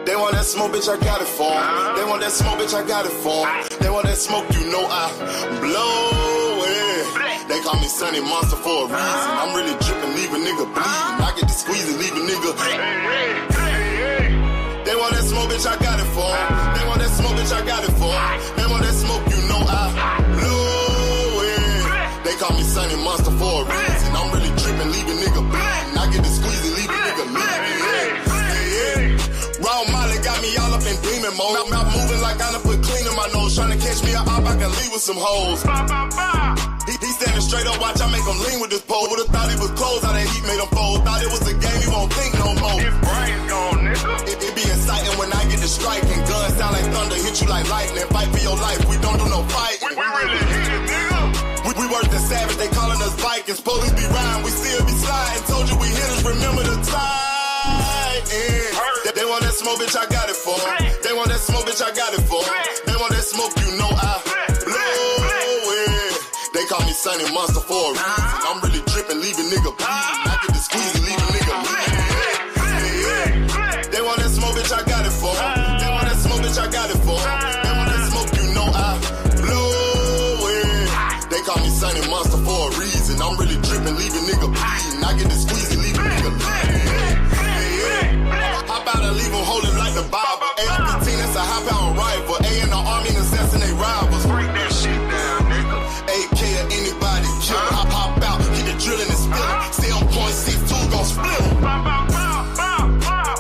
They want that smoke, bitch, I got it for 'em. They want that smoke, bitch, I got it for 'em. They want that smoke, you know I blow it. They call me Sunny Monster for a reason. I'm really dripping, leave a nigga bleeding. I get to squeezing, leave a nigga. They want that smoke, bitch, I got it for 'em. They want that smoke, bitch, I got it for 'em. They want that smoke, you know I blow it. They call me Sunny Monster for a reason. I'm really dripping, leave a nigga bleeding. I get to squeezing, leave a nigga bleeding. Raw Molly got me all up in demon mode. I'm moving like I done put clean in my nose. Trying to catch me up, I can leave with some hoes. He standing straight up, watch I make him lean with this pole. Would've thought he was closed, how that heat made him fold. Thought it was a game, he won't think no more. His brain's gone, nigga. It be exciting when I get to striking. Guns sound like thunder, hit you like lightning. Fight for your life, we don't do no fighting. We really hit it, nigga. We worse than savage, they calling us Vikings. Police be riding, we still be sliding. Told you we hitters, remember the time. They want that smoke, bitch, I got it for 'em. They want that smoke, bitch, I got it for 'em. They want that smoke, you know I blow it. They call me Sunny Monster for a reason. I'm really dripping, leave a nigga bleeding. I get to squeezing, leave a nigga bleeding. They want that smoke, bitch, I got it for 'em. They want that smoke, bitch, I got it for 'em. They want that smoke, you know I blow it. They call me Sunny Monster for a reason. I'm really dripping, leave a nigga bleeding. I get to squeezing, leave a nigga bleeding. How about I leave them holding like the Bible? AR-15, that's a high-power rifle. A in the army, assassinate rivals. Break that shit down, nigga. AK or anybody kill. Hop out, get the drilling and spilling. Stay on point, 6-2, gon' split 'em.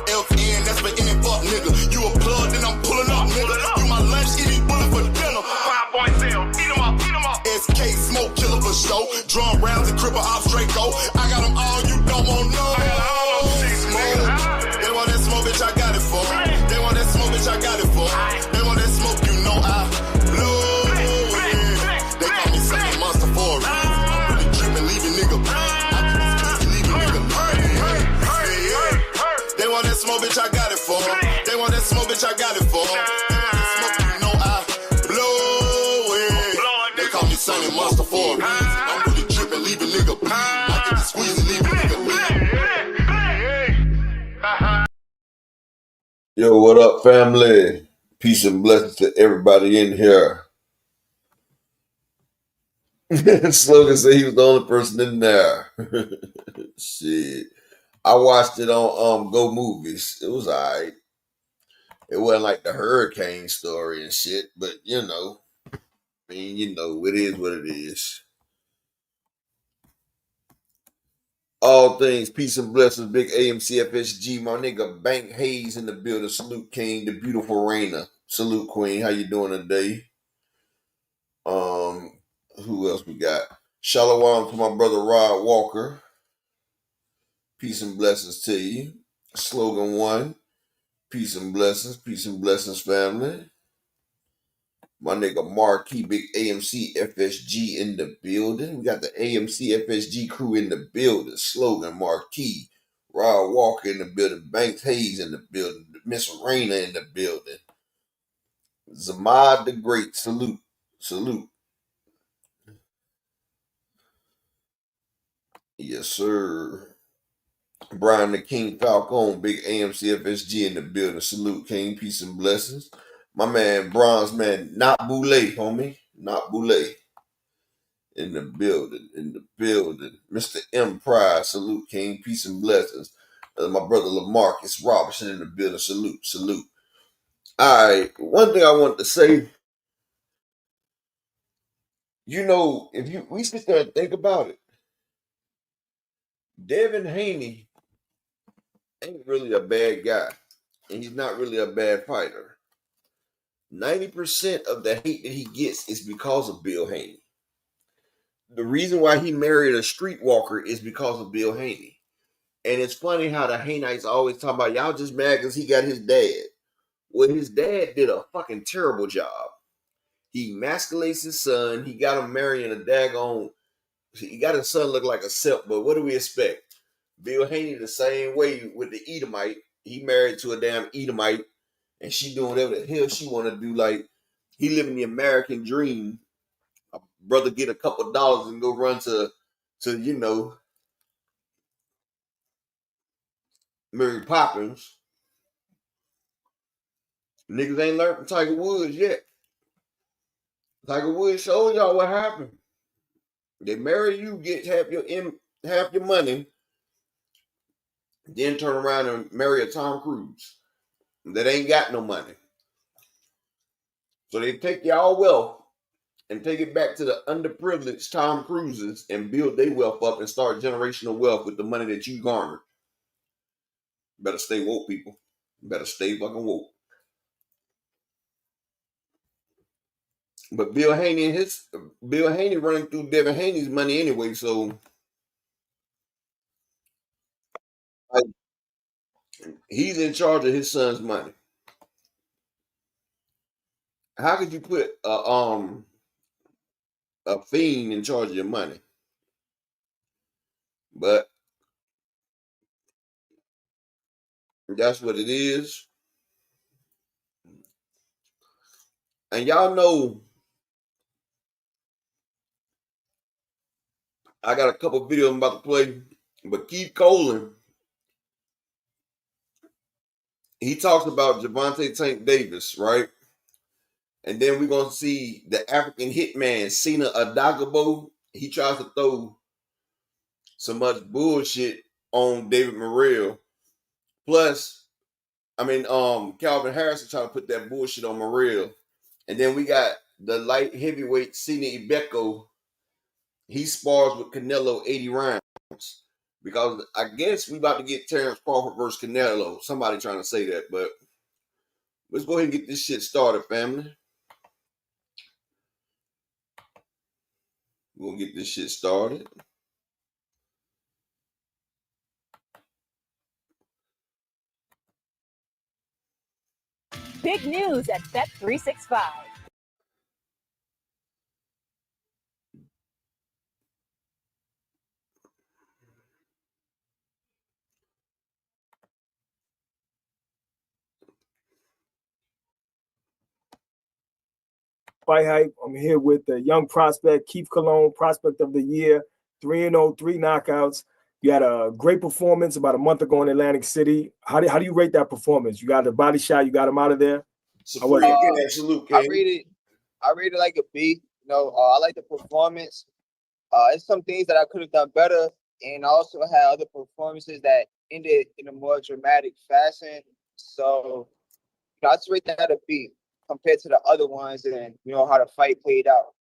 FN, that's for any fuck, nigga. You a plug, then I'm pulling up, nigga. You my lunch, eat these bullets for dinner. 5.0, eat 'em up, eat 'em up. SK, smoke killer for show. Drum rounds and cripple off straight go. I got them all, you don't want no. They want that smoke, bitch, I got it for 'em. They want that smoke, bitch, I got it for 'em. They want that smoke, you know I blow it. They call me Sunny Monster for a reason. I'm really dripping, leave a nigga bleeding. I get this pussy, leave a nigga bleeding. They want that smoke, bitch, I got it for 'em. They want that smoke, bitch, I got it for 'em. They want that smoke, you know I blow it. They call me Sunny Monster for a reason. I'm really dripping, leave a nigga bleeding. I get this squeeze, leave a nigga bleeding. Yo, what up, family? Peace and blessings to everybody in here. Slogan said he was the only person in there. Shit. I watched it on Go Movies. It was alright. It wasn't like the hurricane story and shit, but you know, it is what it is. All things, peace and blessings, big AMCFSG, my nigga Bank Hayes in the building. Salute King, the beautiful Raina. Salute Queen, how you doing today? Who else we got? Shalom to my brother Rod Walker. Peace and blessings to you. Slogan 1, peace and blessings, family. My nigga Marquis, big AMC FSG in the building. We got the AMC FSG crew in the building. Slogan Marquis, Rod Walker in the building. Banks Hayes in the building. Miss Raina in the building. Zamad the Great, salute. Yes, sir. Brian the King Falcone, big AMC FSG in the building. Salute, King. Peace and blessings. My man, Bronze Man, not Boulay, homie. Not Boulay. In the building. Mr. M. Pride, salute, King. Peace and blessings. My brother LaMarcus Robertson in the building. Salute. All right. One thing I want to say, if we sit there and think about it, Devin Haney ain't really a bad guy. And he's not really a bad fighter. 90% of the hate that he gets is because of Bill Haney. The reason why he married a streetwalker is because of Bill Haney. And it's funny how the Haneyites always talk about, y'all just mad because he got his dad. Well, his dad did a fucking terrible job. He emasculates his son. He got him marrying a daggone. He got his son look like a simp, but what do we expect? Bill Haney the same way with the Edomite. He married to a damn Edomite. And she doing whatever the hell she want to do. Like, he living the American dream. A brother get a couple dollars and go run to Mary Poppins. Niggas ain't learned from Tiger Woods yet. Tiger Woods showed y'all what happened. They marry you, get half your money, then turn around and marry a Tom Cruise that ain't got no money. So they take y'all wealth and take it back to the underprivileged Tom Cruises and build their wealth up and start generational wealth with the money that you garnered. Better stay woke, people. Better stay fucking woke. But Bill Haney running through Devin Haney's money anyway, so he's in charge of his son's money. How could you put a fiend in charge of your money? But that's what it is. And y'all know I got a couple videos I'm about to play, but Keith Colin, he talks about Javante Tank Davis, right? And then we're gonna see the African hitman Sina Adagabo. He tries to throw so much bullshit on David Morrell. Plus, Calvin Harrison trying to put that bullshit on Morrell. And then we got the light heavyweight Sina Ibeko. He spars with Canelo 80 rounds. Because I guess we about to get Terrence Crawford versus Canelo. Somebody trying to say that, but let's go ahead and get this shit started, family. We're gonna get this shit started. Big news at Bet365. Fight Hype. I'm here with the young prospect, Keith Cologne, prospect of the year, 3-0, 3 knockouts. You had a great performance about a month ago in Atlantic City. How do you rate that performance? You got a body shot. You got him out of there. Salute, I rated like a B. I like the performance. It's some things that I could have done better, and I also had other performances that ended in a more dramatic fashion. So, I just rate that a B compared to the other ones, and how the fight played out.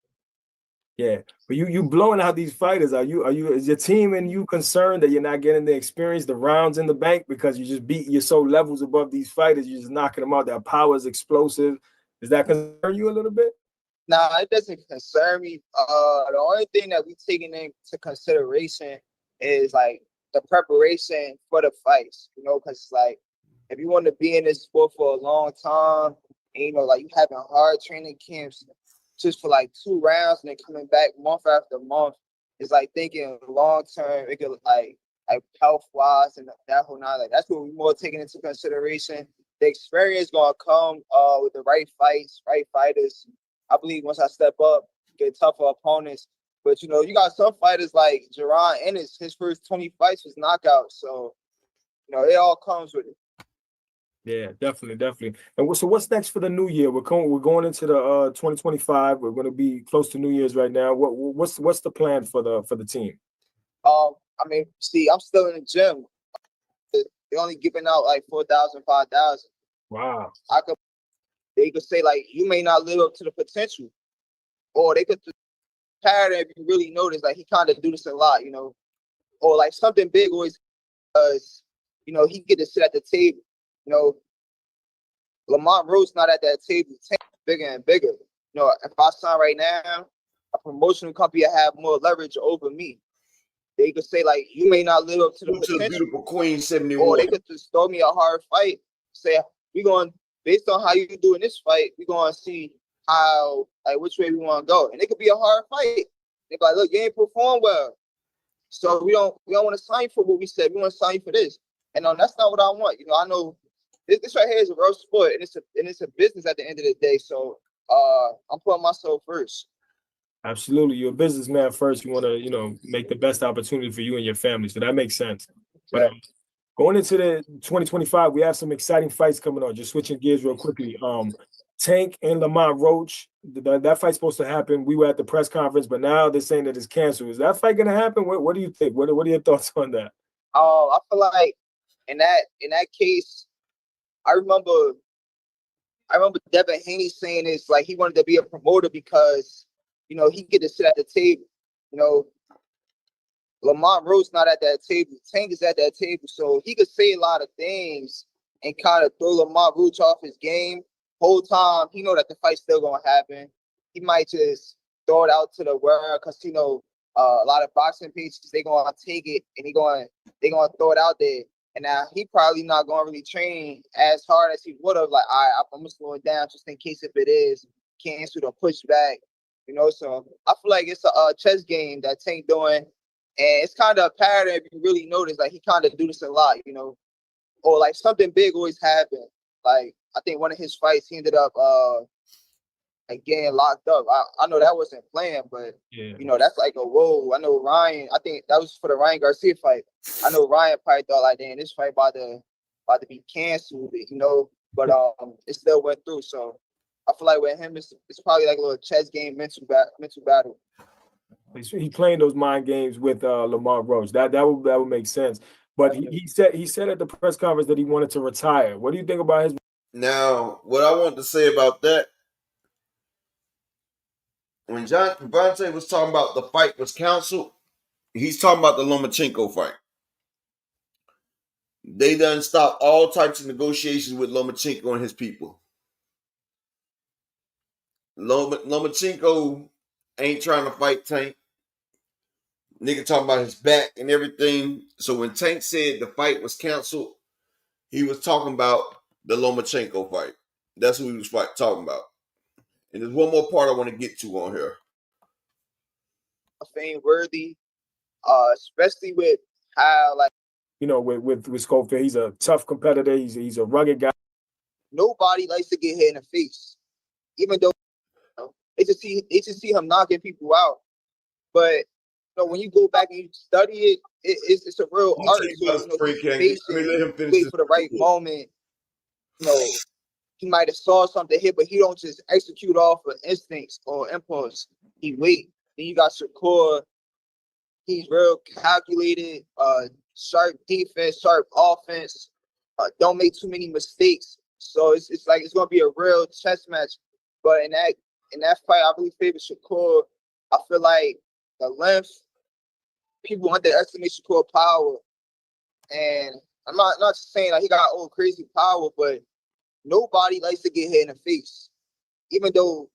Yeah, but you blowing out these fighters. Is your team and you concerned that you're not getting the experience, the rounds in the bank, because you're so levels above these fighters, you're just knocking them out. Their power is explosive. Does that concern you a little bit? Nah, it doesn't concern me. The only thing that we taking into consideration is like the preparation for the fights, because like if you want to be in this sport for a long time, and, like you having hard training camps just for like 2 rounds and then coming back month after month, it's like thinking long term, it could like health wise and that whole nine. Like that's what we're more taking into consideration. The experience gonna come with the right fights, right fighters. I believe once I step up, get tougher opponents. But you got some fighters like Jerron Ennis, his first 20 fights was knockouts. So, it all comes with it. Yeah, definitely. And so what's next for the new year? We're going into the 2025. We're going to be close to New Year's right now. What's the plan for the team? See, I'm still in the gym. They're only giving out like 4,000, 5,000. Wow. They could say like you may not live up to the potential, or they could pattern if you really notice like he kind of do this a lot, or like something big always does. He get to sit at the table. Lamont Rose not at that table, bigger and bigger. If I sign right now, a promotional company will have more leverage over me. They could say like you may not live up to the potential. The beautiful Queen 71. Or they could just throw me a hard fight. Say we going based on how you do in this fight, we gonna see how which way we want to go, and it could be a hard fight. They be like, look, you ain't performed well, so we don't want to sign for what we said. We want to sign for this, and that's not what I want. I know this right here is a real sport, and it's a business at the end of the day. So I'm putting myself first. Absolutely, you're a businessman first. You want to make the best opportunity for you and your family. So that makes sense. But Going into the 2025, we have some exciting fights coming on. Just switching gears real quickly. Tank and Lamont Roach, that fight's supposed to happen. We were at the press conference, but now they're saying that it's canceled. Is that fight going to happen? What do you think? What are your thoughts on that? I feel like in that case, I remember Devin Haney saying this, like he wanted to be a promoter because, he get to sit at the table. Lamont Roach not at that table. Tank is at that table. So he could say a lot of things and kind of throw Lamont Roach off his game. Whole time, he know that the fight's still going to happen. He might just throw it out to the world because, a lot of boxing pages, they going to take it and they going to throw it out there. And now he probably not going to really train as hard as he would have. Like, all right, I'm going to slow it down just in case if it is canceled or pushed back. So I feel like it's a chess game that Tank doing. And it's kind of a pattern if you really notice. Like, he kind of do this a lot, or like something big always happen. Like, I think one of his fights, he ended up getting locked up. I know that wasn't planned, but, that's like a role. I know Ryan, I think that was for the Ryan Garcia fight. I know Ryan probably thought, like, damn, this fight about to be canceled, but it still went through. So I feel like with him, it's probably like a little chess game, mental battle. He playing those mind games with Lamont Roach. That would make sense. But he said at the press conference that he wanted to retire. What do you think about his? Now, what I want to say about that, when Vontae was talking about the fight was canceled, he's talking about the Lomachenko fight. They done stopped all types of negotiations with Lomachenko and his people. Lomachenko ain't trying to fight Tank. Nigga talking about his back and everything. So when Tank said the fight was canceled, he was talking about the Lomachenko fight. That's what he was talking about. And there's one more part I want to get to on here. Fame worthy, especially with how, like, with Schofield, he's a tough competitor. He's a rugged guy. Nobody likes to get hit in the face, even though they just see him knocking people out. But when you go back and you study it's a real art. Wait for the right moment. He might have saw something here, but he don't just execute off of instincts or impulse. He wait. Then you got Shakur. He's real calculated, sharp defense, sharp offense. Don't make too many mistakes. So it's like it's gonna be a real chess match. But in that fight, I really favor Shakur. I feel like the length, people underestimate Shakur power. And I'm not saying like he got old crazy power, but nobody likes to get hit in the face. Even though,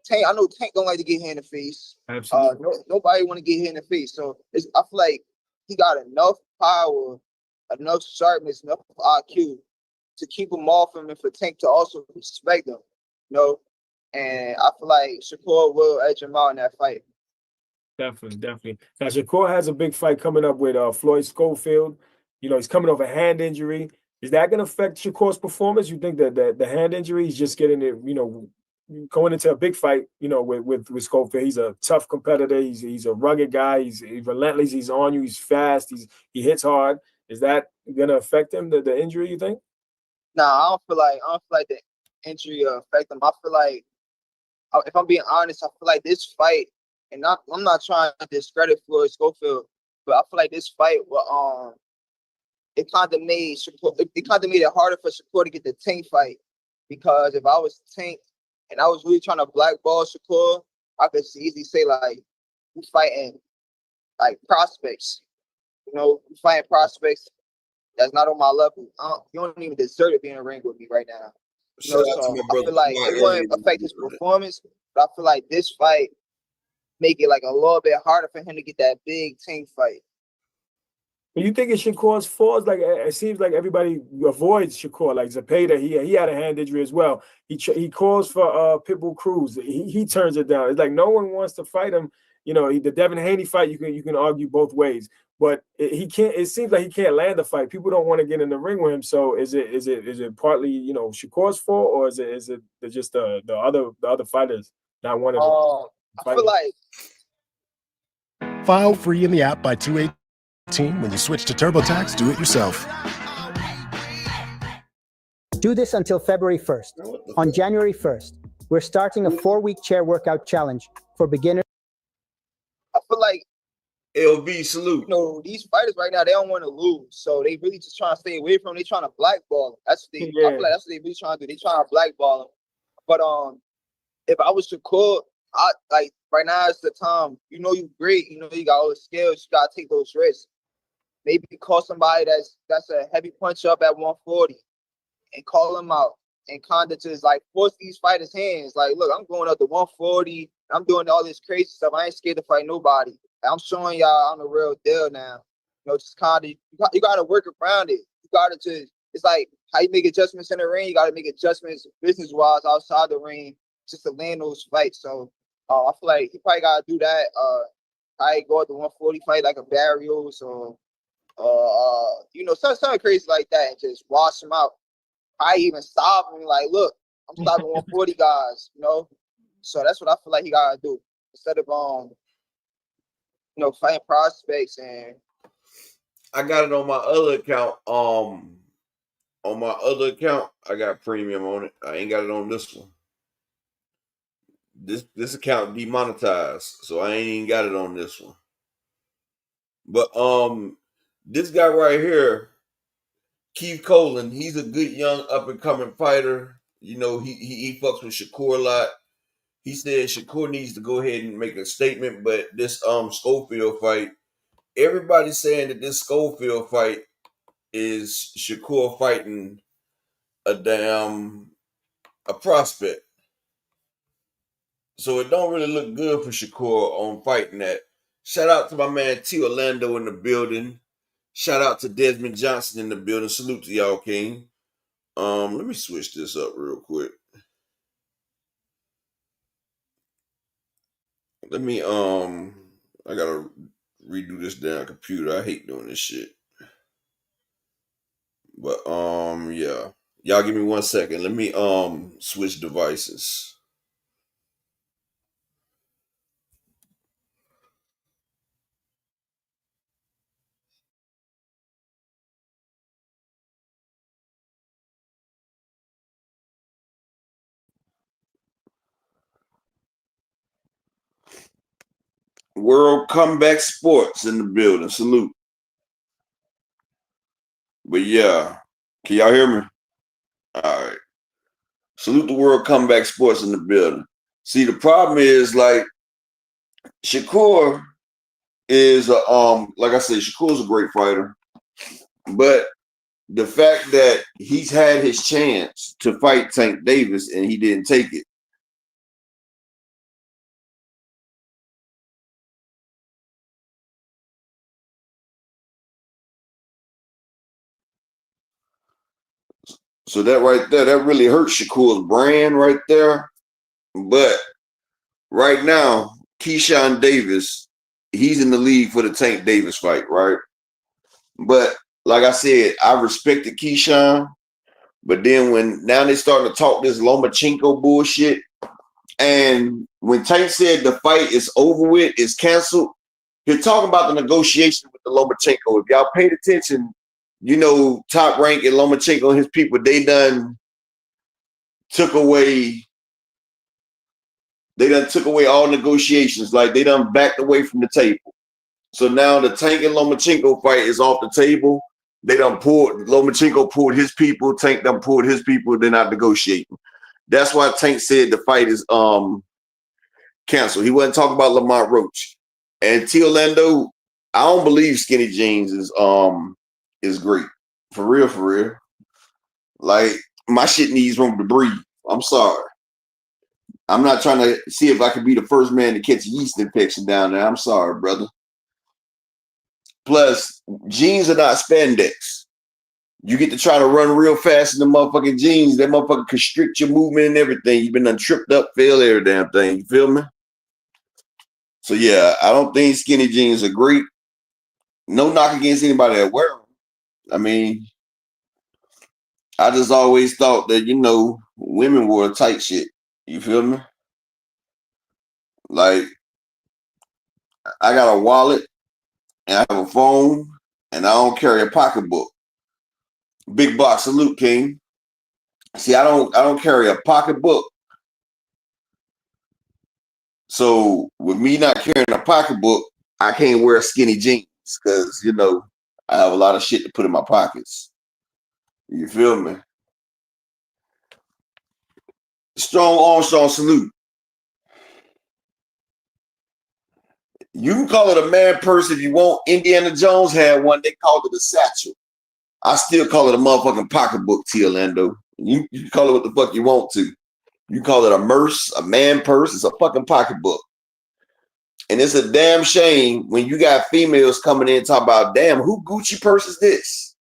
Tank, I know Tank don't like to get hit in the face. Absolutely. Nobody want to get hit in the face. So I feel like he got enough power, enough sharpness, enough IQ to keep him off him and for Tank to also respect him. And I feel like Shakur will edge him out in that fight. Definitely. Now, Shakur has a big fight coming up with Floyd Schofield. He's coming off a hand injury. Is that going to affect Shakur's performance? You think that the hand injury is just getting it, going into a big fight, with Schofield? He's a tough competitor. He's a rugged guy. He's relentless. He's on you. He's fast. He hits hard. Is that going to affect him, the injury, you think? Nah, I don't feel like the injury will affect him. I feel like, if I'm being honest, I feel like this fight, and I'm not trying to discredit Floyd Schofield, but I feel like this fight will it kind of made it harder for Shakur to get the Tank fight, because if I was Tank and I was really trying to blackball Shakur, I could easily say like, we fighting like prospects, we fighting prospects that's not on my level. You don't even deserve to be in a ring with me right now. So I feel like it wouldn't affect his performance, but I feel like this fight make it like a little bit harder for him to get that big Tank fight. But you think it's Shakur's fault? Like, it seems like everybody avoids Shakur. Like Zepeda, he had a hand injury as well. He calls for Pitbull Cruz. He turns it down. It's like no one wants to fight him. The Devin Haney fight, you can argue both ways, but he can't. It seems like he can't land the fight. People don't want to get in the ring with him. So is it partly Shakur's fault, or is it just the other fighters not wanting to I feel like file free in the app by 2/8 When you switch to TurboTax, do it yourself. Do this until February 1st. On January 1st, we're starting a 4-week chair workout challenge for beginners. I feel like LB salute. These fighters right now, they don't want to lose. So they really just trying to stay away from them. They trying to blackball them. That's what they I feel like that's what they really trying to do. They trying to blackball them. But if I was Shakur, I like right now is the time. You know you great, you got all the skills, you gotta take those risks. Maybe call somebody that's a heavy punch up at 140 and call them out and kind of just like force these fighters' hands. Like, look, I'm going up to 140. I'm doing all this crazy stuff. I ain't scared to fight nobody. I'm showing y'all I'm the real deal now. Just kind of you got to work around it. You got to just it's like how you make adjustments in the ring. You got to make adjustments business wise outside the ring just to land those fights. So I feel like he probably got to do that. Probably go at the 140 fight like a Barrios or something crazy like that and just wash him out. I even stop him like, look, I'm stopping 140 guys, So that's what I feel like he gotta do. Instead of fighting prospects. And I got it on my other account. On my other account, I got premium on it. I ain't got it on this one. This account demonetized, so I ain't even got it on this one. But this guy right here, Keith Colin, he's a good young up and coming fighter. He fucks with Shakur a lot. He said Shakur needs to go ahead and make a statement, but this Schofield fight, everybody's saying that this Schofield fight is Shakur fighting a prospect. So it don't really look good for Shakur on fighting that. Shout out to my man T. Orlando in the building. Shout out to Desmond Johnson in the building. Salute to y'all, King. Let me switch this up real quick. Let me I gotta redo this damn computer. I hate doing this shit. But yeah. Y'all give me 1 second. Let me switch devices. World Comeback Sports in the building. Salute. But yeah. Can y'all hear me? All right. Salute the World Comeback Sports in the building. See, the problem is like Shakur is like I said, Shakur's a great fighter. But the fact that he's had his chance to fight Tank Davis and he didn't take it. So that right there, that really hurts Shakur's brand right there. But right now, Keyshawn Davis, he's in the league for the Tank Davis fight, right? But like I said, I respected Keyshawn. But then now they starting to talk this Lomachenko bullshit. And when Tank said the fight is over with, it's canceled, he's talking about the negotiation with the Lomachenko. If y'all paid attention, Top Rank and Lomachenko and his people, they done took away all negotiations. Like they done backed away from the table. So now the Tank and Lomachenko fight is off the table. Lomachenko pulled his people, Tank done pulled his people, they're not negotiating. That's why Tank said the fight is canceled. He wasn't talking about Lamont Roach. And T. Orlando, I don't believe Skinny Jeans is great. For real. Like, my shit needs room to breathe. I'm sorry. I'm not trying to see if I can be the first man to catch a yeast infection down there. I'm sorry, brother. Plus, jeans are not spandex. You get to try to run real fast in the motherfucking jeans. That motherfucker constrict your movement and everything. You've been tripped up, fail every damn thing. You feel me? So, yeah, I don't think skinny jeans are great. No knock against anybody that wear them. I mean, I just always thought that, women wore tight shit. You feel me? Like, I got a wallet and I have a phone and I don't carry a pocketbook. Big box salute, King. See, I don't carry a pocketbook. So with me not carrying a pocketbook, I can't wear skinny jeans because I have a lot of shit to put in my pockets. You feel me? Strong Armstrong salute. You can call it a man purse if you want. Indiana Jones had one. They called it a satchel. I still call it a motherfucking pocketbook, T. Orlando. You can call it what the fuck you want to. You call it a merce, a man purse. It's a fucking pocketbook. And it's a damn shame when you got females coming in and talking about, damn, who Gucci purse is this?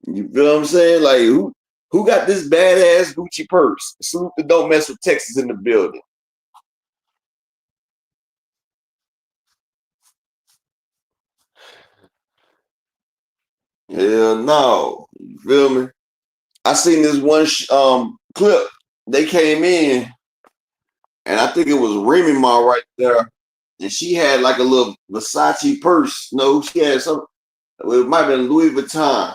You feel what I'm saying? Like, who got this badass Gucci purse? Salute the Don't Mess with Texas in the building. Hell no. You feel me? I seen this one clip. They came in, and I think it was Remy Ma right there. And she had like a little Versace purse. No, she had some, it might have been Louis Vuitton.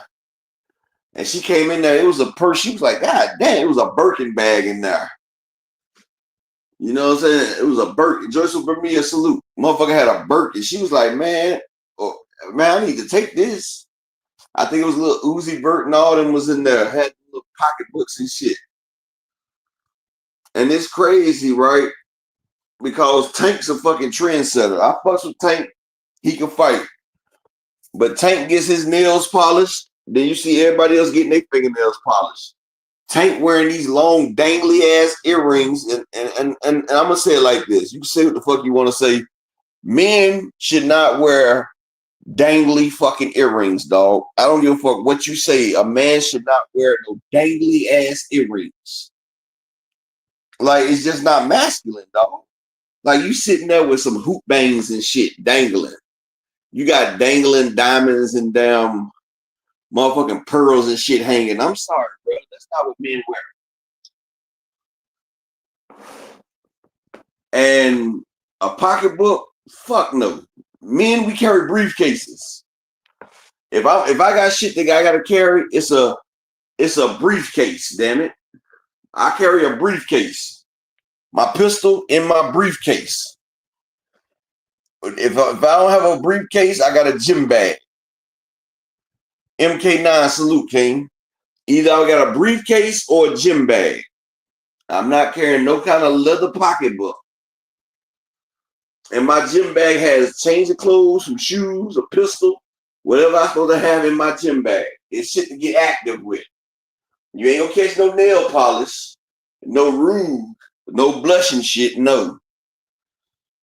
And she came in there, it was a purse. She was like, God damn, it was a Birkin bag in there. You know what I'm saying? It was a Birkin. Joyce will bring me a salute. Motherfucker had a Birkin. She was like, man, I need to take this. I think it was a little Uzi Vert and all them was in there. Had little pocketbooks and shit. And it's crazy, right? Because Tank's a fucking trendsetter. I fucks with Tank. He can fight. But Tank gets his nails polished. Then you see everybody else getting their fingernails polished. Tank wearing these long, dangly ass earrings. And I'm going to say it like this. You can say what the fuck you want to say. Men should not wear dangly fucking earrings, dog. I don't give a fuck what you say. A man should not wear no dangly ass earrings. Like, it's just not masculine, dog. Like, you sitting there with some hoop bangs and shit dangling. You got dangling diamonds and damn motherfucking pearls and shit hanging. I'm sorry, bro. That's not what men wear. And a pocketbook? Fuck no. Men, we carry briefcases. If I got shit that I gotta carry, it's a briefcase, damn it. I carry a briefcase. My pistol in my briefcase. If I don't have a briefcase, I got a gym bag. MK9 salute, King. Either I got a briefcase or a gym bag. I'm not carrying no kind of leather pocketbook. And my gym bag has change of clothes, some shoes, a pistol, whatever I'm supposed to have in my gym bag. It's shit to get active with. You ain't gonna catch no nail polish, no rouge, no blushing shit, no.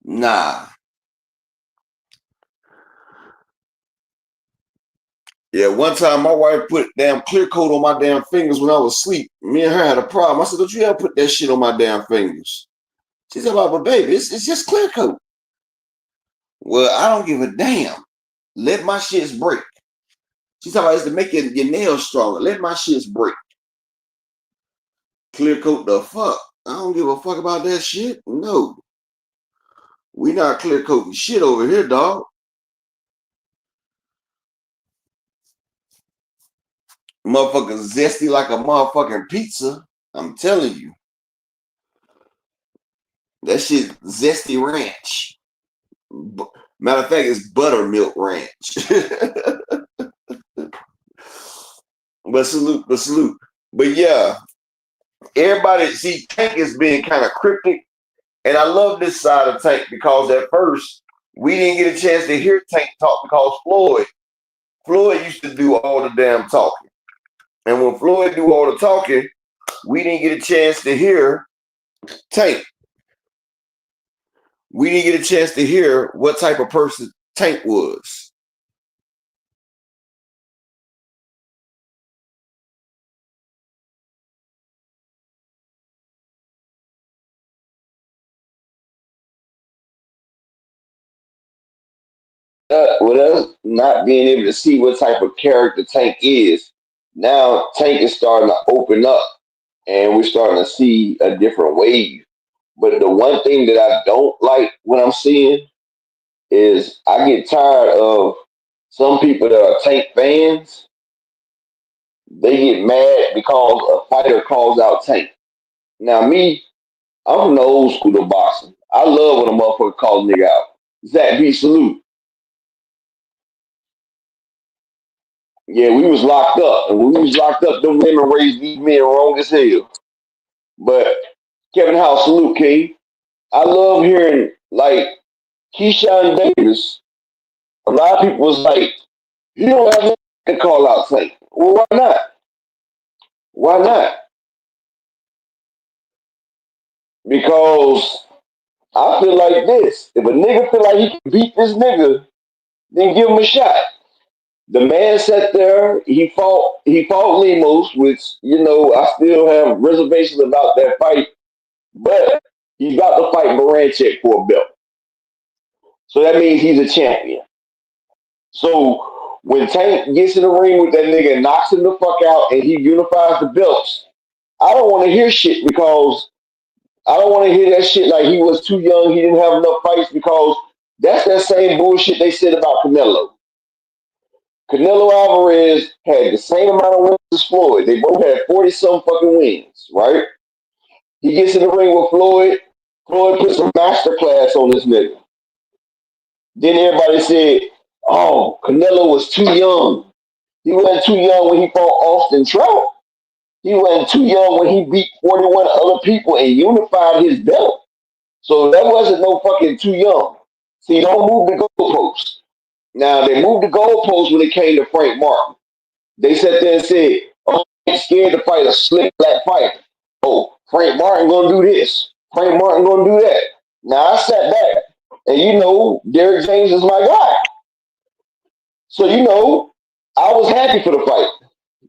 Nah. Yeah, one time my wife put damn clear coat on my damn fingers when I was asleep. Me and her had a problem. I said, don't you ever put that shit on my damn fingers? She said, well, but baby, it's just clear coat. Well, I don't give a damn. Let my shits break. She's talking about it's to make your nails stronger. Let my shits break. Clear coat the fuck. I don't give a fuck about that shit. No. We not clear coating shit over here, dog. Motherfucker zesty like a motherfucking pizza. I'm telling you. That shit zesty ranch. Matter of fact, it's buttermilk ranch. But salute. But yeah, everybody, see, Tank is being kind of cryptic. And I love this side of Tank because at first, we didn't get a chance to hear Tank talk because Floyd used to do all the damn talking. And when Floyd do all the talking, we didn't get a chance to hear Tank. We didn't get a chance to hear what type of person Tank was. With us not being able to see what type of character Tank is, now Tank is starting to open up and we're starting to see a different wave. But the one thing that I don't like when I'm seeing is I get tired of some people that are Tank fans, they get mad because a fighter calls out Tank. Now me, I'm from the old school of boxing. I love when a motherfucker calls a nigga out. Zach B. Salute. Yeah, we was locked up. And when we was locked up, them women raised these men wrong as hell. But Kevin House, salute, King. I love hearing, like, Keyshawn Davis. A lot of people was like, you don't have to call out Tank. Well, why not? Why not? Because I feel like this. If a nigga feel like he can beat this nigga, then give him a shot. The man sat there, he fought Lemos, which, you know, I still have reservations about that fight, but he's about to fight Baranchek for a belt. So that means he's a champion. So when Tank gets in the ring with that nigga and knocks him the fuck out and he unifies the belts, I don't want to hear shit because I don't want to hear that shit like he was too young, he didn't have enough fights, because that's that same bullshit they said about Canelo. Canelo Alvarez had the same amount of wins as Floyd. They both had 40-some fucking wins, right? He gets in the ring with Floyd. Floyd puts a masterclass on this nigga. Then everybody said, oh, Canelo was too young. He wasn't too young when he fought Austin Trout. He wasn't too young when he beat 41 other people and unified his belt. So that wasn't no fucking too young. See, don't move the goalposts. Now, they moved the goalposts when it came to Frank Martin. They sat there and said, oh, I'm scared to fight a slick black fighter. Oh, Frank Martin gonna do this. Frank Martin gonna do that. Now, I sat back, and you know, Derrick James is my guy. So, you know, I was happy for the fight.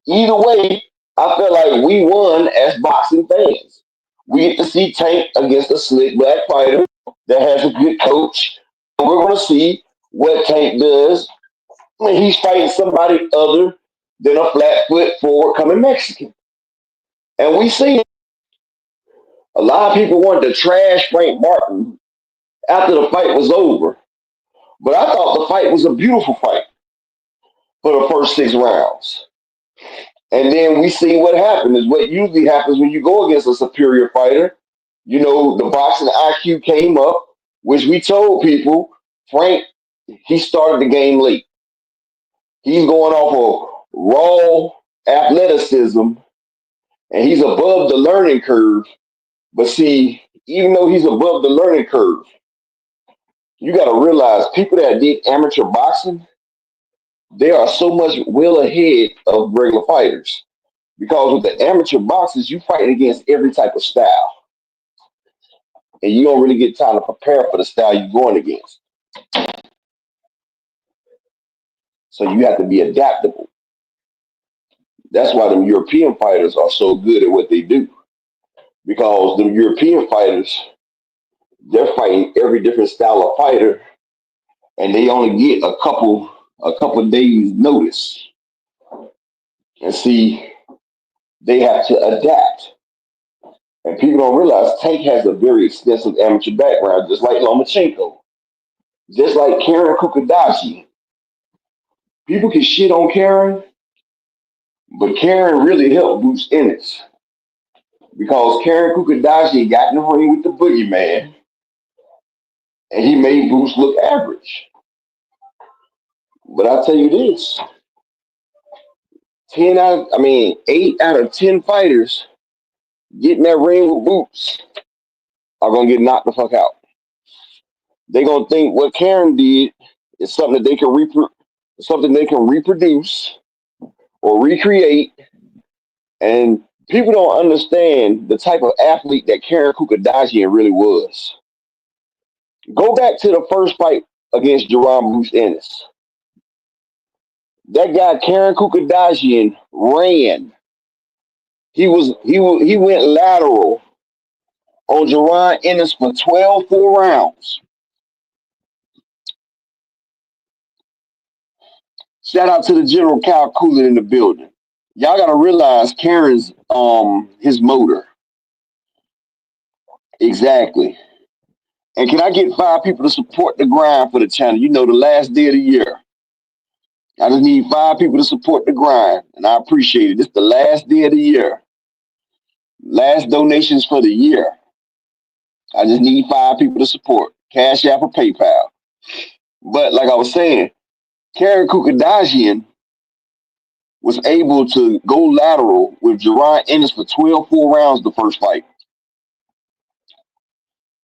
Either way, I felt like we won as boxing fans. We get to see Tank against a slick black fighter that has a good coach. We're going to see what Tank does when he's fighting somebody other than a flat foot forward coming Mexican. And we see a lot of people wanted to trash Frank Martin after the fight was over. But I thought the fight was a beautiful fight for the first 6 rounds. And then we see what happened is what usually happens when you go against a superior fighter. You know, the boxing IQ came up, which we told people, Frank, he started the game late. He's going off of raw athleticism, and he's above the learning curve. But see, even though he's above the learning curve, you got to realize people that did amateur boxing, they are so much well ahead of regular fighters. Because with the amateur boxers, you fight against every type of style. And you don't really get time to prepare for the style you're going against. So you have to be adaptable. That's why them European fighters are so good at what they do. Because the European fighters, they're fighting every different style of fighter, and they only get a couple days notice. And see, they have to adapt. And people don't realize Tank has a very extensive amateur background, just like Lomachenko, just like Karen Kukadashi. People can shit on Karen, but Karen really helped Bruce Ennis. Because Karen Kukadashi got in the ring with the boogeyman, and he made Bruce look average. But I'll tell you this, 8 out of 10 fighters getting that ring with Boots are gonna get knocked the fuck out. They're gonna think what Karen did is something that they can reproduce or recreate, and people don't understand the type of athlete that Karen Kukadajian really was. Go back to the first fight against Jerome Bruce Ennis. That guy Karen Kukadajian ran. He went lateral on Jerron Ennis for 12 full rounds. Shout out to the General Cal Cooler in the building. Y'all gotta realize Karen's his motor. Exactly. And can I get 5 people to support the grind for the channel? You know, the last day of the year. I just need 5 people to support the grind, and I appreciate it. This is the last day of the year. Last donations for the year. I just need 5 people to support. Cash App or PayPal. But like I was saying, Karen Kukadashian was able to go lateral with Jerron Ennis for 12 full rounds the first fight.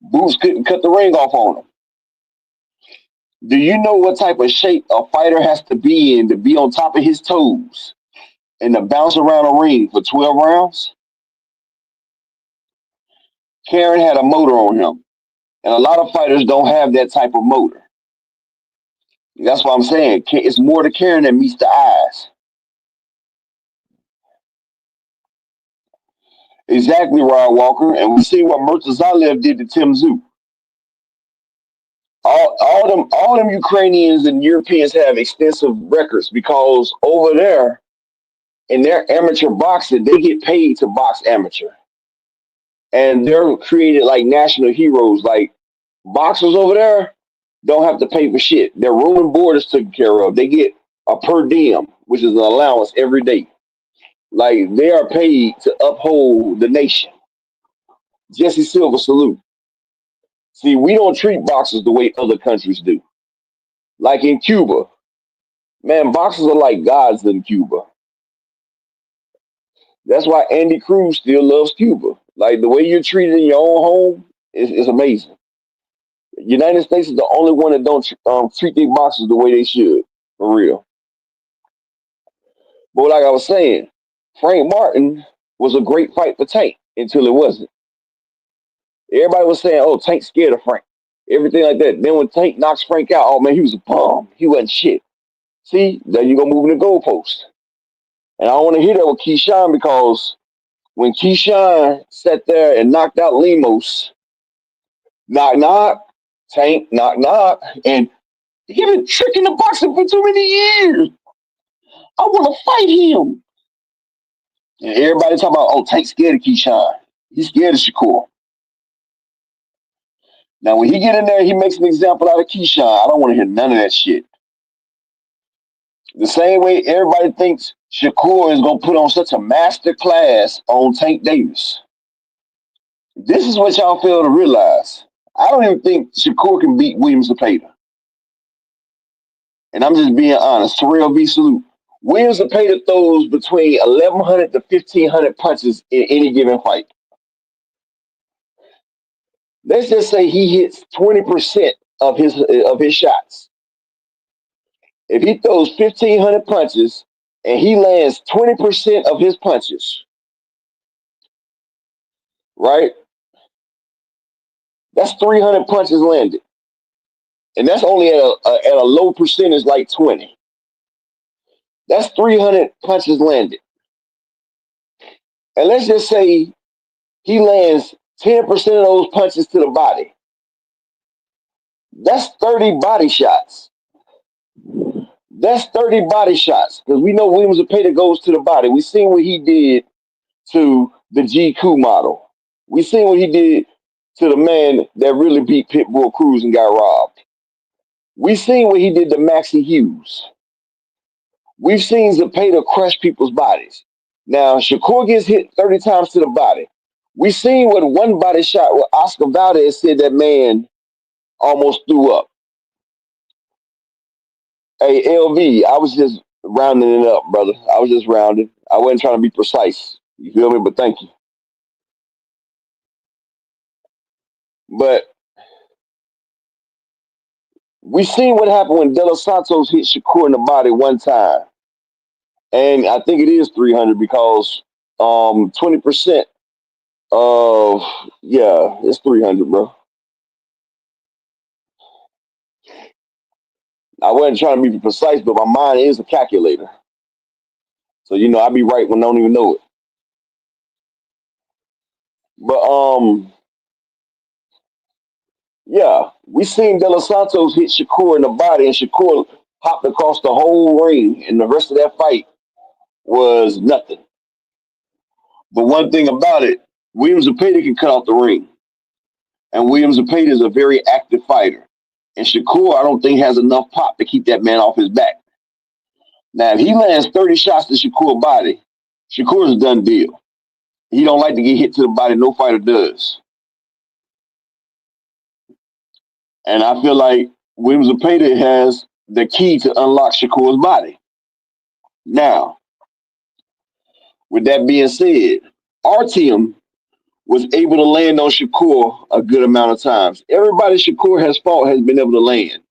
Boots couldn't cut the ring off on him. Do you know what type of shape a fighter has to be in to be on top of his toes and to bounce around a ring for 12 rounds? Karen had a motor on him, and a lot of fighters don't have that type of motor. That's what I'm saying. It's more to Karen than meets the eyes. Exactly, Rod Walker. And we see what Murtazalev did to Tim Tszyu. All them Ukrainians and Europeans have extensive records because over there in their amateur boxing, they get paid to box amateur. And they're created like national heroes. Like boxers over there don't have to pay for shit. Their room and board is taken care of. They get a per diem, which is an allowance every day. Like they are paid to uphold the nation. Jesse Silva, salute. See, we don't treat boxers the way other countries do. Like in Cuba, man, boxers are like gods in Cuba. That's why Andy Cruz still loves Cuba. Like the way you're treated in your own home is amazing. The United States is the only one that don't treat their boxers the way they should, for real. But like I was saying, Frank Martin was a great fight for Tank until it wasn't. Everybody was saying, oh, Tank's scared of Frank. Everything like that. Then when Tank knocks Frank out, oh man, he was a bum. He wasn't shit. See, there you go moving the goalpost. And I don't want to hear that with Keyshawn because when Keyshawn sat there and knocked out Lemos, knock, knock, Tank, knock, knock, and he been tricking the boxing for too many years. I want to fight him. And everybody talking about, oh, Tank's scared of Keyshawn. He's scared of Shakur. Now, when he get in there, he makes an example out of Keyshawn. I don't want to hear none of that shit. The same way everybody thinks Shakur is going to put on such a master class on Tank Davis. This is what y'all fail to realize. I don't even think Shakur can beat William Zepeda. And I'm just being honest. Terrell V. Salute. William Zepeda throws between 1,100 to 1,500 punches in any given fight. Let's just say he hits 20% of his shots. If he throws 1,500 punches and he lands 20% of his punches, right? That's 300 punches landed. And that's only at a low percentage like 20. That's 300 punches landed. And let's just say he lands 10% of those punches to the body. That's 30 body shots. That's 30 body shots. Because we know William Zepeda goes to the body. We seen what he did to the GQ model. We seen what he did to the man that really beat Pitbull Cruz and got robbed. We seen what he did to Maxie Hughes. We've seen Zepeda crush people's bodies. Now, Shakur gets hit 30 times to the body. We seen what one body shot where Oscar Valdez said that man almost threw up. Hey, LV, I was just rounding it up, brother. I was just rounding. I wasn't trying to be precise. You feel me? But thank you. But we seen what happened when De Los Santos hit Shakur in the body one time. And I think it is 300 because 20% of, yeah, it's 300, bro. I wasn't trying to be precise, but my mind is a calculator. So, you know, I be right when I don't even know it. But, yeah, we seen De Los Santos hit Shakur in the body, and Shakur hopped across the whole ring, and the rest of that fight was nothing. But one thing about it, William Zepeda can cut off the ring. And William Zepeda is a very active fighter. And Shakur, I don't think, has enough pop to keep that man off his back. Now, if he lands 30 shots to Shakur's body, Shakur's a done deal. He don't like to get hit to the body. No fighter does. And I feel like Williams Zepeda has the key to unlock Shakur's body. Now, with that being said, our team was able to land on Shakur a good amount of times. Everybody Shakur has fought has been able to land.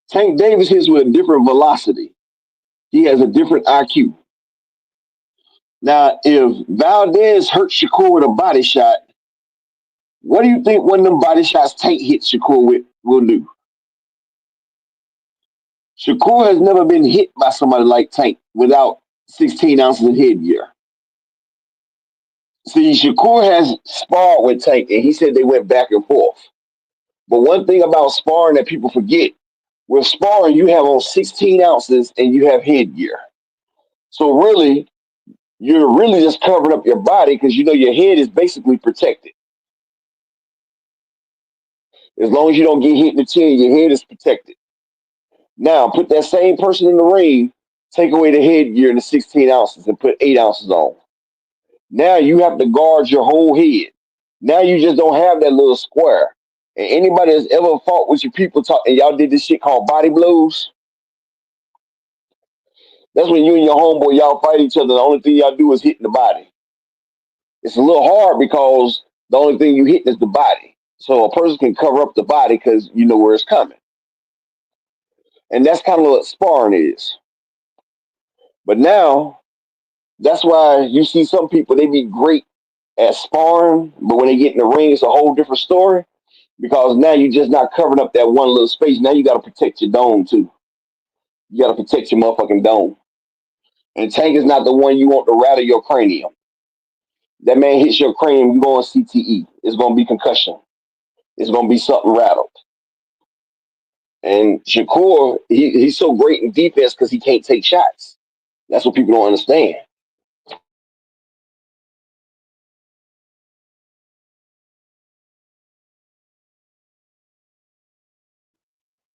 Tank Davis hits with a different velocity. He has a different IQ. Now, if Valdez hurts Shakur with a body shot, what do you think one of them body shots Tank hits Shakur with will do? Shakur has never been hit by somebody like Tank without 16 ounces of headgear. See, Shakur has sparred with Tank, and he said they went back and forth. But one thing about sparring that people forget, with sparring, you have on 16 ounces and you have headgear. So really, you're really just covering up your body because you know your head is basically protected. As long as you don't get hit in the chin, your head is protected. Now, put that same person in the ring, take away the headgear and the 16 ounces and put 8 ounces on. Now you have to guard your whole head. Now you just don't have that little square. And anybody that's ever fought with your people talk, and y'all did this shit called body blows, that's when you and your homeboy, y'all fight each other. The only thing y'all do is hit the body. It's a little hard because the only thing you hit is the body. So a person can cover up the body because you know where it's coming. And that's kind of what sparring is. But now, that's why you see some people, they be great at sparring, but when they get in the ring, it's a whole different story because now you're just not covering up that one little space. Now you got to protect your dome too. You got to protect your motherfucking dome. And Tank is not the one you want to rattle your cranium. That man hits your cranium, you go on CTE. It's going to be concussion. It's going to be something rattled. And Shakur, he's so great in defense because he can't take shots. That's what people don't understand.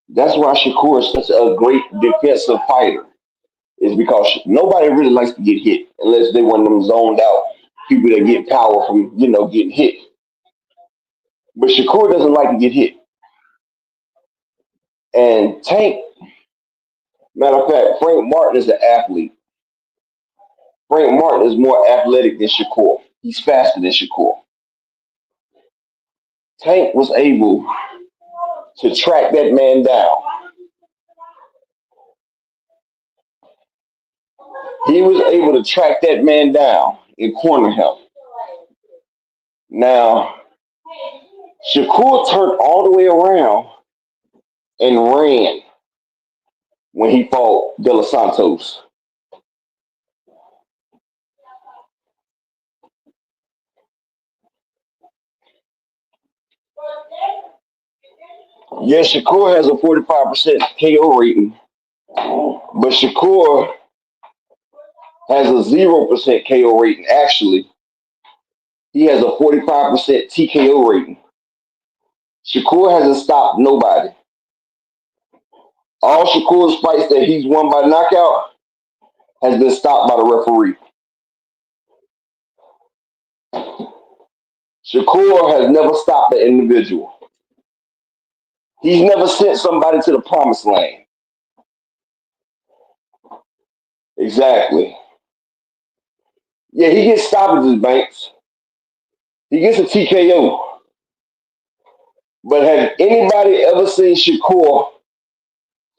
That's why Shakur is such a great defensive fighter. Is because nobody really likes to get hit unless they one of them zoned out people that get power from getting hit. But Shakur doesn't like to get hit. And Tank, matter of fact, Frank Martin is an athlete. Frank Martin is more athletic than Shakur. He's faster than Shakur. Tank was able to track that man down. He was able to track that man down and corner him. Now, Shakur turned all the way around and ran when he fought De Los Santos. Yes, Shakur has a 45% KO rating, but Shakur has a 0% KO rating. Actually, he has a 45% TKO rating. Shakur hasn't stopped nobody. All Shakur's fights that he's won by knockout has been stopped by the referee. Shakur has never stopped an individual. He's never sent somebody to the promised land. Exactly. Yeah, he gets stoppages, Banks. He gets a TKO. But have anybody ever seen Shakur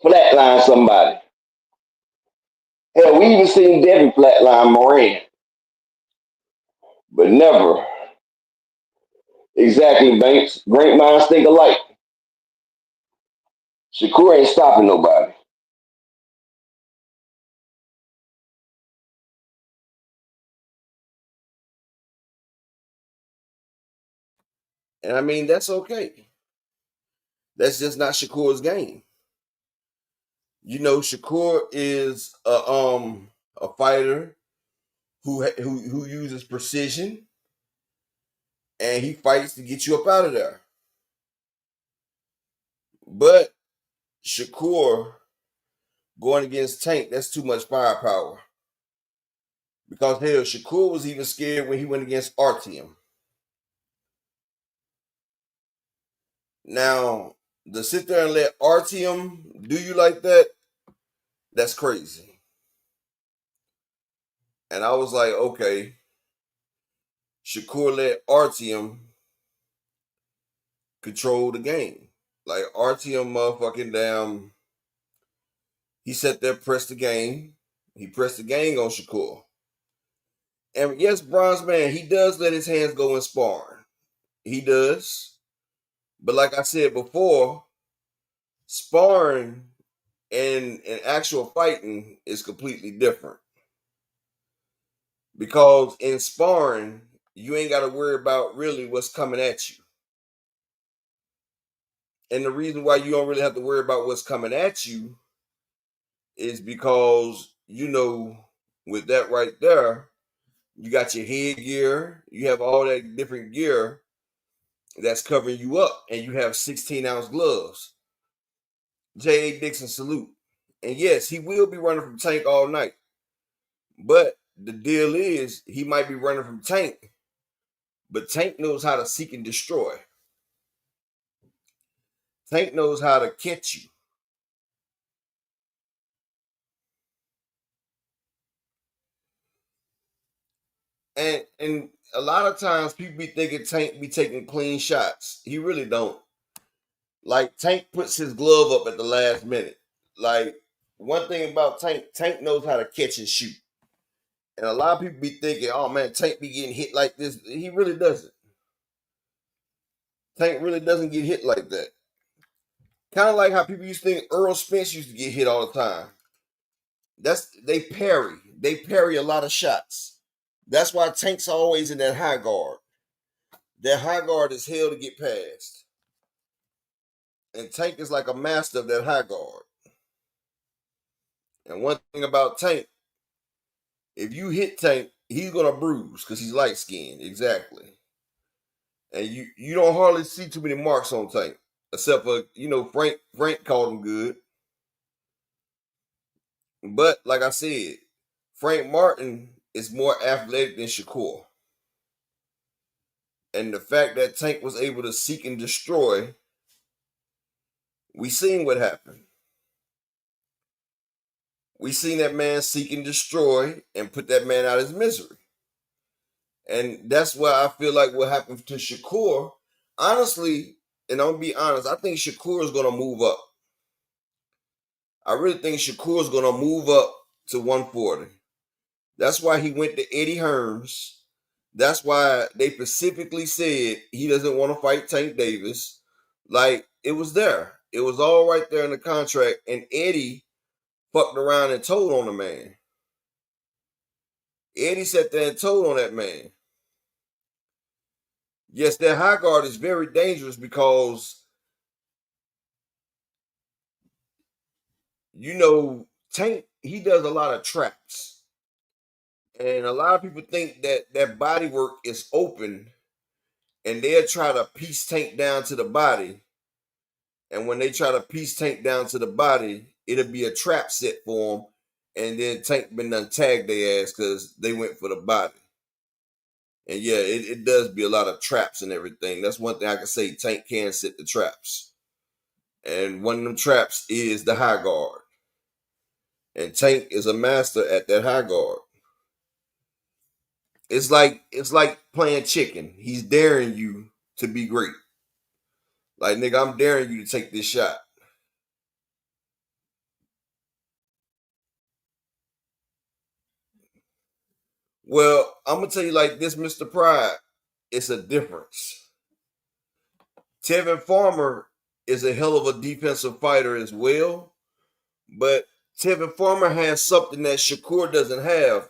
flatline somebody? Hell, we even seen Devin flatline Moran. But never. Exactly, Banks. Great minds think alike. Shakur ain't stopping nobody. And I mean, that's okay. That's just not Shakur's game. Shakur is a fighter who uses precision, and he fights to get you up out of there. But Shakur going against Tank, that's too much firepower. Because hell, Shakur was even scared when he went against Artyom. Now, to sit there and let Artyom do you like that, that's crazy. And I was like, okay, Shakur let Artyom control the game. Like Artyom motherfucking damn, he sat there, pressed the game. He pressed the game on Shakur. And yes, Bronze Man, he does let his hands go in sparring. He does. But like I said before, sparring and actual fighting is completely different. Because in sparring, you ain't got to worry about really what's coming at you. And the reason why you don't really have to worry about what's coming at you is because, you know, with that right there, you got your headgear, you have all that different gear that's covering you up, and you have 16-ounce gloves. J.A. Dixon, salute. And yes, he will be running from Tank all night. But the deal is, he might be running from Tank, but Tank knows how to seek and destroy. Tank knows how to catch you. And a lot of times people be thinking Tank be taking clean shots. He really don't. Like, Tank puts his glove up at the last minute. Like, one thing about Tank, Tank knows how to catch and shoot. And a lot of people be thinking, oh man, Tank be getting hit like this. He really doesn't. Tank really doesn't get hit like that. Kind of like how people used to think Earl Spence used to get hit all the time. They parry. They parry a lot of shots. That's why Tank's always in that high guard. That high guard is hell to get past. And Tank is like a master of that high guard. And one thing about Tank, if you hit Tank, he's gonna bruise because he's light skinned. Exactly. And you don't hardly see too many marks on Tank. Except for, you know, Frank called him good. But like I said, Frank Martin is more athletic than Shakur. And the fact that Tank was able to seek and destroy, we seen what happened. We seen that man seek and destroy and put that man out of his misery. And that's why I feel like what happened to Shakur, honestly, and I'm gonna be honest, I think Shakur is gonna move up. I really think Shakur is gonna move up to 140. That's why he went to Eddie Hearns. That's why they specifically said he doesn't want to fight Tank Davis. Like, it was there. It was all right there in the contract. And Eddie fucked around and told on the man. Eddie sat there and told on that man. Yes, that high guard is very dangerous because, you know, Tank, he does a lot of traps. And a lot of people think that that body work is open and they'll try to piece Tank down to the body. And when they try to piece Tank down to the body, it'll be a trap set for them. And then Tank been done tagged their ass because they went for the body. And yeah, it does be a lot of traps and everything. That's one thing I can say. Tank can set the traps. And one of them traps is the high guard. And Tank is a master at that high guard. It's like playing chicken. He's daring you to be great. Like, nigga, I'm daring you to take this shot. Well, I'm going to tell you like this, Mr. Pride. It's a difference. Tevin Farmer is a hell of a defensive fighter as well. But Tevin Farmer has something that Shakur doesn't have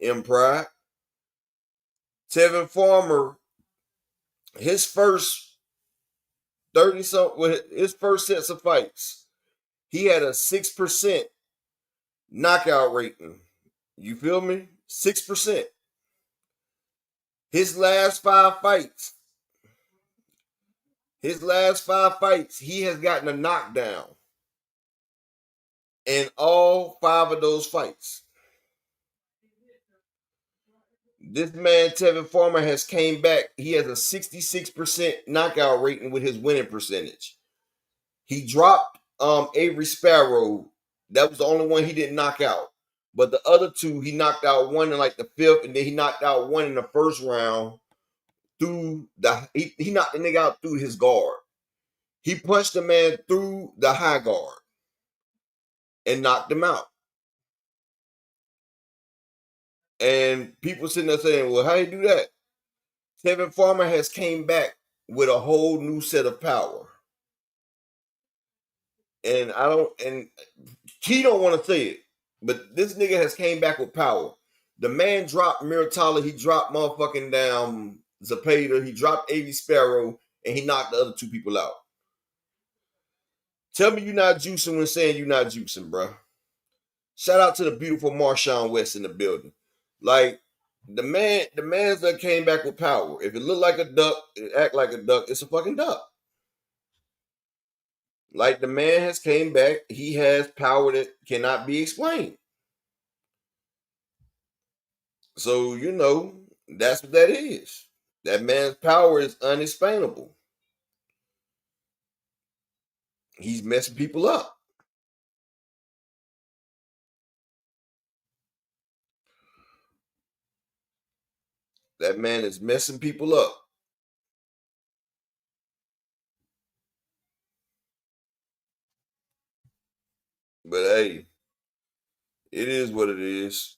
in Pride. Tevin Farmer, his first 30-something, his first sets of fights, he had a 6% knockout rating. You feel me? 6%. His last five fights, he has gotten a knockdown. in all 5 of those fights. This man, Tevin Farmer, has came back. He has a 66% knockout rating with his winning percentage. He dropped Avery Sparrow. That was the only one he didn't knock out. But the other 2, he knocked out one in like the 5th, and then he knocked out one in the 1st round through he knocked the nigga out through his guard. He punched the man through the high guard and knocked him out. And people sitting there saying, well, how you do that? Tevin Farmer has came back with a whole new set of power. And he don't want to say it, but this nigga has came back with power. The man dropped Miratala, he dropped motherfucking down Zapata, he dropped Avery Sparrow, and he knocked the other 2 people out. Tell me you're not juicing when saying you're not juicing, bro. Shout out to the beautiful Marshawn West in the building. Like, the man's that came back with power. If it look like a duck, it act like a duck, it's a fucking duck. Like, the man has came back. He has power that cannot be explained. So, that's what that is. That man's power is unexplainable. He's messing people up. That man is messing people up. But hey, it is what it is.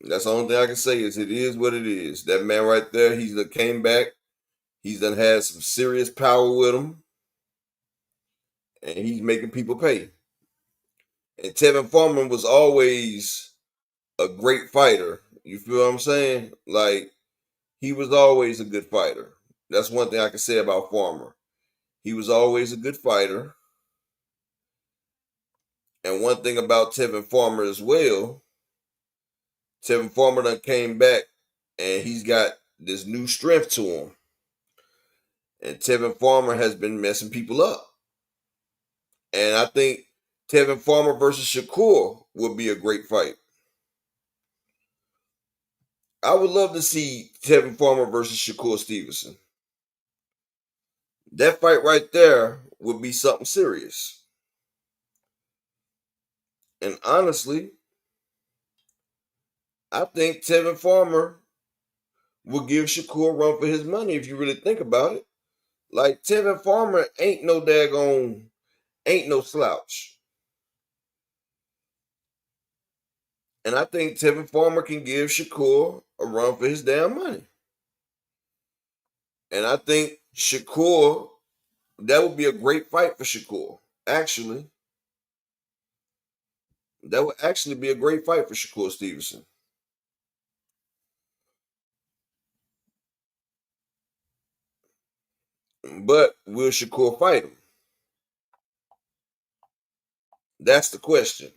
That's the only thing I can say is it is what it is. That man right there, he's done came back. He's done had some serious power with him. And he's making people pay. And Tevin Farmer was always a great fighter. You feel what I'm saying? Like, he was always a good fighter. That's one thing I can say about Farmer. He was always a good fighter. And one thing about Tevin Farmer as well, Tevin Farmer done came back and he's got this new strength to him. And Tevin Farmer has been messing people up. And I think Tevin Farmer versus Shakur would be a great fight. I would love to see Tevin Farmer versus Shakur Stevenson. That fight right there would be something serious. And honestly, I think Tevin Farmer will give Shakur a run for his money if you really think about it. Like, Tevin Farmer ain't no slouch. And I think Tevin Farmer can give Shakur a run for his damn money. And I think Shakur, that would be a great fight for Shakur. Actually, that would actually be a great fight for Shakur Stevenson. But will Shakur fight him? That's the question.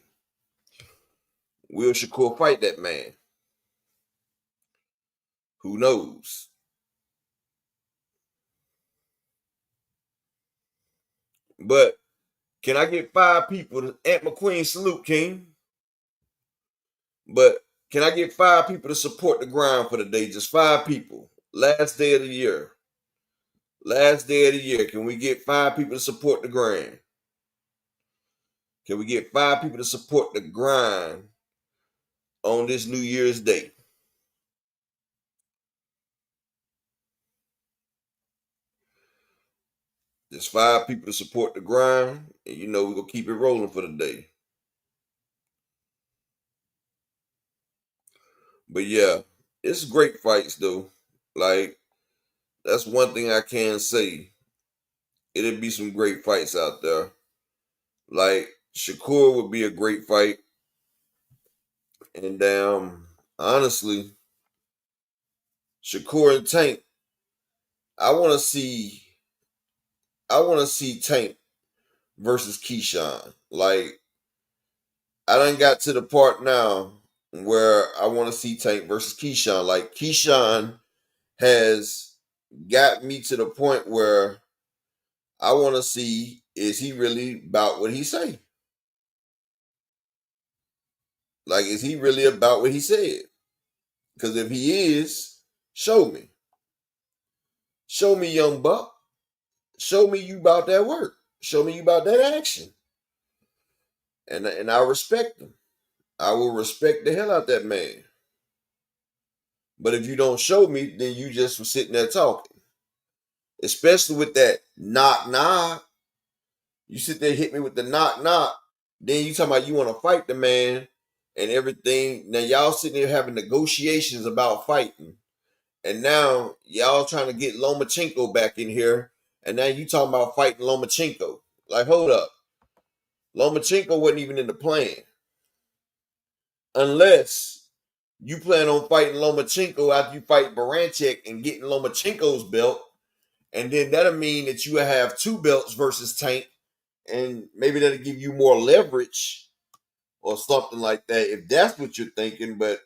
Will Shakur fight that man? Who knows? But can I get 5 people to Aunt McQueen salute, King? But can I get 5 people to support the grind for the day? Just 5 people. Last day of the year. Last day of the year. Can we get 5 people to support the grind? Can we get 5 people to support the grind on this New Year's Day? Just 5 people to support the grind, and we're going to keep it rolling for the day. But yeah, it's great fights though. Like, that's one thing I can say. It'll be some great fights out there. Like, Shakur would be a great fight. And honestly, Shakur and Tank, I want to see Tank versus Keyshawn. Like, I done got to the part now where I want to see Tank versus Keyshawn. Like, Keyshawn has got me to the point where I want to see, is he really about what he say? Like, is he really about what he said? Because if he is, show me. Show me, young buck. Show me you about that work. Show me you about that action. And I respect him. I will respect the hell out that man. But if you don't show me, then you just were sitting there talking. Especially with that knock. You sit there, hit me with the knock. Then you talking about you want to fight the man and everything. Now y'all sitting there having negotiations about fighting. And now y'all trying to get Lomachenko back in here. And now you talking about fighting Lomachenko. Like, hold up. Lomachenko wasn't even in the plan. Unless you plan on fighting Lomachenko after you fight Baranchek and getting Lomachenko's belt. And then that'll mean that you have 2 belts versus Tank. And maybe that'll give you more leverage or something like that, if that's what you're thinking. But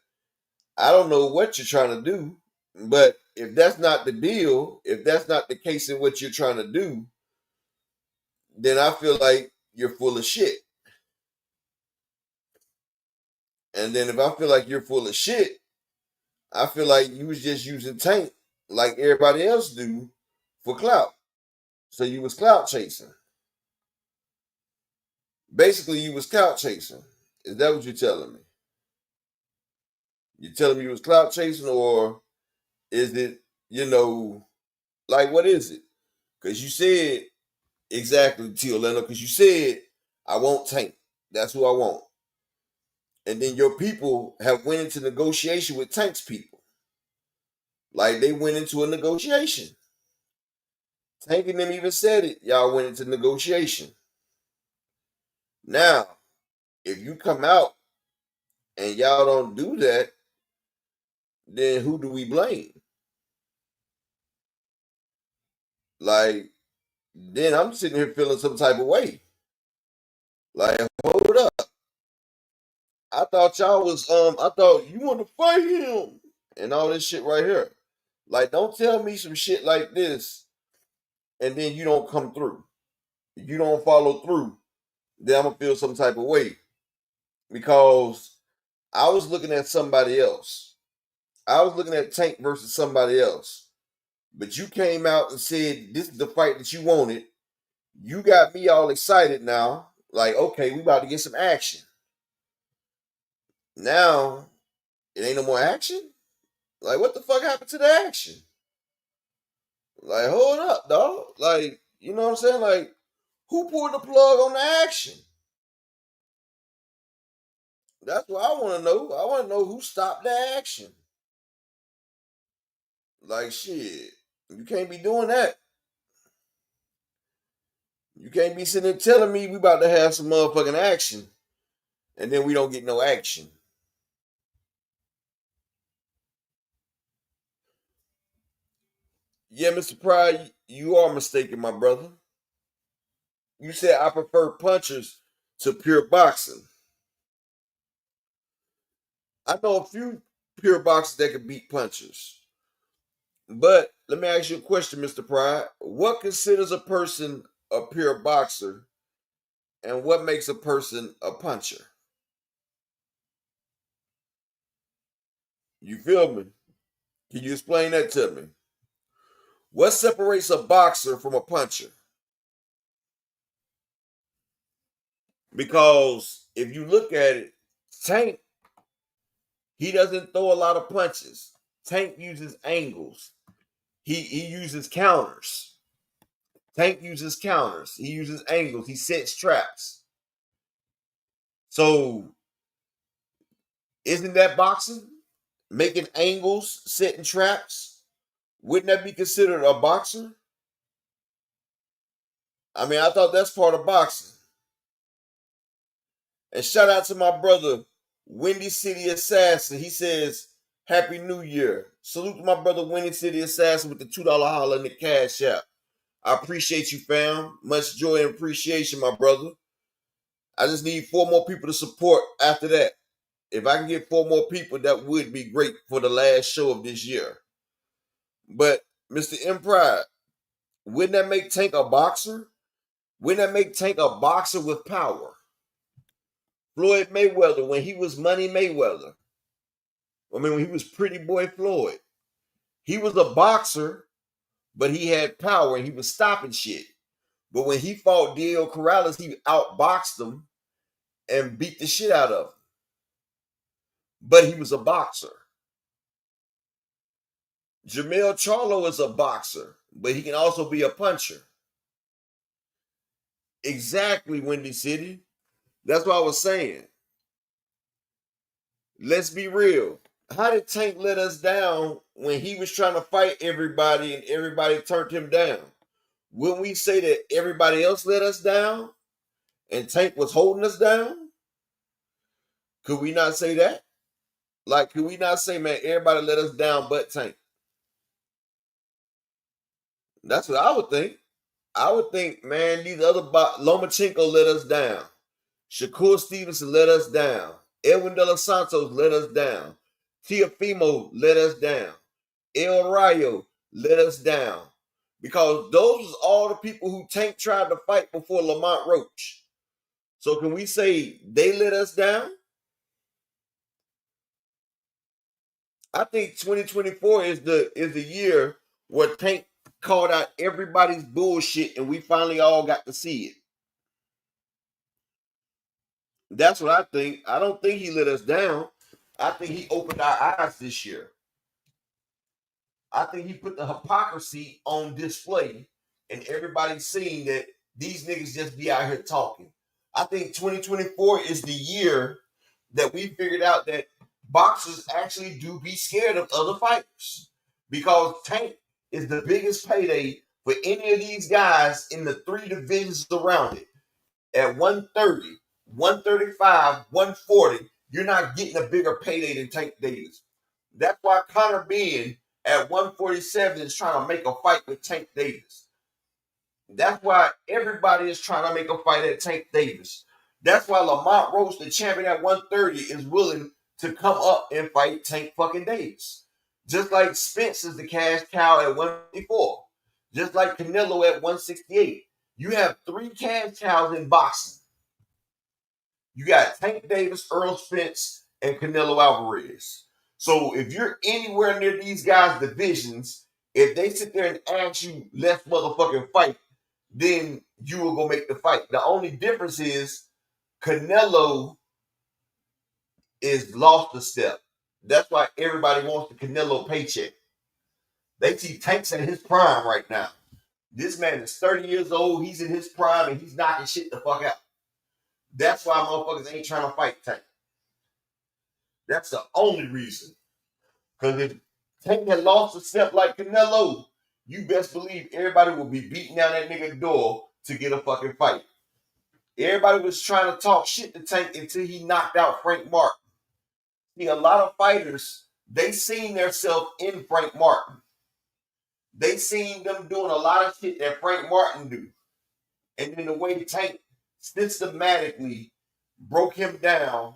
I don't know what you're trying to do. But if that's not the deal, if that's not the case in what you're trying to do, then I feel like you're full of shit. And then if I feel like you're full of shit, I feel like you was just using Tank like everybody else do for clout. So you was clout chasing. Basically, you was clout chasing. Is that what you're telling me? You telling me you was clout chasing, or is it, like, what is it? Because you said exactly, Tio Leno, because you said, I want Tank. That's who I want. And then your people have went into negotiation with Tank's people. Like, they went into a negotiation. Tank and them even said it. Y'all went into negotiation. Now, if you come out and y'all don't do that, then who do we blame? Like, then I'm sitting here feeling some type of way. Like, hold up. I thought y'all was, I thought you want to fight him and all this shit right here. Like, don't tell me some shit like this and then you don't come through. If you don't follow through, then I'm going to feel some type of way. Because I was looking at somebody else. I was looking at Tank versus somebody else. But you came out and said, this is the fight that you wanted. You got me all excited now. Like, okay, we about to get some action. Now, it ain't no more action? Like, what the fuck happened to the action? Like, hold up, dog. Like, you know what I'm saying? Like, who pulled the plug on the action? That's what I want to know. I want to know who stopped the action. Like, shit, you can't be doing that. You can't be sitting there telling me we about to have some motherfucking action, and then we don't get no action. Yeah, Mr. Pride, you are mistaken, my brother. You said I prefer punchers to pure boxing. I know a few pure boxers that can beat punchers. But let me ask you a question, Mr. Pride. What considers a person a pure boxer, and what makes a person a puncher? You feel me? Can you explain that to me? What separates a boxer from a puncher? Because if you look at it, Tank, he doesn't throw a lot of punches. Tank uses angles. He uses counters. Tank uses counters. He uses angles. He sets traps. So, isn't that boxing? Making angles, setting traps? Wouldn't that be considered a boxer? I mean, I thought that's part of boxing. And shout out to my brother, Windy City Assassin. He says, Happy New Year. Salute to my brother, Windy City Assassin, with the $2 holler in the cash app. I appreciate you, fam. Much joy and appreciation, my brother. I just need 4 more people to support after that. If I can get 4 more people, that would be great for the last show of this year. But, Mr. M. Pride, Wouldn't that make Tank a boxer? Wouldn't that make Tank a boxer with power? Floyd Mayweather, when he was Money Mayweather, when he was Pretty Boy Floyd, he was a boxer, but he had power and he was stopping shit. But when he fought Diego Corrales, he outboxed him and beat the shit out of him. But he was a boxer. Jermell Charlo is a boxer, but he can also be a puncher. Exactly, Windy City. That's what I was saying. Let's be real. How did Tank let us down when he was trying to fight everybody and everybody turned him down? Wouldn't we say that everybody else let us down and Tank was holding us down? Could we not say that? Like, could we not say, man, everybody let us down but Tank? That's what I would think. I would think, man, these other Lomachenko let us down. Shakur Stevenson let us down. Edwin De Los Santos let us down. Teofimo let us down. El Rayo let us down. Because those was all the people who Tank tried to fight before Lamont Roach. So can we say they let us down? I think 2024 is the year where Tank called out everybody's bullshit and we finally all got to see it. That's what I think. I don't think he let us down. I think he opened our eyes this year. I think he put the hypocrisy on display and everybody's seeing that these niggas just be out here talking. I think 2024 is the year that we figured out that boxers actually do be scared of other fighters because Tank is the biggest payday for any of these guys in the three divisions around it. At 130, 135, 140, you're not getting a bigger payday than Tank Davis. That's why Conor Benn at 147 is trying to make a fight with Tank Davis. That's why everybody is trying to make a fight at Tank Davis. That's why Lamont Roach, the champion at 130, is willing to come up and fight Tank fucking Davis. Just like Spence is the cash cow at 154. Just like Canelo at 168. You have three cash cows in boxing. You got Tank Davis, Earl Spence, and Canelo Alvarez. So if you're anywhere near these guys' divisions, if they sit there and ask you, let's motherfucking fight, then you will go make the fight. The only difference is Canelo is lost a step. That's why everybody wants the Canelo paycheck. They see Tank's in his prime right now. This man is 30 years old. He's in his prime and he's knocking shit the fuck out. That's why motherfuckers ain't trying to fight Tank. That's the only reason. Because if Tank had lost a step like Canelo, you best believe everybody will be beating down that nigga door to get a fucking fight. Everybody was trying to talk shit to Tank until he knocked out Frank Martin. See, a lot of fighters, they seen themselves in Frank Martin. They seen them doing a lot of shit that Frank Martin do. And then the way Tank systematically broke him down,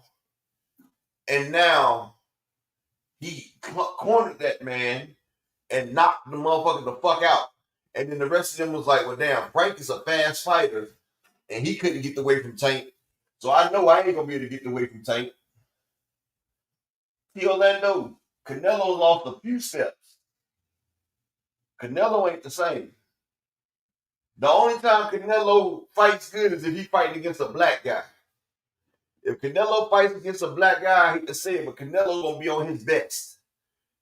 and now he cornered that man and knocked the motherfucker the fuck out. And then the rest of them was like, well, damn, Frank is a fast fighter, and he couldn't get away from Tank. So I know I ain't going to be able to get away from Tank. See, Orlando, Canelo lost a few steps. Canelo ain't the same. The only time Canelo fights good is if he fighting against a black guy. If Canelo fights against a black guy, I hate to say it, but Canelo's going to be on his best.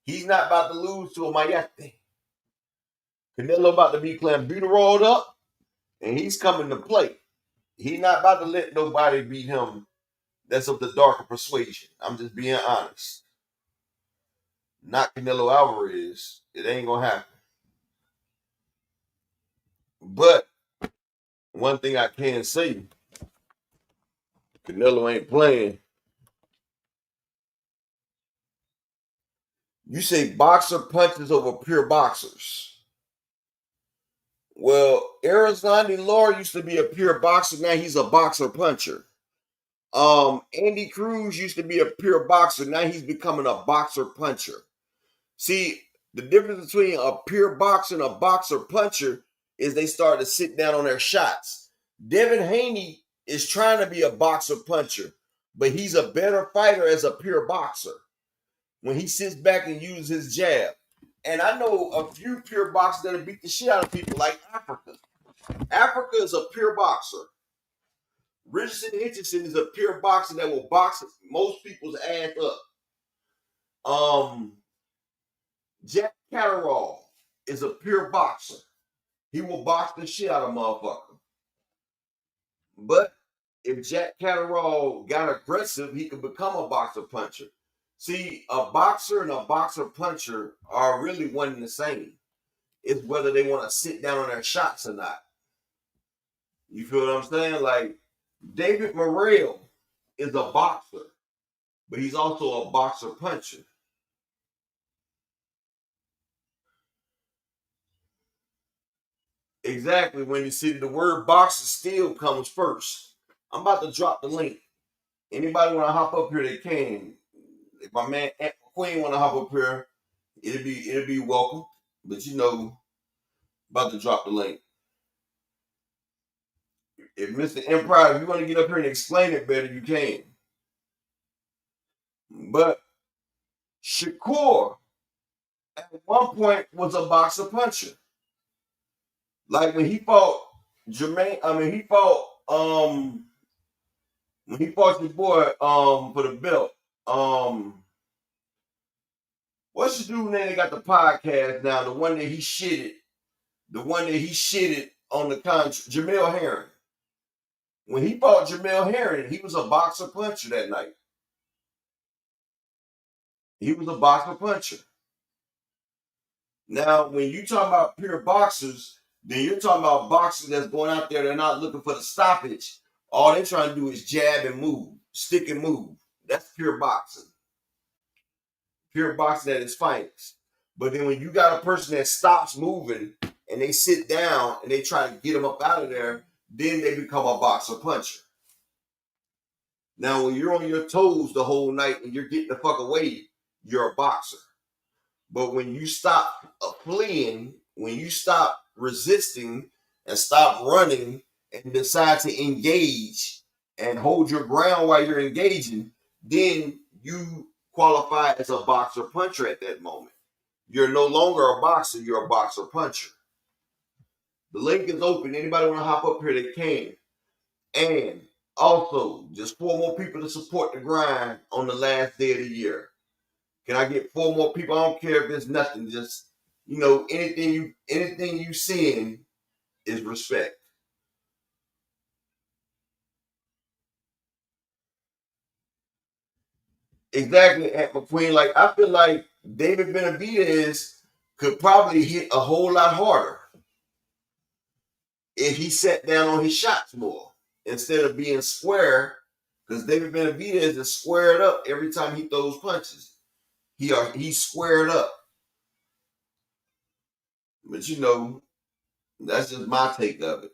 He's not about to lose to a Mayate. Canelo about to be clenbuteroled up, and he's coming to play. He's not about to let nobody beat him that's of the darker persuasion. I'm just being honest. Not Canelo Alvarez. It ain't going to happen. But one thing I can say, Canelo ain't playing. You say boxer punches over pure boxers. Well, Arizona Law used to be a pure boxer. Now he's a boxer puncher. Andy Cruz used to be a pure boxer. Now he's becoming a boxer puncher. See, the difference between a pure boxer and a boxer puncher is they start to sit down on their shots. Devin Haney is trying to be a boxer puncher, but he's a better fighter as a pure boxer when he sits back and uses his jab. And I know a few pure boxers that have beat the shit out of people, like Africa. Africa is a pure boxer. Richardson Hitchison is a pure boxer that will box most people's ass up. Jack Catterall is a pure boxer. He will box the shit out of a motherfucker. But if Jack Catterall got aggressive, he could become a boxer puncher. See, a boxer and a boxer puncher are really one and the same. It's whether they want to sit down on their shots or not. You feel what I'm saying? Like, David Morrell is a boxer, but he's also a boxer puncher. Exactly. When you see the word boxer still comes first. I'm about to drop the link. Anybody want to hop up here, they can. If my man Aunt Queen want to hop up here, it'll be welcome. But you know, about to drop the link. If Mr. Empire, if you want to get up here and explain it better, you can. But Shakur at one point was a boxer puncher. Like when he fought when he fought your boy for the belt. What's the dude name that got the podcast now? The one that he shitted on the contract, Jamel Herring. When he fought Jamel Herring, he was a boxer puncher that night. He was a boxer puncher. Now, when you talk about pure boxers, then you're talking about boxers that's going out there, they're not looking for the stoppage. All they're trying to do is jab and move, stick and move. That's pure boxing. Pure boxing at its finest. But then when you got a person that stops moving and they sit down and they try to get them up out of there, then they become a boxer puncher. Now, when you're on your toes the whole night and you're getting the fuck away, you're a boxer. But when you stop fleeing, when you stop resisting and stop running and decide to engage and hold your ground while you're engaging, then you qualify as a boxer puncher at that moment. You're no longer a boxer, you're a boxer puncher. The link is open. Anybody want to hop up here, they can. And also, just 4 more people to support the grind on the last day of the year. Can I get 4 more people? I don't care if it's nothing. Just, you know, anything you seeing is respect. Exactly, Aunt McQueen. Like, I feel like David Benavidez could probably hit a whole lot harder if he sat down on his shots more instead of being square, because David Benavidez is squared up every time he throws punches. He's squared up. But you know, that's just my take of it.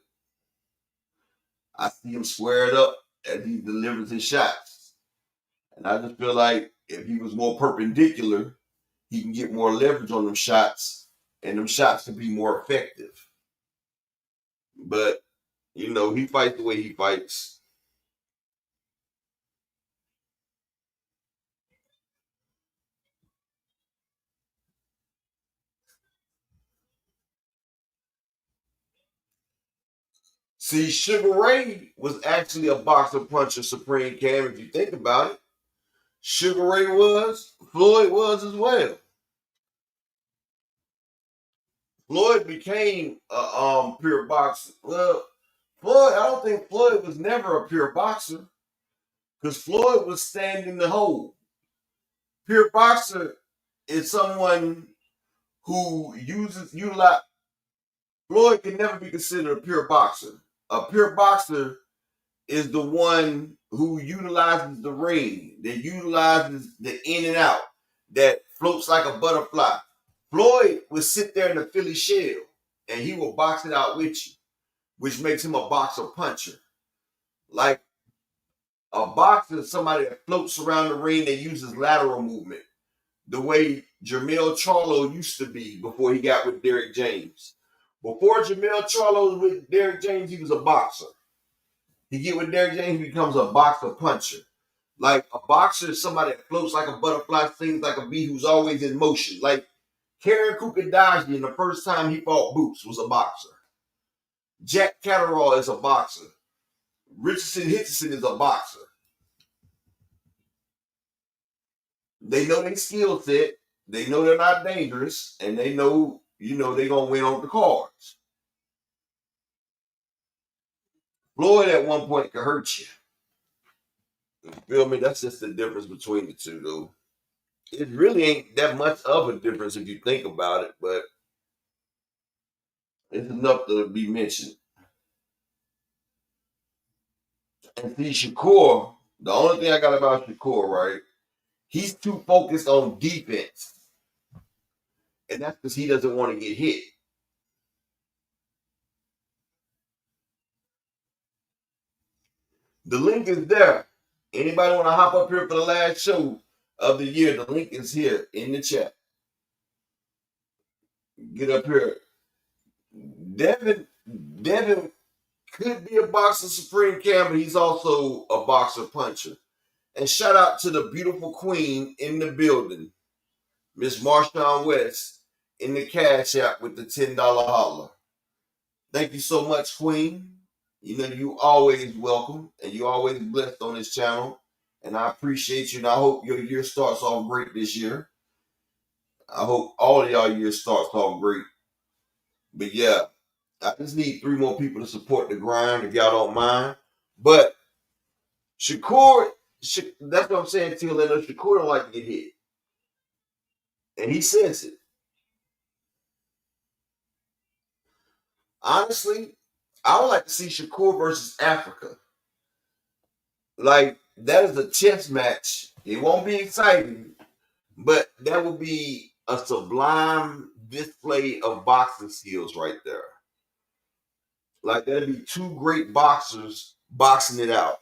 I see him squared up as he delivers his shots. And I just feel like if he was more perpendicular, he can get more leverage on them shots, and them shots can be more effective. But, you know, he fights the way he fights. See, Sugar Ray was actually a boxer puncher, Supreme Cam, if you think about it. Sugar Ray was, Floyd was as well. Floyd became a pure boxer. Well, Floyd, I don't think Floyd was never a pure boxer, because Floyd was standing the hold. Pure boxer is someone who utilize. Floyd can never be considered a pure boxer. A pure boxer is the one who utilizes the ring, that utilizes the in and out, that floats like a butterfly. Floyd will sit there in the Philly shell and he will box it out with you, which makes him a boxer puncher. Like a boxer is somebody that floats around the ring that uses lateral movement, the way Jermell Charlo used to be before he got with Derrick James. Before Jamel Charlo was with Derrick James, he was a boxer. He get with Derrick James, he becomes a boxer puncher. Like a boxer is somebody that floats like a butterfly, sings like a bee, who's always in motion. Like Karen Kukadaji, the first time he fought Boots, was a boxer. Jack Catterall is a boxer. Richardson Hitchison is a boxer. They know their skill set. They know they're not dangerous, and they know, they're going to win on the cards. Floyd at one point could hurt you. You feel me? That's just the difference between the two, though. It really ain't that much of a difference if you think about it, but it's enough to be mentioned. And see, Shakur, the only thing I got about Shakur, right? He's too focused on defense. And that's because he doesn't want to get hit. The link is there. Anybody want to hop up here for the last show of the year? The link is here in the chat. Get up here. Devin could be a boxer supreme cam, but he's also a boxer puncher. And shout out to the beautiful queen in the building, Miss Marshawn West, in the Cash App with the $10 holler. Thank you so much, Queen. You always welcome, and you always blessed on this channel. And I appreciate you, and I hope your year starts off great this year. I hope all of y'all year starts off great. But yeah, I just need 3 more people to support the grind, if y'all don't mind. But Shakur, that's what I'm saying, T. Leonard. Shakur don't like to get hit. And he says it. Honestly, I would like to see Shakur versus Africa. Like, that is a chess match. It won't be exciting, but that would be a sublime display of boxing skills right there. Like, that'd be 2 great boxers boxing it out.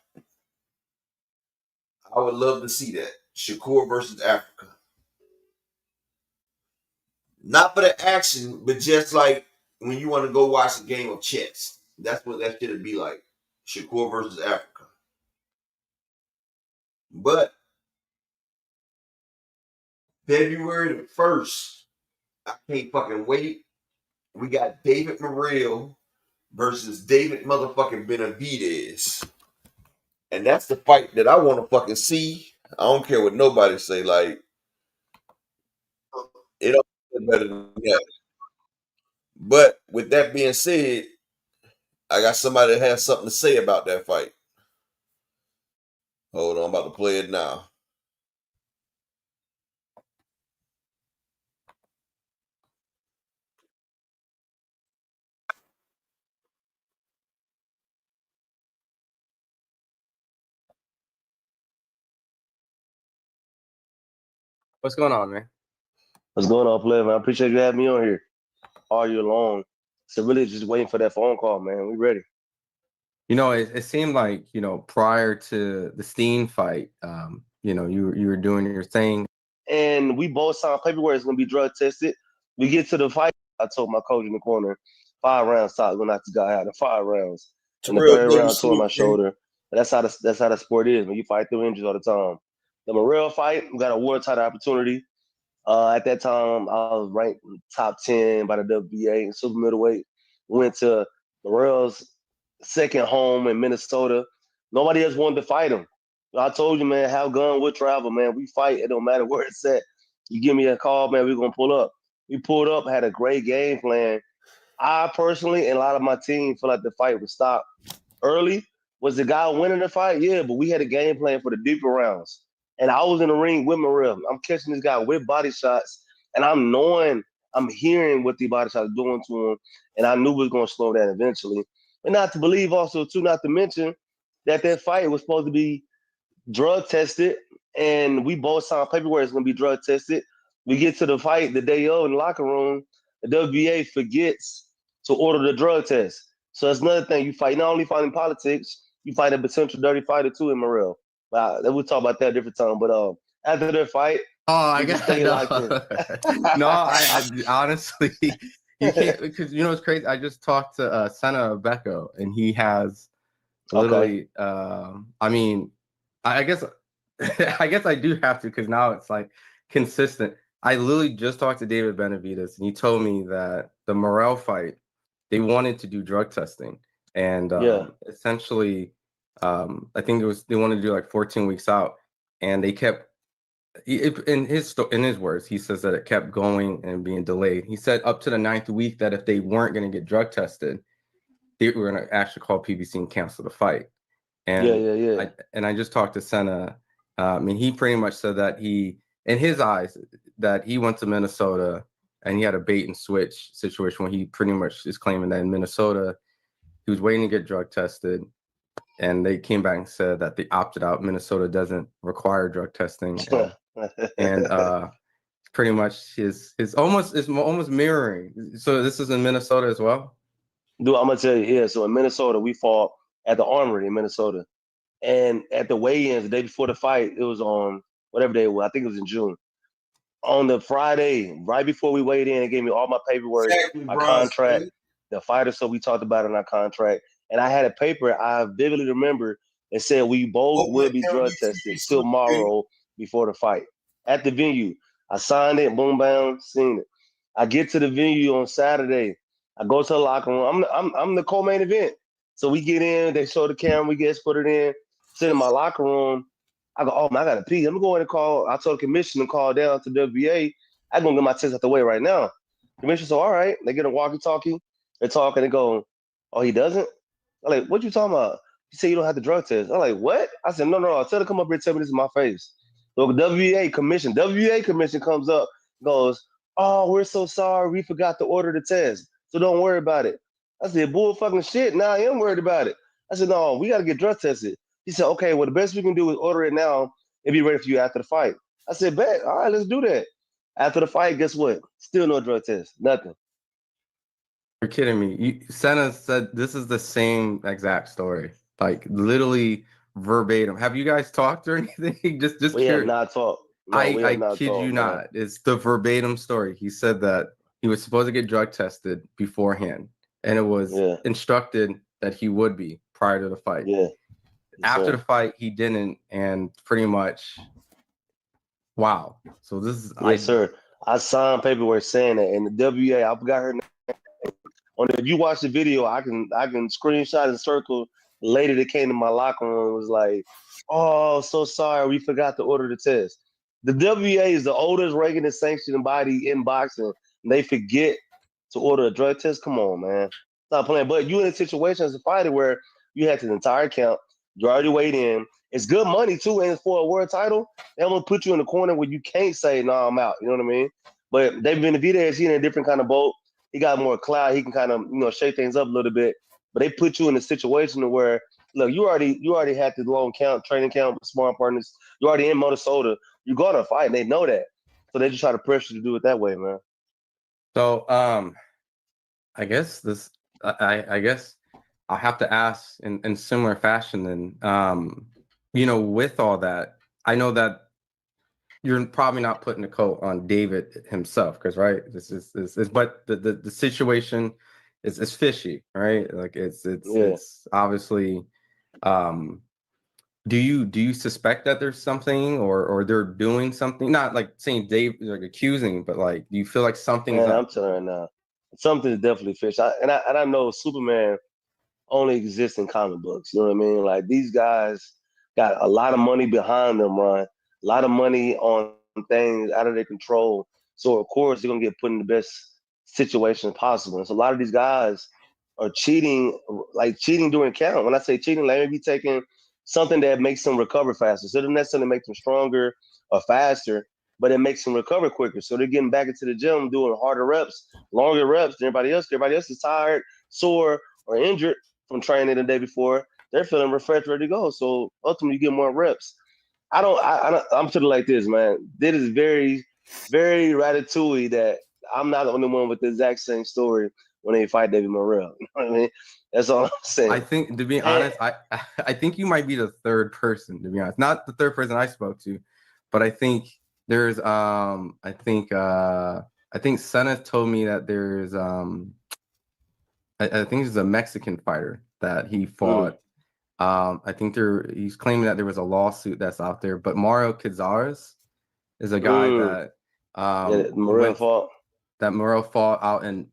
I would love to see that. Shakur versus Africa. Not for the action, but just like when you want to go watch a game of chess. That's what that shit would be like. Shakur versus Africa. But February the 1st, I can't fucking wait. We got David Morrell versus David motherfucking Benavidez. And that's the fight that I want to fucking see. I don't care what nobody say. Like, it don't get better than that. But with that being said, I got somebody that has something to say about that fight. Hold on, I'm about to play it now. What's going on, man? What's going on, player, man? I appreciate you having me on here all year long. So really just waiting for that phone call, man. We ready. It seemed like, prior to the Steen fight, you were doing your thing. And we both signed paperwork. It's going to be drug tested. We get to the fight. I told my coach in the corner, 5 rounds, so I'm going to knock this guy out in 5 rounds. In the 3rd round, I tore my shoulder. That's how the sport is, man. You fight through injuries all the time. The Morrell fight, we got a watertight opportunity. At that time, I was ranked top 10 by the WBA in super middleweight. Went to Morrell's second home in Minnesota. Nobody else wanted to fight him. I told you, man, have gun, we'll travel, man. We fight. It don't matter where it's at. You give me a call, man, we're going to pull up. We pulled up, had a great game plan. I personally and a lot of my team feel like the fight would stop early. Was the guy winning the fight? Yeah, but we had a game plan for the deeper rounds. And I was in the ring with Morrell. I'm catching this guy with body shots, and I'm hearing what the body shots are doing to him, and I knew it was going to slow down eventually. But not to believe also, too, not to mention that fight was supposed to be drug tested, and we both signed paperwork it's going to be drug tested. We get to the fight the day of in the locker room, the WBA forgets to order the drug test. So that's another thing. You fight, not only fighting politics, you fight a potential dirty fighter too in Morrell. We'll talk about that a different time. But after their fight, I got no. I honestly, You can't, because you know it's crazy. I just talked to Senna Becco, and he has literally. I mean, I guess I guess I do have to, because now it's like consistent. I literally just talked to David Benavides, and he told me that the Morrell fight, they wanted to do drug testing, and essentially, I think they wanted to do like 14 weeks out, and they kept. In his words, he says that it kept going and being delayed. He said up to the 9th week that if they weren't going to get drug tested, they were going to actually call PBC and cancel the fight. And I just talked to Senna. I mean, he pretty much said that in his eyes, that he went to Minnesota and he had a bait and switch situation where he pretty much is claiming that in Minnesota, he was waiting to get drug tested, and they came back and said that they opted out. Minnesota doesn't require drug testing. And pretty much is almost mirroring. So this is in Minnesota as well? Dude, I'm gonna tell you here. So in Minnesota, we fought at the Armory in Minnesota. And at the weigh-ins, the day before the fight, it was on whatever day it was. I think it was in June. On the Friday, right before we weighed in, they gave me all my paperwork, my contract, the fighter stuff we talked about in our contract. And I had a paper I vividly remember that said we both will be drug tested tomorrow before the fight at the venue. I signed it, boom, bam, seen it. I get to the venue on Saturday. I go to the locker room. I'm the co-main event. So we get in, they show the camera, we get put it in, sit in my locker room. I go, oh man, I gotta pee. I'm gonna go in and call. I told the commissioner to call down to WBA. I'm gonna get my test out the way right now. Commissioner said, all right. They get a walkie-talkie. They're talking. They go, oh, he doesn't? I'm like, what you talking about? He said you don't have the drug test. I'm like, what? I said, no. Tell her to come up here and tell me this in my face. So the WBA commission comes up, goes, oh, we're so sorry. We forgot to order the test. So don't worry about it. I said, bull fucking shit. Now I am worried about it. I said, no, we got to get drug tested. He said, okay, well, the best we can do is order it now and be ready for you after the fight. I said, bet. All right, let's do that. After the fight, guess what? Still no drug test. Nothing. You're kidding me. Senna said this is the same exact story. Like literally verbatim. Have you guys talked or anything? just we curious. Have not talked. No, I kid you not. It's the verbatim story. He said that he was supposed to get drug tested beforehand, and it was instructed that he would be prior to the fight. After the fight, he didn't, and pretty much, wow. So this is sir. I signed paperwork saying that, and the WA, I forgot her name. If you watch the video, I can screenshot and circle the lady that came to my locker room and was like, "Oh, so sorry, we forgot to order the test." The WA is the oldest ranking sanctioned body in boxing, and they forget to order a drug test. Come on, man, stop playing. But you in a situation as a fighter where you had the entire count, you already weighed in. It's good money too, and for a world title, they don't put you in the corner where you can't say, "No, I'm out." You know what I mean? But David Benavidez, he's in a different kind of boat. He got more clout. He can kind of, shake things up a little bit. But they put you in a situation where, look, you already had the long training camp with sparring partners. You're already in Minnesota. You're going to fight, and they know that. So they just try to pressure you to do it that way, man. So, I guess I guess I'll have to ask in similar fashion then, with all that, I know that you're probably not putting the coat on David himself, because right, this is but the situation is fishy, right? Like it's obviously. Do you suspect that there's something or they're doing something? Not like saying Dave like accusing, but like do you feel like something's up? I'm telling you now, something is definitely fishy. I know Superman only exists in comic books. You know what I mean? Like these guys got a lot of money behind them, Ron. A lot of money on things out of their control. So of course they're gonna get put in the best situation possible. And so a lot of these guys are cheating during count. When I say cheating, like maybe taking something that makes them recover faster. So it doesn't necessarily make them stronger or faster, but it makes them recover quicker. So they're getting back into the gym, doing harder reps, longer reps than everybody else. Everybody else is tired, sore, or injured from training the day before. They're feeling refreshed, ready to go. So ultimately you get more reps. I'm sort of like this, man. This is very, very ratatouille that I'm not the only one with the exact same story when they fight David Morrell. You know what I mean? That's all I'm saying. I think, to be honest, I think you might be the third person, to be honest. Not the third person I spoke to, but I think there's I think Senna told me that there's I think there's a Mexican fighter that he fought. I think he's claiming that there was a lawsuit that's out there, but Mario Cazares is a guy that Morel fought out in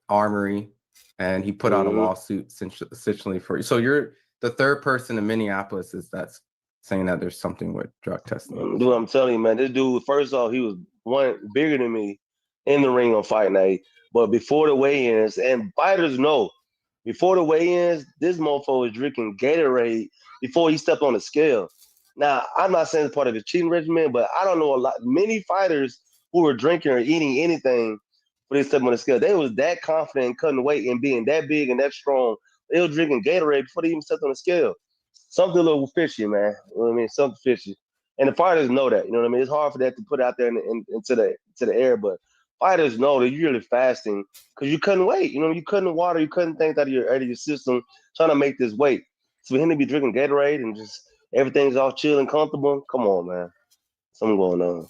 Armory, and he put out a lawsuit essentially for you. So you're the third person in Minneapolis that's saying that there's something with drug testing. Dude, I'm telling you, man, this dude, first off, he was one bigger than me in the ring on fight night. But before the weigh-ins, and fighters know, before the weigh-ins, this mofo was drinking Gatorade before he stepped on the scale. Now, I'm not saying it's part of his cheating regimen, but I don't know many fighters who were drinking or eating anything when they stepped on the scale. They was that confident in cutting weight and being that big and that strong. They were drinking Gatorade before they even stepped on the scale. Something a little fishy, man. You know what I mean? Something fishy. And the fighters know that. You know what I mean? It's hard for that to put out there into the air, but fighters know that you're really fasting because you couldn't wait. You know, you couldn't water, you couldn't think out of your system trying to make this weight. So for him to be drinking Gatorade and just everything's all chill and comfortable, come on, man. Something going on.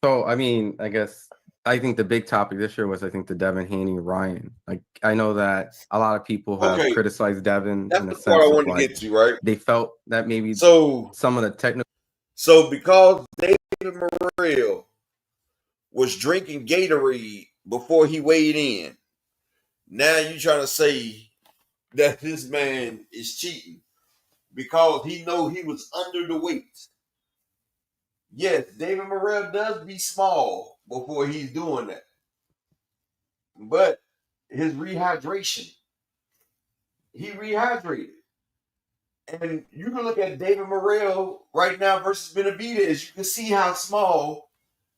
So, I mean, I think the big topic this year was, I think, the Devin, Haney, Ryan. Like, I know that a lot of people have criticized Devin in the sense I of, wanted like, to get to, right? They felt that maybe some of the technical. So because David Morrell was drinking Gatorade before he weighed in, now you trying to say that this man is cheating because he know he was under the weight. Yes, David Morrell does be small before he's doing that. But his rehydration, he rehydrated. And you can look at David Morrell right now versus Benavidez. You can see how small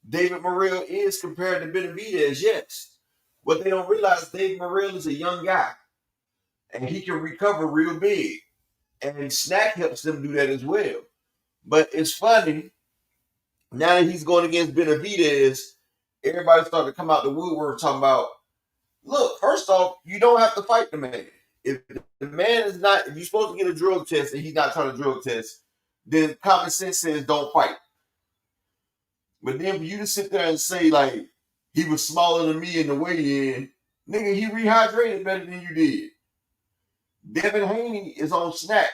David Morrell is compared to Benavidez, yes. What they don't realize, David Morrell is a young guy. And he can recover real big. And SNAC helps them do that as well. But it's funny, now that he's going against Benavidez, everybody started to come out the woodwork talking about, look, first off, you don't have to fight the man. If the man is not, if you're supposed to get a drug test and he's not trying to drug test, then common sense says don't fight. But then for you to sit there and say, like, he was smaller than me in the weigh-in, nigga, he rehydrated better than you did. Devin Haney is on SNAC.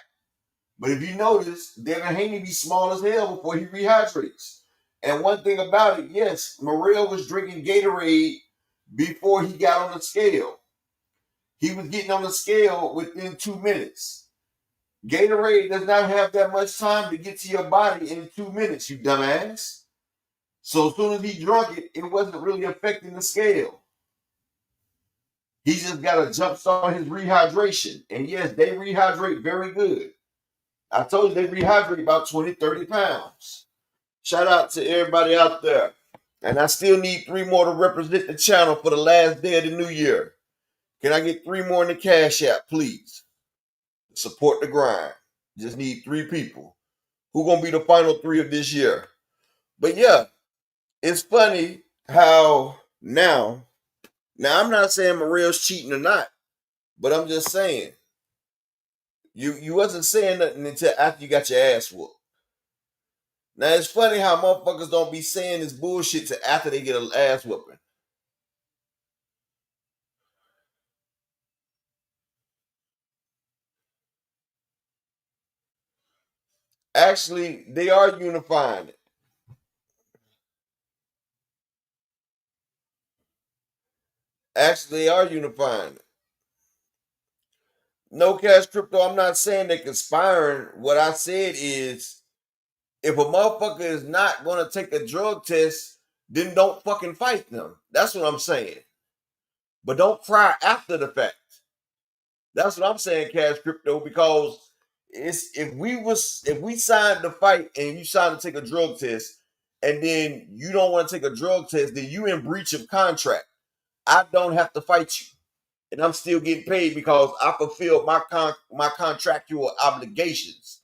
But if you notice, Devin Haney be small as hell before he rehydrates. And one thing about it, yes, Morrell was drinking Gatorade before he got on the scale. He was getting on the scale within 2 minutes. Gatorade does not have that much time to get to your body in 2 minutes, you dumbass. So as soon as he drunk it, it wasn't really affecting the scale. He just got to jumpstart his rehydration. And yes, they rehydrate very good. I told you they rehydrate about 20, 30 pounds. Shout out to everybody out there. And I still need 3 more to represent the channel for the last day of the new year. Can I get 3 more in the Cash App, please? Support the grind. Just need 3 people. Who gonna be the final 3 of this year? But yeah, it's funny how now I'm not saying Morrell's cheating or not, but I'm just saying you wasn't saying nothing until after you got your ass whooped. Now it's funny how motherfuckers don't be saying this bullshit till after they get an ass whooping. Actually, they are unifying it. Actually, they are unifying it. No Cash Crypto, I'm not saying they're conspiring. What I said is, if a motherfucker is not going to take a drug test, then don't fucking fight them. That's what I'm saying. But don't cry after the fact. That's what I'm saying, Cash Crypto, because it's if we signed the fight and you signed to take a drug test, and then you don't want to take a drug test, then you in breach of contract. I don't have to fight you. And I'm still getting paid because I fulfilled my contractual obligations.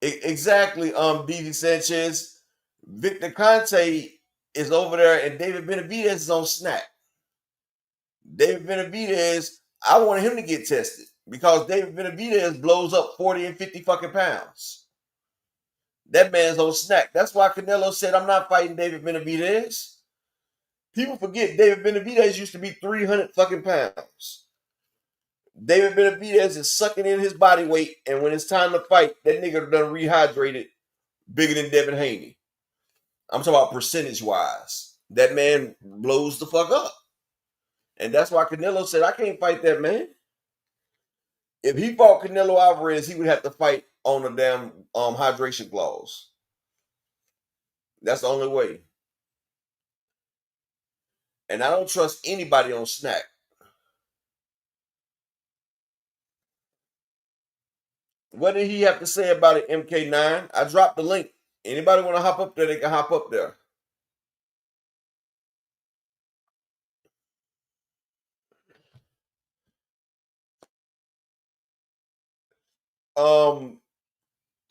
Exactly, DD Sanchez. Victor Conte is over there, and David Benavidez is on SNAC. David Benavidez, I wanted him to get tested because David Benavidez blows up 40 and 50 fucking pounds. That man's on SNAC. That's why Canelo said, I'm not fighting David Benavidez. People forget David Benavidez used to be 300 fucking pounds. David Benavidez is sucking in his body weight, and when it's time to fight, that nigga done rehydrated bigger than Devin Haney. I'm talking about percentage-wise. That man blows the fuck up. And that's why Canelo said, I can't fight that man. If he fought Canelo Alvarez, he would have to fight on a damn hydration clause. That's the only way. And I don't trust anybody on SNAC. What did he have to say about it, MK9? I dropped the link. Anybody want to hop up there, they can hop up there.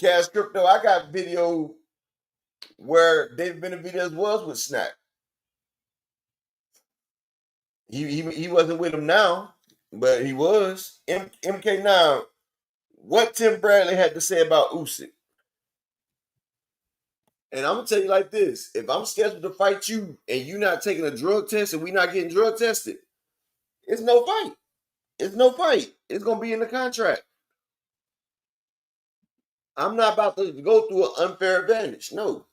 Cash Crypto, I got video where David Benavidez was with SNAC. He wasn't with him now, but he was. MK9, what Tim Bradley had to say about Usyk? And I'm gonna tell you like this: if I'm scheduled to fight you and you not taking a drug test and we not getting drug tested, it's no fight. It's no fight. It's gonna be in the contract. I'm not about to go through an unfair advantage. No.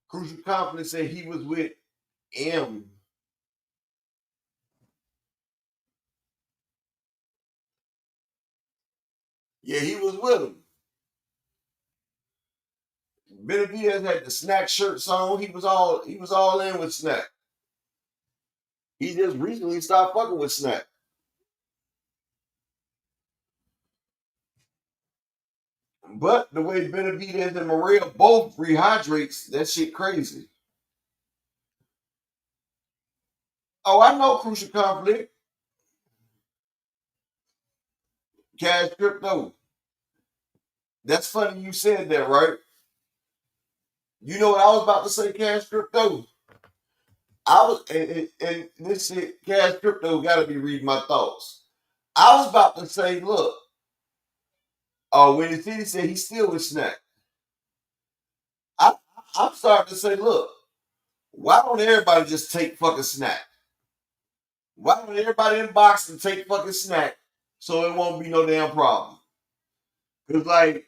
Crucial Confidence said he was with M. Yeah, he was with him. Benavidez had the SNAC shirts on. He was all in with SNAC. He just recently stopped fucking with SNAC. But the way Benavidez and Maria both rehydrates, that shit crazy. Oh, I know Crucial Conflict. Cash Crypto. That's funny you said that, right? You know what I was about to say, Cash Crypto? I was, and this shit, Cash Crypto got to be reading my thoughts. I was about to say, look, when the city said he's still with SNAC, I'm starting to say, look, why don't everybody just take fucking SNAC? Why don't everybody in boxing take fucking SNAC so it won't be no damn problem? Because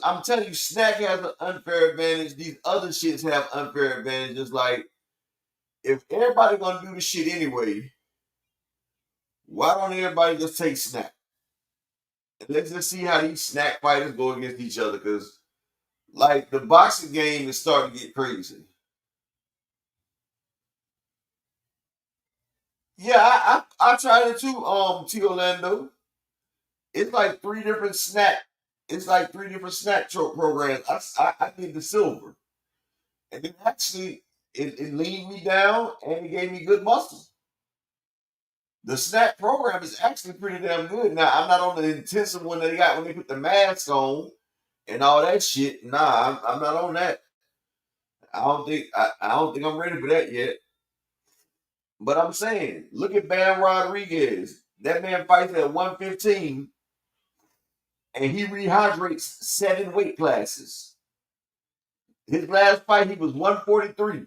I'm telling you, SNAC has an unfair advantage. These other shits have unfair advantages. Like, if everybody gonna do the shit anyway, why don't everybody just take SNAC? And let's just see how these SNAC fighters go against each other. Because, like, the boxing game is starting to get crazy. Yeah, I tried it too, T. Orlando. It's like three different SNAC programs. I did the silver. And it actually, it leaned me down and it gave me good muscle. The SNAC program is actually pretty damn good. Now, I'm not on the intensive one they got when they put the mask on and all that shit. Nah, I'm not on that. I don't think I'm ready for that yet. But I'm saying, look at Bam Rodriguez. That man fights at 115 and he rehydrates 7 weight classes. His last fight, he was 143.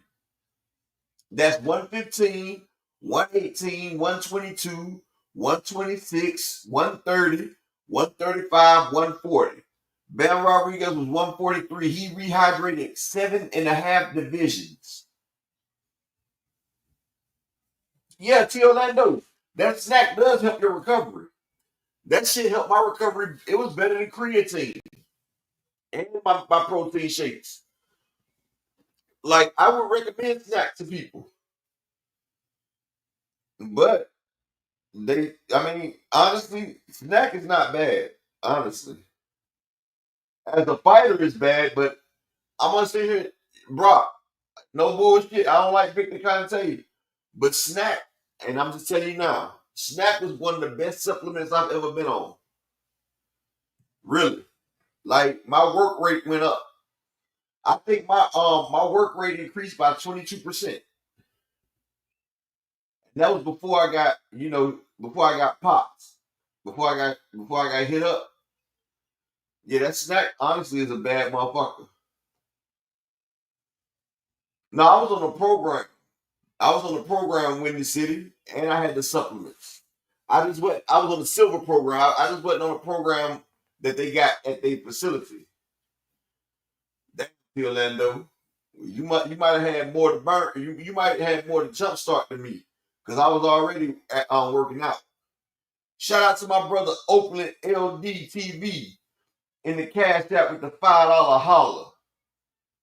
That's 115, 118, 122, 126, 130, 135, 140. Bam Rodriguez was 143. He rehydrated 7.5 divisions. Yeah, T. Orlando. That snack does help your recovery. That shit helped my recovery. It was better than creatine and my protein shakes. Like, I would recommend snack to people. But honestly, snack is not bad. Honestly. As a fighter, it's bad, but I'm gonna sit here, Brock, no bullshit. I don't like Victor Conte, but snack, and I'm just telling you now, snack was one of the best supplements I've ever been on. Really. Like my work rate went up. I think my work rate increased by 22%. That was before I got, before I got pops. Before I got hit up. Yeah, that SNAC honestly is a bad motherfucker. No, I was on a program. I was on the program Windy City, and I had the supplements. I was on the silver program. I just wasn't on a program that they got at their facility. That's Orlando. You might have had more to burn. You might have had more to jumpstart than me, because I was already working out. Shout out to my brother Oakland LDTV in the cash app with the $5 holler.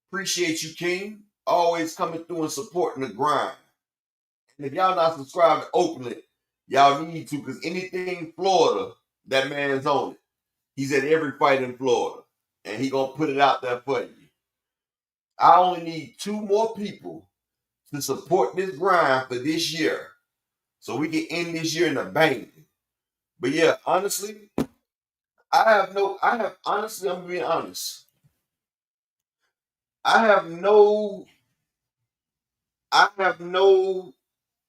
Appreciate you, King. Always coming through and supporting the grind. And if y'all not subscribed to Oakland, y'all need to, because anything Florida, that man's on it. He's at every fight in Florida, and he gonna put it out there for you. I only need 2 more people to support this grind for this year, so we can end this year in a bang. But yeah, honestly, I'm being honest. I have no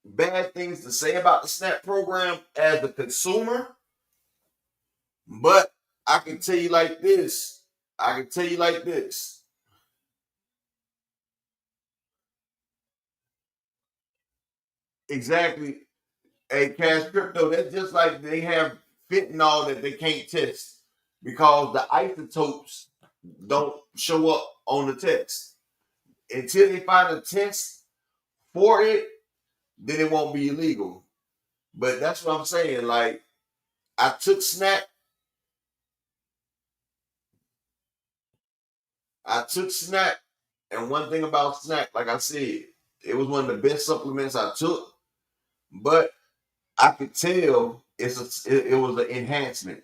bad things to say about the SNAP program as a consumer, but I can tell you like this. Exactly. A cash crypto, that's just like they have fentanyl that they can't test because the isotopes don't show up on the test. Until they find a test for it, then it won't be illegal. But that's what I'm saying. Like, I took SNAC. And one thing about SNAC, like I said, it was one of the best supplements I took. But I could tell it was an enhancement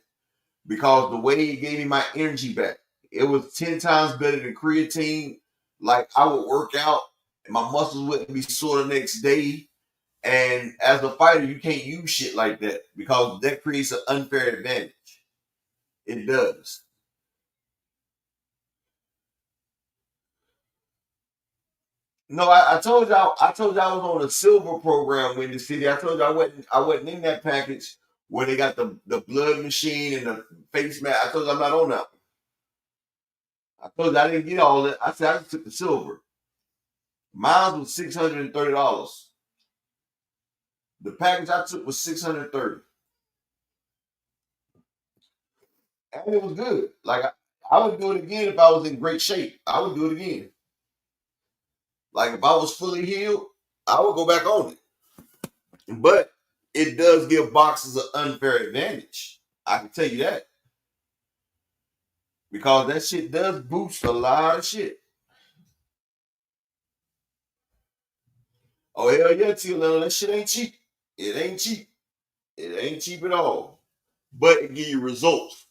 because the way it gave me my energy back, it was 10 times better than creatine. Like, I would work out and my muscles wouldn't be sore the next day. And as a fighter, you can't use shit like that because that creates an unfair advantage. It does. No, I told y'all I was on a silver program in the city. I told you I wasn't in that package where they got the blood machine and the face mask. I told you I'm not on that. I told you I didn't get all that. I said I just took the silver. Mine was $630. The package I took was $630. And it was good. Like, I would do it again if I was in great shape. I would do it again. Like, if I was fully healed, I would go back on it. But it does give boxers an unfair advantage. I can tell you that. Because that shit does boost a lot of shit. Oh, hell yeah, T-Lil, that shit ain't cheap. It ain't cheap. It ain't cheap at all. But it give you results.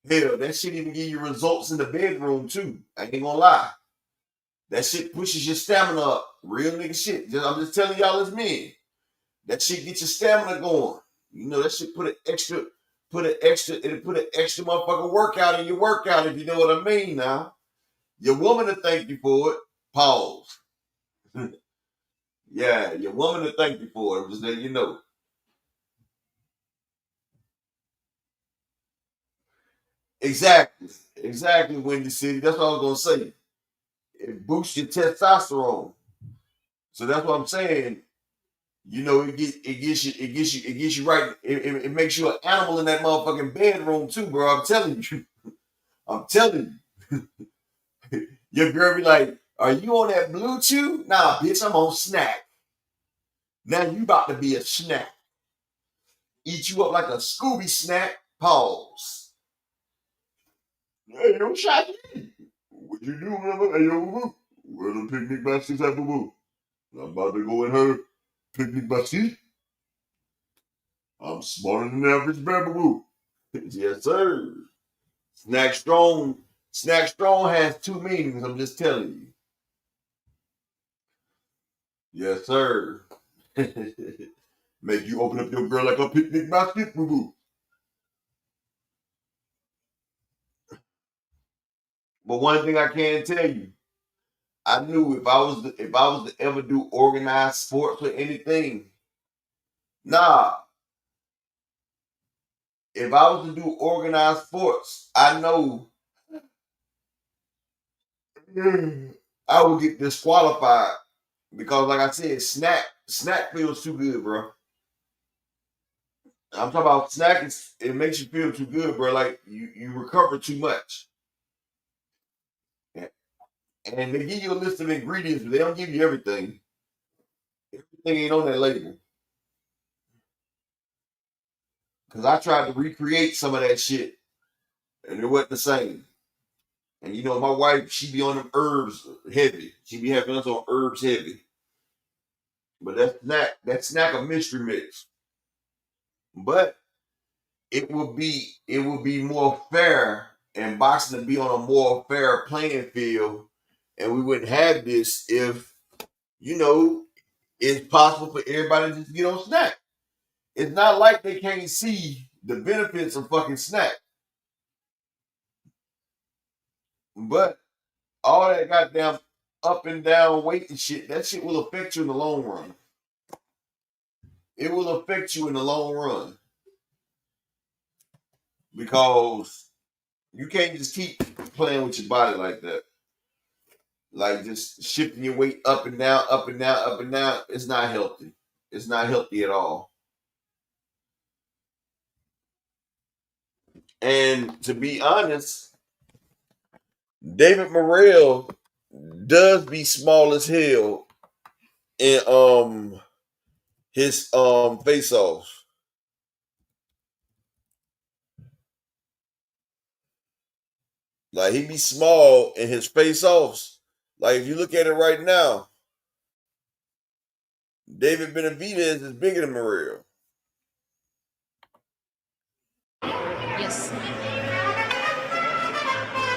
Hell, that shit even give you results in the bedroom too. I ain't gonna lie. That shit pushes your stamina up. Real nigga shit. I'm just telling y'all as men. That shit get your stamina going. You know, that shit put an extra motherfucking workout in your workout, if you know what I mean now. Your woman to thank you for it. Pause. Yeah, your woman to thank you for it. I'm just letting you know. Exactly, Windy City. That's what I was gonna say. It boosts your testosterone. So that's what I'm saying. You know, it gets you right. It makes you an animal in that motherfucking bedroom too, bro. I'm telling you. I'm telling you. Your girl be like, "Are you on that Bluetooth?" Nah, bitch, I'm on SNAC. Now you about to be a snack. Eat you up like a Scooby snack. Pause. Hey, yo, Shakur. What you do, brother? Hey, yo, boo. Where the picnic baskets at, boo? I'm about to go in her picnic basket. I'm smarter than the average bear, boo. Yes, sir. Snack strong. Snack strong has 2 meanings. I'm just telling you. Yes, sir. Make you open up your girl like a picnic basket, boo boo. But one thing I can tell you, I knew if I was to ever do organized sports or anything, if I was to do organized sports, I know I would get disqualified because, like I said, SNAC feels too good, bro. I'm talking about SNAC. It makes you feel too good, bro. Like you recover too much. And they give you a list of ingredients, but they don't give you everything. Everything ain't on that label. Because I tried to recreate some of that shit, and it wasn't the same. And you know, my wife, she be on them herbs heavy. She be having us on herbs heavy. But that's SNAC a mystery mix. But it would be more fair, and boxing to be on a more fair playing field, and we wouldn't have this if, you know, it's possible for everybody to just get on SNAC. It's not like they can't see the benefits of fucking SNAC. But all that goddamn up and down weight and shit, that shit will affect you in the long run. It will affect you in the long run. Because you can't just keep playing with your body like that. Like just shifting your weight up and down, up and down, up and down. It's not healthy. It's not healthy at all. And to be honest, David Morrell does be small as hell in his face-offs. Like he be small in his face-offs. Like if you look at it right now, David Benavidez is bigger than Morrell. Yes.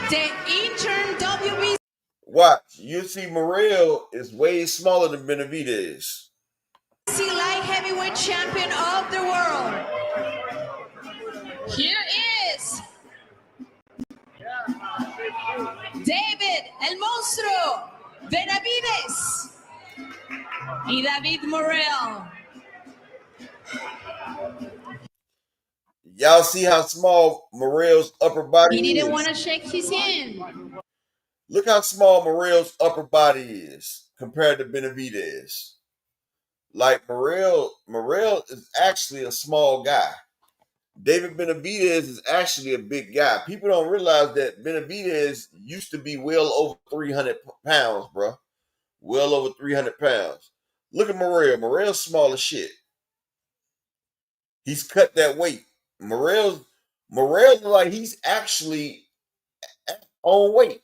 The interim WBC. Watch, you see Morrell is way smaller than Benavidez. Light heavyweight champion of the world. Here is David El Monstruo Benavidez y David Morrell. Y'all see how small Morrell's upper body is? He didn't want to shake his hand. Look how small Morrell's upper body is compared to Benavidez. Like Morrell is actually a small guy. David Benavidez is actually a big guy. People don't realize that Benavidez used to be well over 300 pounds, bro. Well over 300 pounds. Look at Morrell. Morrell's small as shit. He's cut that weight. Morrell looks like he's actually on weight.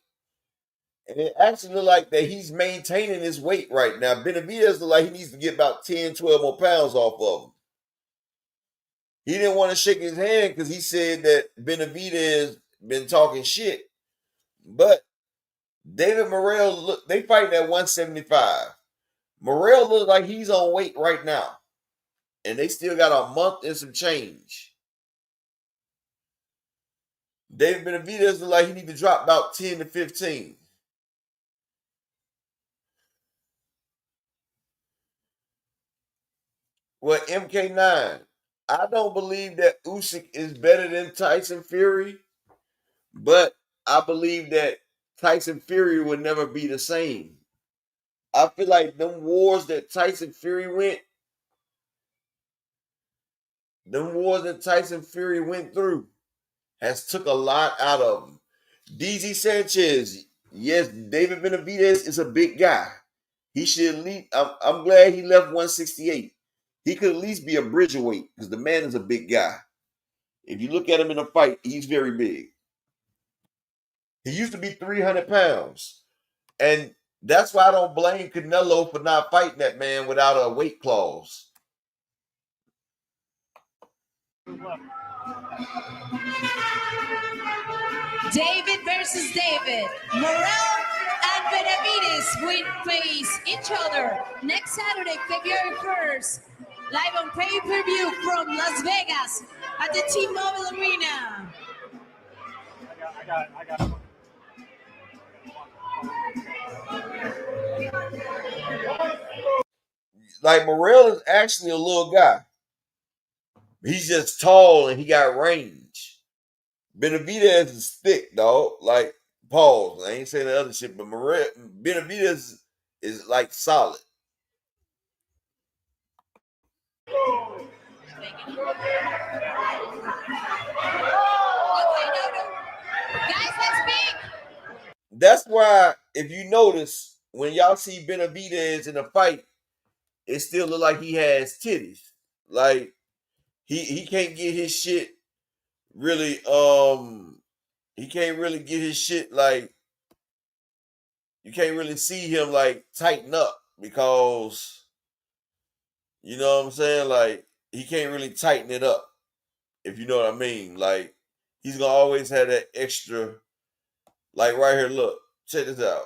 And it actually looks like that he's maintaining his weight right now. Benavidez looks like he needs to get about 10, 12 more pounds off of him. He didn't want to shake his hand because he said that Benavidez been talking shit. But David Morrell, look, they fighting at 175. Morrell looks like he's on weight right now. And they still got a month and some change. David Benavidez looks like he need to drop about 10 to 15. Well, MK9, I don't believe that Usyk is better than Tyson Fury, but I believe that Tyson Fury would never be the same. I feel like them wars that Tyson Fury went through has took a lot out of him. DZ Sanchez, yes, David Benavidez is a big guy. He should leave. I'm glad he left 168. He could at least be a bridgerweight because the man is a big guy. If you look at him in a fight, he's very big. He used to be 300 pounds. And that's why I don't blame Canelo for not fighting that man without a weight clause. David versus David. Morrell and Benavidez will face each other next Saturday, February 1st, live on pay-per-view from Las Vegas at the T-Mobile Arena. I got it. Like Morrell is actually a little guy. He's just tall and he got range. Benavidez is thick, dog. Like, pause. I ain't saying the other shit, but Benavidez is like solid. That's why, if you notice, when y'all see Benavidez in a fight, it still look like he has titties. Like, he can't get his shit really, he can't really get his shit, like, you can't really see him, like, tighten up because, you know what I'm saying? Like, he can't really tighten it up, if you know what I mean. Like, he's going to always have that extra, like, right here, look. Check this out.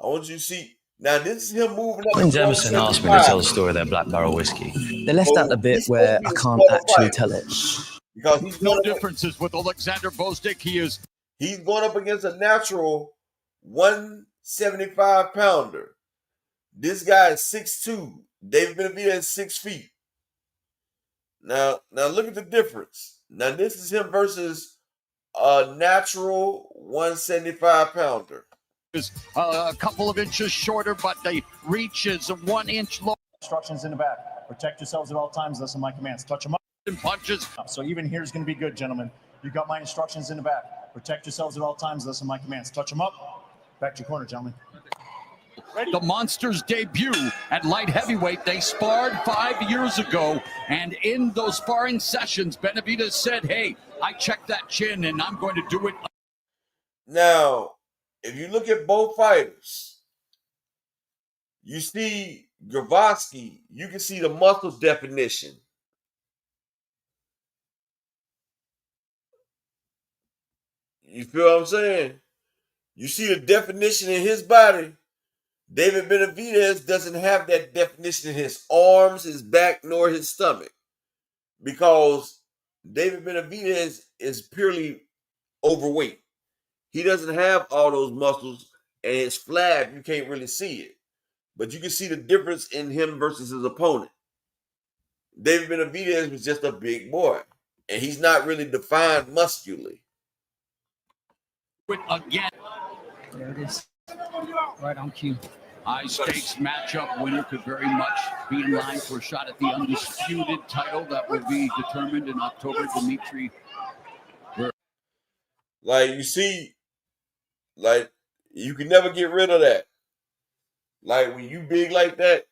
I want you to see. Now, this is him moving up. When Devin asked me to tell the story of their Black Barrel whiskey, they left out the bit where I can't actually tell it. Because he's no differences with Alexander Bozdik. He's going up against a natural 175 pounder. This guy is 6'2". David Benavidez is 6 feet. Now look at the difference. Now this is him versus a natural 175 pounder. A couple of inches shorter, but the reach is 1 inch low. Instructions in the back. Protect yourselves at all times. Listen to my commands. Touch them up. And punches. So even here is going to be good, gentlemen. You got my instructions in the back. Protect yourselves at all times. Listen to my commands. Touch them up. Back to your corner, gentlemen. The Monsters debut at light heavyweight. They sparred 5 years ago, and in those sparring sessions, Benavidez said, "Hey, I checked that chin, and I'm going to do it." Now, if you look at both fighters, you see Gravoski, you can see the muscle definition. You feel what I'm saying? You see the definition in his body. David Benavidez doesn't have that definition in his arms, his back, nor his stomach. Because David Benavidez is purely overweight. He doesn't have all those muscles, and his flab, you can't really see it. But you can see the difference in him versus his opponent. David Benavidez was just a big boy, and he's not really defined muscularly. Again. There it is. Right on cue. High stakes matchup winner could very much be in line for a shot at the undisputed title that will be determined in October. Dimitri. Like, you see, like, you can never get rid of that. Like, when you big like that,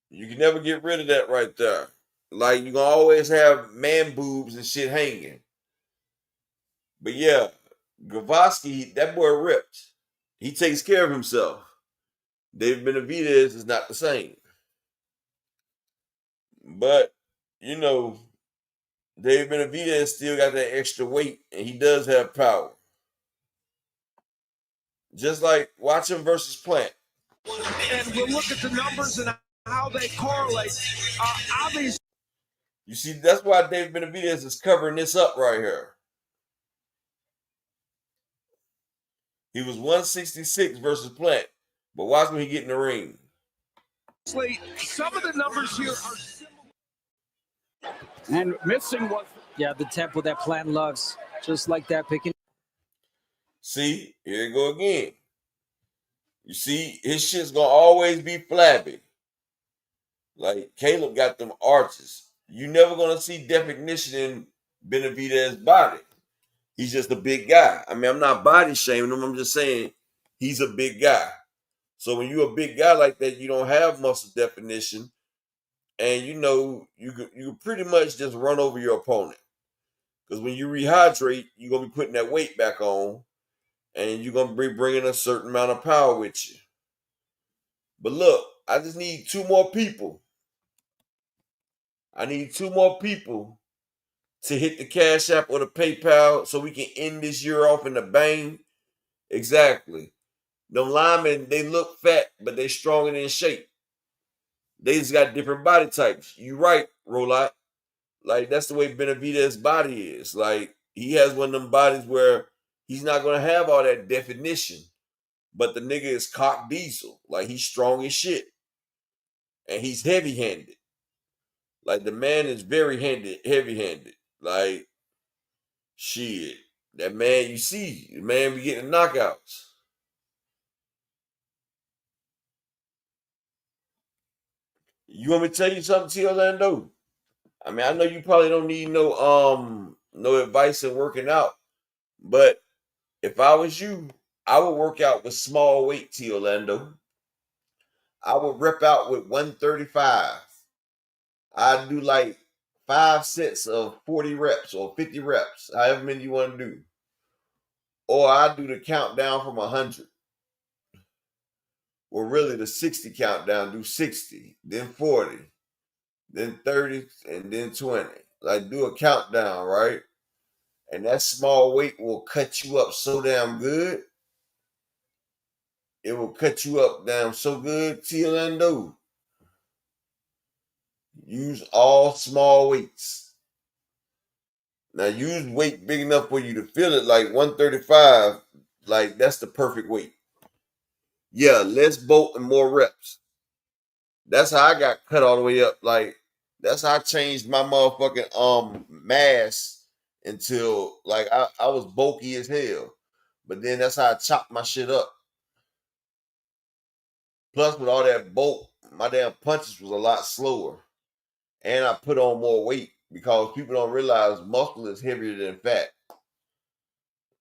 you can never get rid of that right there. Like, you're going to always have man boobs and shit hanging. But yeah, Gravoski, that boy ripped. He takes care of himself. David Benavidez is not the same. But, you know, David Benavidez still got that extra weight, and he does have power. Just like watch him versus Plant. And we'll look at the numbers and how they correlate. Obviously, you see, that's why David Benavidez is covering this up right here. He was 166 versus Plant, but watch when he get in the ring. some of the numbers here are similar. And missing was the tempo that Plant loves, just like that picking. See, here you go again. You see, his shit's gonna always be flabby. Like Caleb got them arches. You never gonna see definition in Benavidez's body. He's just a big guy. I mean, I'm not body shaming him. I'm just saying he's a big guy. So when you're a big guy like that, you don't have muscle definition, and you know you pretty much just run over your opponent. Because when you rehydrate, you're gonna be putting that weight back on, and you're gonna be bringing a certain amount of power with you. But look, I just need 2 more people. I need 2 more people to hit the Cash App or the PayPal so we can end this year off in the bang. Exactly. Them linemen, they look fat, but they strong and in shape. They just got different body types. You right, Rolot. Like, that's the way Benavidez's body is. Like, he has one of them bodies where he's not gonna have all that definition, but the nigga is cock diesel. Like he's strong as shit, and he's heavy handed. Like the man is very heavy handed. Like shit, that man you see, the man be getting knockouts. You want me to tell you something, T. Orlando? I mean, I know you probably don't need no advice in working out, but if I was you, I would work out with small weight, T. Orlando. I would rep out with 135. I'd do like 5 sets of 40 reps or 50 reps, however many you want to do. Or I'd do the countdown from 100. Well, really the 60 countdown, do 60, then 40, then 30, and then 20. Like do a countdown, right? And that small weight will cut you up so damn good. It will cut you up damn so good, T. Orlando. Use all small weights. Now use weight big enough for you to feel it, like 135. Like that's the perfect weight. Yeah, less bulk and more reps. That's how I got cut all the way up. Like that's how I changed my motherfucking mass until like I was bulky as hell. But then that's how I chopped my shit up. Plus with all that bulk, my damn punches was a lot slower. And I put on more weight because people don't realize muscle is heavier than fat.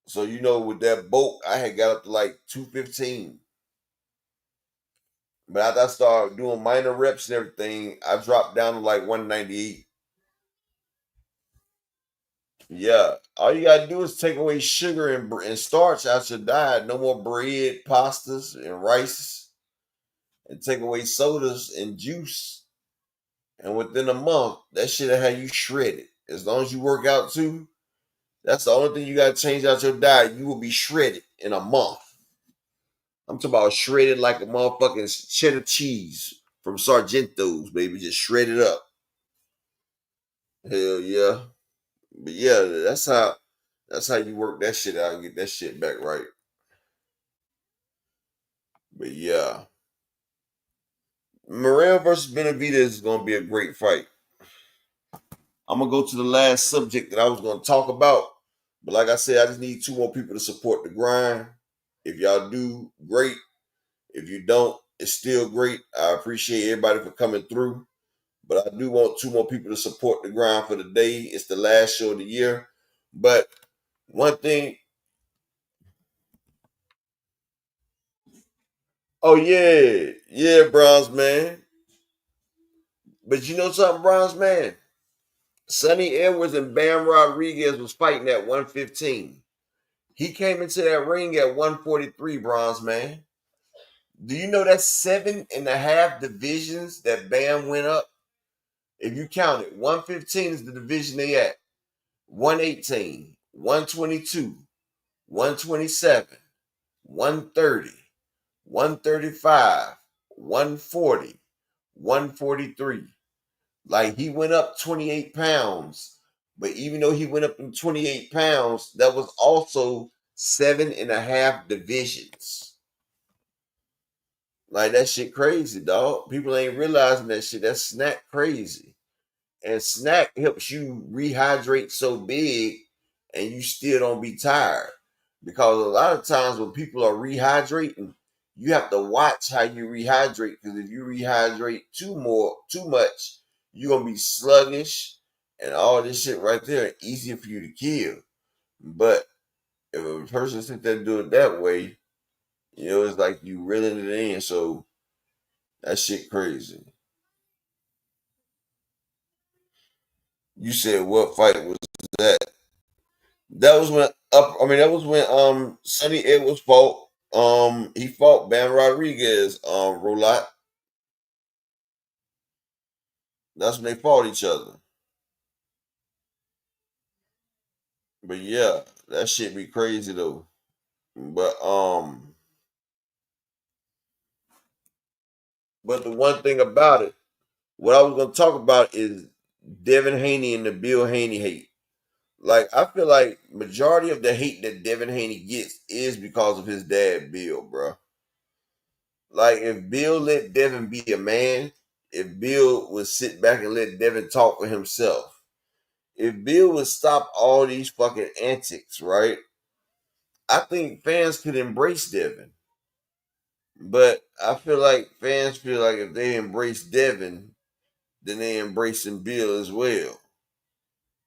So you know, with that bulk, I had got up to like 215. But after I started doing minor reps and everything, I dropped down to like 198. Yeah, all you gotta do is take away sugar and starch out your diet. No more bread, pastas, and rice, and take away sodas and juice. And within a month, that shit'll have you shredded. As long as you work out too, that's the only thing you gotta change out your diet. You will be shredded in a month. I'm talking about shredded like a motherfucking cheddar cheese from Sargento's, baby. Just shredded up. Hell yeah. But yeah, that's how you work that shit out and get that shit back right. But yeah. Morel versus Benavidez is gonna be a great fight. I'm gonna go to the last subject that I was gonna talk about. But like I said, I just need 2 more people to support the grind. If y'all do, great. If you don't, it's still great. I appreciate everybody for coming through. But I do want 2 more people to support the grind for the day. It's the last show of the year. But one thing. Oh yeah. Yeah, Bronze Man. But you know something, Bronze Man? Sonny Edwards and Bam Rodriguez was fighting at 115. He came into that ring at 143, Bronze Man. Do you know that's 7.5 divisions that Bam went up? If you count it, 115 is the division they at. 118, 122, 127, 130, 135, 140, 143. Like he went up 28 pounds. But even though he went up in 28 pounds, that was also 7.5 divisions. Like that shit crazy, dog. People ain't realizing that shit. That's SNAC crazy. And SNAC helps you rehydrate so big and you still don't be tired. Because a lot of times when people are rehydrating, you have to watch how you rehydrate. Because if you rehydrate too much, you're gonna be sluggish and all this shit right there, easier for you to kill. But if a person sit there and do it that way, you know, it's like you reeling it in. So that shit crazy. You said what fight was that? That was when Sonny Edwards fought. He fought Bam Rodriguez, Rolat. That's when they fought each other. But yeah, that shit be crazy though. But the one thing about it, what I was gonna talk about is Devin Haney and the Bill Haney hate. Like, I feel like majority of the hate that Devin Haney gets is because of his dad, Bill, bro. Like, if Bill let Devin be a man, if Bill would sit back and let Devin talk for himself, if Bill would stop all these fucking antics, right? I think fans could embrace Devin. But I feel like fans feel like if they embrace Devin, then they embracing Bill as well.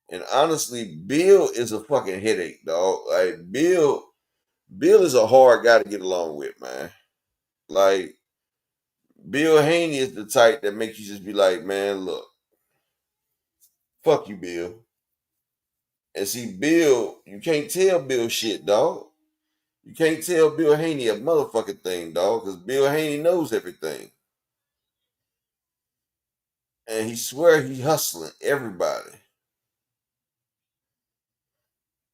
And honestly, Bill is a fucking headache, dog. Like Bill is a hard guy to get along with, man. Like Bill Haney is the type that makes you just be like, man, look, fuck you, Bill. And see, Bill, you can't tell Bill shit, dog. You can't tell Bill Haney a motherfucking thing, dog, because Bill Haney knows everything. And he swear he hustling everybody.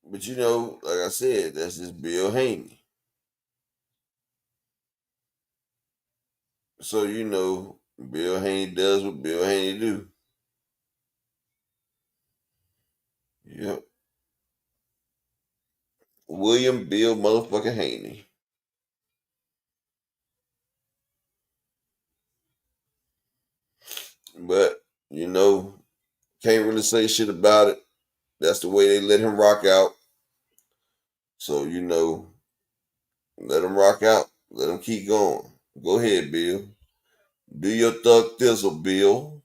But you know, like I said, that's just Bill Haney. So you know, Bill Haney does what Bill Haney do. Yep. William Bill motherfucking Haney. But, you know, can't really say shit about it. That's the way they let him rock out. So, you know, let him rock out. Let him keep going. Go ahead, Bill. Do your thug thizzle, Bill.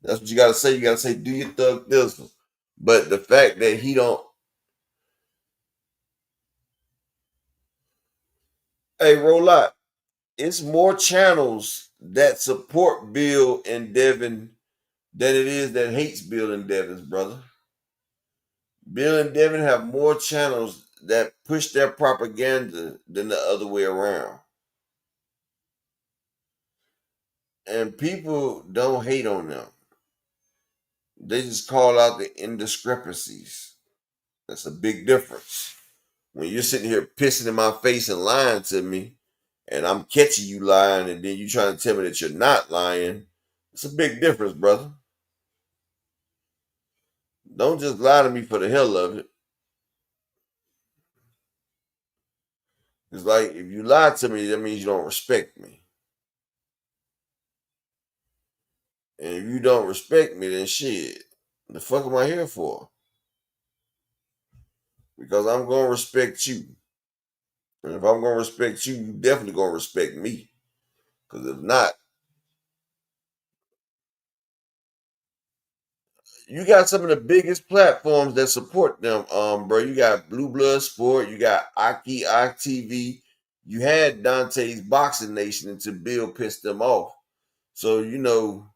That's what you gotta say. You gotta say, do your thug thizzle. But the fact that he don't. Hey, roll out. It's more channels that support Bill and Devin than it is that hates Bill and Devin's brother. Bill and Devin have more channels that push their propaganda than the other way around. And people don't hate on them. They just call out the indiscrepancies. That's a big difference. When you're sitting here pissing in my face and lying to me, and I'm catching you lying, and then you trying to tell me that you're not lying, it's a big difference, brother. Don't just lie to me for the hell of it. It's like, if you lie to me, that means you don't respect me. And if you don't respect me, then shit, the fuck am I here for? Because I'm going to respect you. And if I'm going to respect you, you definitely going to respect me. Because if not, you got some of the biggest platforms that support them, bro. You got Blue Blood Sport, you got Aki TV. You had Dante's Boxing Nation until Bill pissed them off. So, you know,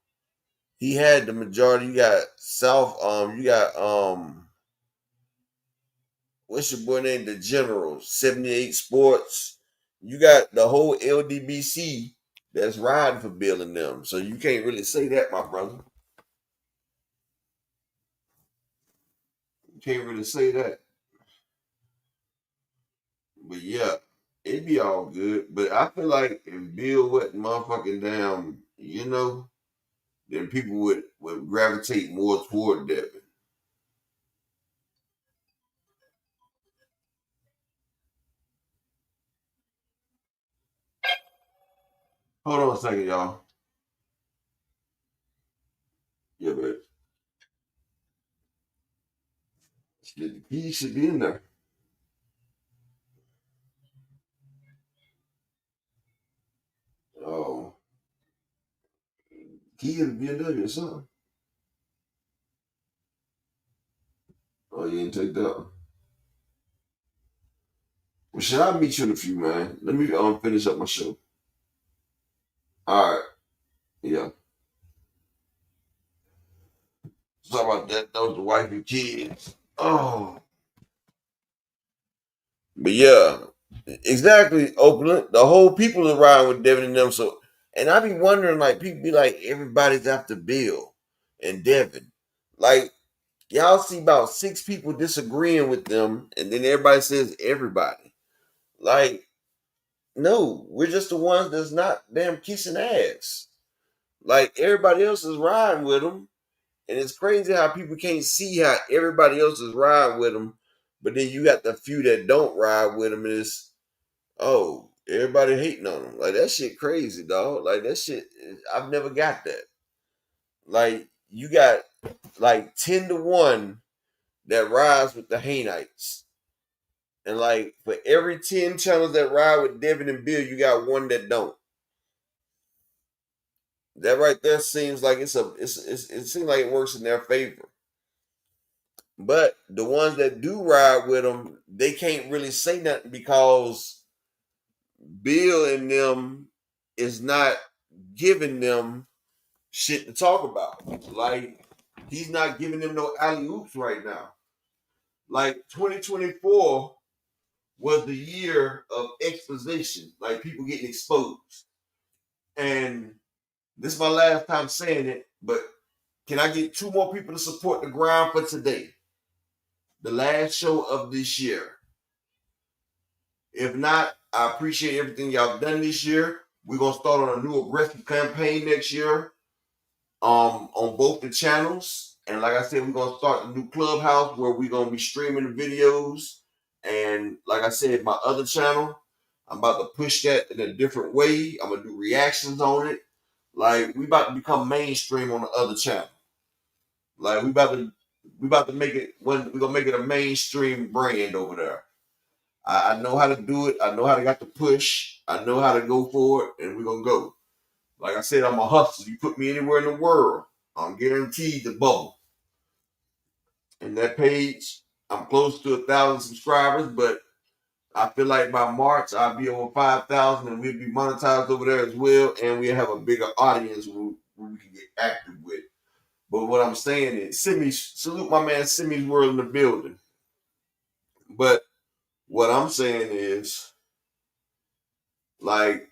he had the majority. You got you got what's your boy name? The General, 78 Sports. You got the whole LDBC that's riding for Bill and them. So you can't really say that, my brother. You can't really say that. But yeah, it'd be all good. But I feel like if Bill wasn't motherfucking down, you know, then people would gravitate more toward Devin. Hold on a second, y'all. Yeah, but the key should be in there. Oh, key is BMW or something. Oh, you didn't take that one. Well, should I meet you in a few, man? Let me finish up my show. All right. Yeah. Sorry about that. That was the wife and kids. Oh. But yeah, exactly, Oakland. The whole people are riding with Devin and them. So, and I be wondering, like, people be like, everybody's after Bill and Devin. Like, y'all see about 6 people disagreeing with them, and then everybody says everybody. Like, no, we're just the ones that's not damn kissing ass. Like, everybody else is riding with them, And it's crazy how people can't see how everybody else is riding with them, but then you got the few that don't ride with them. And it's, oh, everybody hating on them. Like, that shit crazy, dog. Like, that shit, I've never got that. Like, you got like 10-1 that rides with the Haneyites. And like, for every 10 channels that ride with Devin and Bill, you got one that don't. That right there seems like it seems like it works in their favor. But the ones that do ride with them, they can't really say nothing because Bill and them is not giving them shit to talk about. Like, he's not giving them no alley-oops right now. Like, 2024 was the year of exposition, like people getting exposed. And this is my last time saying it, but can I get 2 more people to support the grind for today? The last show of this year. If not, I appreciate everything y'all done this year. We're gonna start on a new aggressive campaign next year, on both the channels. And like I said, we're gonna start a new clubhouse where we're gonna be streaming the videos. And like I said, my other channel, I'm about to push that in a different way. I'm gonna do reactions on it. Like, we about to become mainstream on the other channel. Like, we about to make it, we're gonna make it a mainstream brand over there. I know how to do it. I know how to got to push. I know how to go for it, and we're gonna go. Like I said, I'm a hustler. You put me anywhere in the world, I'm guaranteed to bubble. And that page, I'm close to 1,000 subscribers, but I feel like by March I'll be over 5,000, and we'll be monetized over there as well, and we'll have a bigger audience who we can get active with. But what I'm saying is, salute my man Simmy's World in the building. But what I'm saying is, like,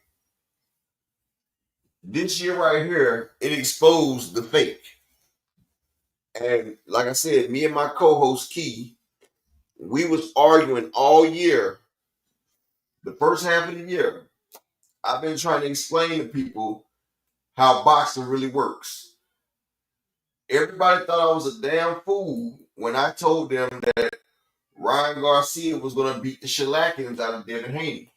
this year right here, it exposed the fake. And like I said, me and my co-host Key, we was arguing all year. The first half of the year, I've been trying to explain to people how boxing really works. Everybody thought I was a damn fool when I told them that Ryan Garcia was going to beat the shellackings out of Devin Haney.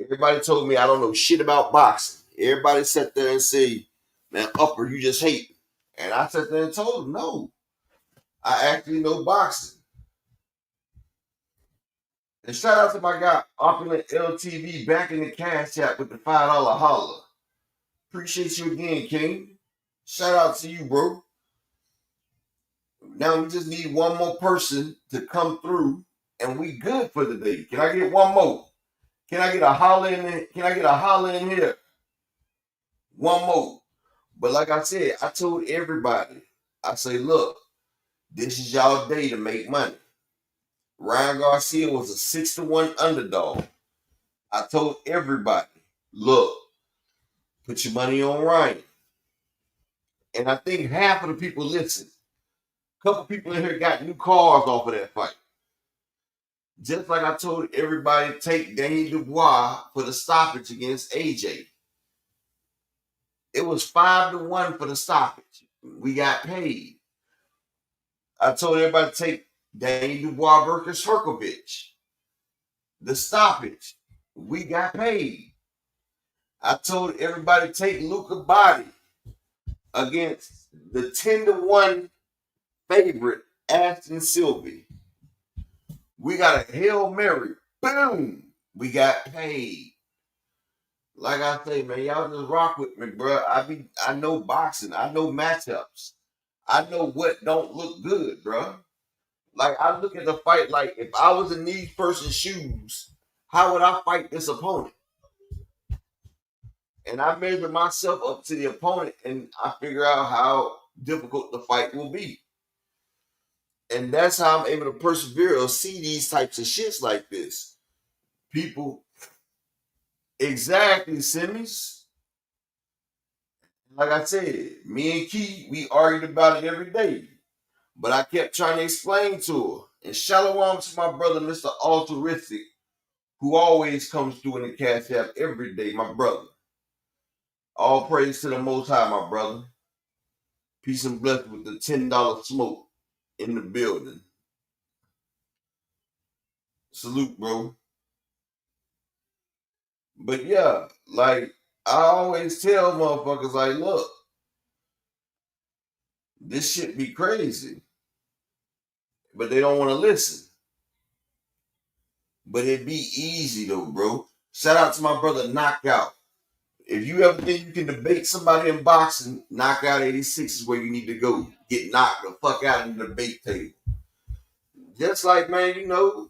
Everybody told me I don't know shit about boxing. Everybody sat there and say, man, Upper, you just hate. And I sat there and told them, no, I actually know boxing. And shout out to my guy, Opulent LTV, back in the cash app with the $5 holler. Appreciate you again, King. Shout out to you, bro. Now we just need one more person to come through, and we good for the day. Can I get one more? Can I get a holler in there? Can I get a holler in here? One more. But like I said, I told everybody, I say, look, this is y'all day to make money. Ryan Garcia was a 6-1 underdog. I told everybody, look, put your money on Ryan. And I think half of the people listened. A couple people in here got new cars off of that fight. Just like I told everybody, take Danny Dubois for the stoppage against AJ. It was 5-1 for the stoppage. We got paid. I told everybody to take Danny Dubois versus Herkovich. The stoppage. We got paid. I told everybody to take Luca Body against the 10-1 favorite, Ashton Sylvie. We got a Hail Mary. Boom. We got paid. Like I say, man, y'all just rock with me, bro. I know boxing. I know matchups. I know what don't look good, bro. Like, I look at the fight like, if I was in these person's shoes, how would I fight this opponent? And I measure myself up to the opponent, and I figure out how difficult the fight will be. And that's how I'm able to persevere or see these types of shits like this. People, exactly, Simmons. Like I said, me and Key, we argued about it every day. But I kept trying to explain to her. And shalom to my brother, Mr. Altruistic, who always comes through in the cash app every day, my brother. All praise to the Most High, my brother. Peace and blessings with the $10 smoke in the building. Salute, bro. But yeah, like I always tell motherfuckers, like, look, this shit be crazy. But they don't want to listen. But it be easy though, bro. Shout out to my brother Knockout. If you ever think you can debate somebody in boxing, Knockout 86 is where you need to go. Get knocked the fuck out of the debate table. Just like, man, you know,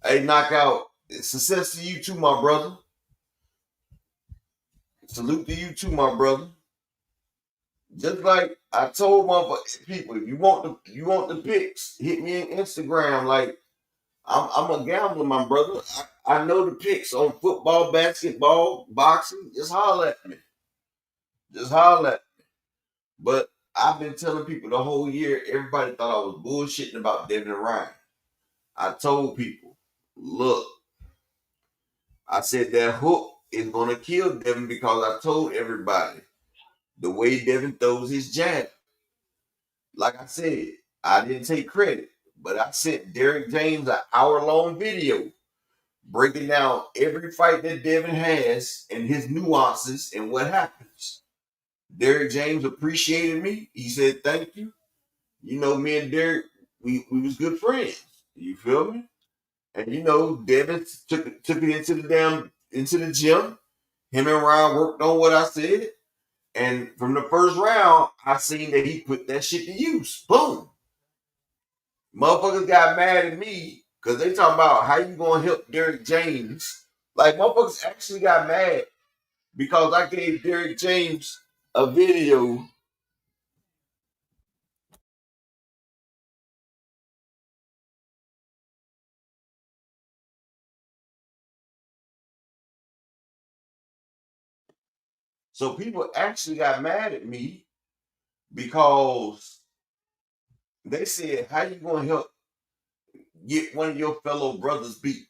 hey, Knockout, success to you too, my brother. Salute to you too, my brother. Just like I told motherfuckers, people, if you want the pics, hit me on Instagram. Like I'm a gambler, my brother. I know the picks on football, basketball, boxing. Just holler at me. Just holler at me. But I've been telling people the whole year, everybody thought I was bullshitting about Devin and Ryan. I told people, look, I said that hook is going to kill Devin because I told everybody the way Devin throws his jab. Like I said, I didn't take credit, but I sent Derek James an hour-long video breaking down every fight that Devin has and his nuances and what happens. Derek James appreciated me. He said, thank you. You know, me and Derek, we was good friends. You feel me? And you know, Devin took it into the gym. Him and Ryan worked on what I said. And from the first round, I seen that he put that shit to use. Boom. Motherfuckers got mad at me because they talking about how you gonna help Derek James. Like, motherfuckers actually got mad because I gave Derek James a video. So people actually got mad at me because they said, how you gonna help get one of your fellow brothers beat?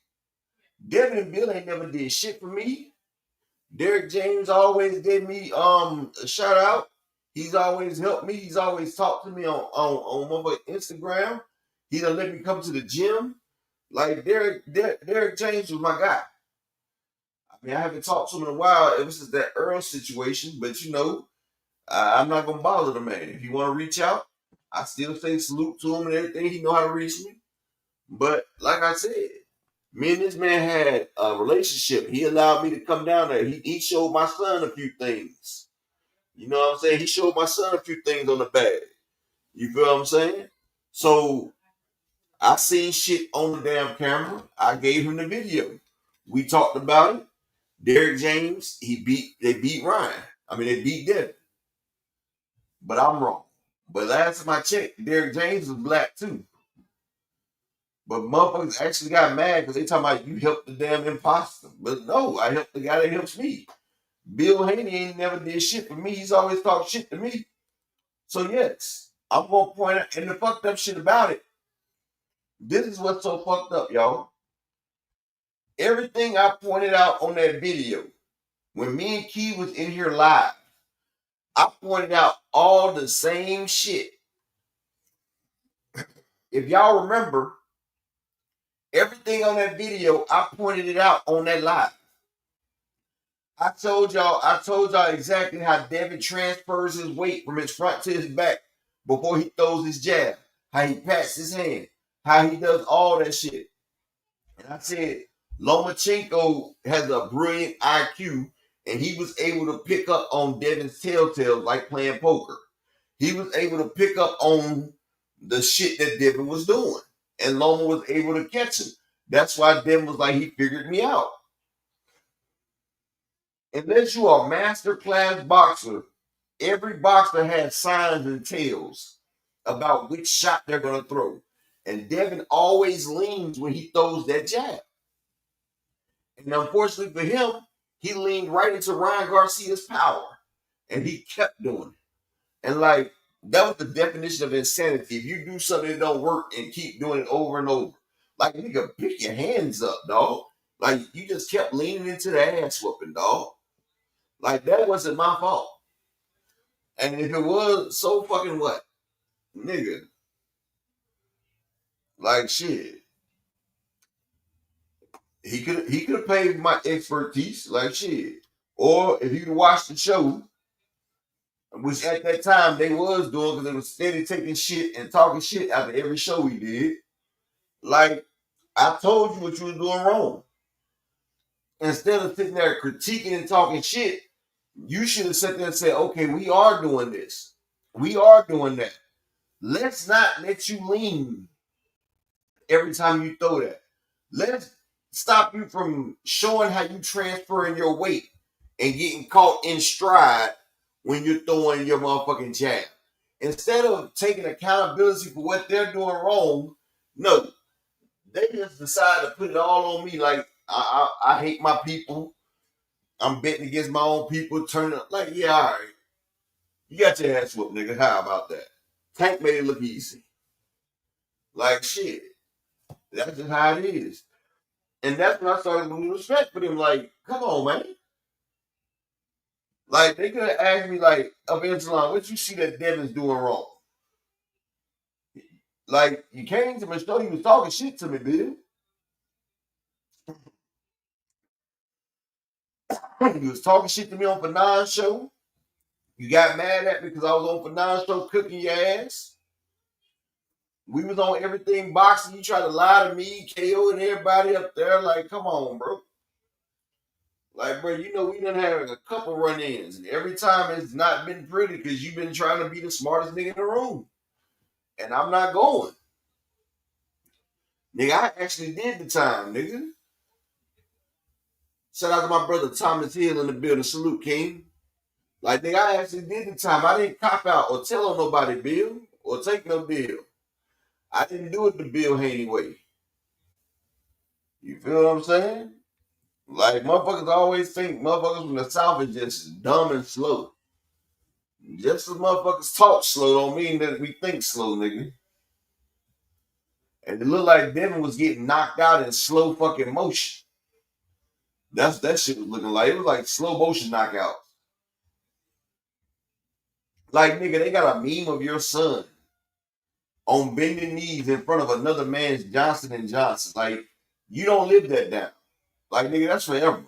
Devin and Bill ain't never did shit for me. Derek James always gave me a shout out. He's always helped me. He's always talked to me on Instagram. He done let me come to the gym. Like Derek James was my guy. I mean, I haven't talked to him in a while ever since that Earl situation, but you know, I'm not gonna bother the man. If you want to reach out, I still say salute to him and everything. He know how to reach me. But like I said, me and this man had a relationship. He allowed me to come down there. He showed my son a few things. You know what I'm saying? He showed my son a few things on the bag. You feel what I'm saying? So I seen shit on the damn camera. I gave him the video. We talked about it. Derek James, they beat Ryan. I mean, they beat Devin. But I'm wrong. But last time I checked, Derek James was black too. But motherfuckers actually got mad because they talking about you helped the damn imposter. But no, I helped the guy that helps me. Bill Haney ain't never did shit for me. He's always talked shit to me. So yes, I'm gonna point out, and the fucked up shit about it, this is what's so fucked up, y'all. Everything I pointed out on that video, when me and Key was in here live, I pointed out all the same shit. If y'all remember, everything on that video, I pointed it out on that live. I told y'all exactly how Devin transfers his weight from his front to his back before he throws his jab, how he pats his hand, how he does all that shit. And I said, Lomachenko has a brilliant IQ, and he was able to pick up on Devin's telltales like playing poker. He was able to pick up on the shit that Devin was doing, and Loma was able to catch him. That's why Devin was like, he figured me out. Unless you are a master class boxer, every boxer has signs and tells about which shot they're going to throw. And Devin always leans when he throws that jab. And unfortunately for him, he leaned right into Ryan Garcia's power. And he kept doing it. And like, that was the definition of insanity. If you do something that don't work and keep doing it over and over, like, nigga, pick your hands up, dog. Like, you just kept leaning into the ass whooping, dog. Like, that wasn't my fault. And if it was so fucking what? Nigga. Like shit. He could have paid my expertise, like shit. Or if you'd watched the show, which at that time they was doing because they was steady taking shit and talking shit after every show we did. Like, I told you what you was doing wrong. Instead of sitting there critiquing and talking shit, you should have sat there and said, okay, we are doing this. We are doing that. Let's not let you lean every time you throw that. Let's stop you from showing how you transferring your weight and getting caught in stride when you're throwing your motherfucking jab. Instead of taking accountability for what they're doing wrong, no. They just decide to put it all on me. Like, I hate my people. I'm betting against my own people. Turning up. Like, yeah, all right. You got your ass whooped, nigga. How about that? Tank made it look easy. Like, shit. That's just how it is. And that's when I started losing respect for them. Like, come on, man. Like, they could have asked me, like, Evangeline, what you see that Devin's doing wrong? Like, you came to my show, you was talking shit to me, Bill. You was talking shit to me on Fanon's show. You got mad at me because I was on Fanon's show cooking your ass. We was on everything boxing. You try to lie to me, KO, and everybody up there. Like, come on, bro. Like, bro, you know we done had a couple run-ins. And every time it's not been pretty because you've been trying to be the smartest nigga in the room. And I'm not going. Nigga, I actually did the time, nigga. Shout out to my brother Thomas Hill in the building. Salute, King. Like, nigga, I actually did the time. I didn't cop out or tell on nobody bill or take no bill. I didn't do it the Bill Haney way. You feel what I'm saying? Like, motherfuckers always think motherfuckers from the South is just dumb and slow. Just as motherfuckers talk slow don't mean that we think slow, nigga. And it looked like Devin was getting knocked out in slow fucking motion. That's that shit was looking like. It was like slow motion knockout. Like, nigga, they got a meme of your son on bending knees in front of another man's Johnson & Johnson. Like, you don't live that down. Like, nigga, that's forever.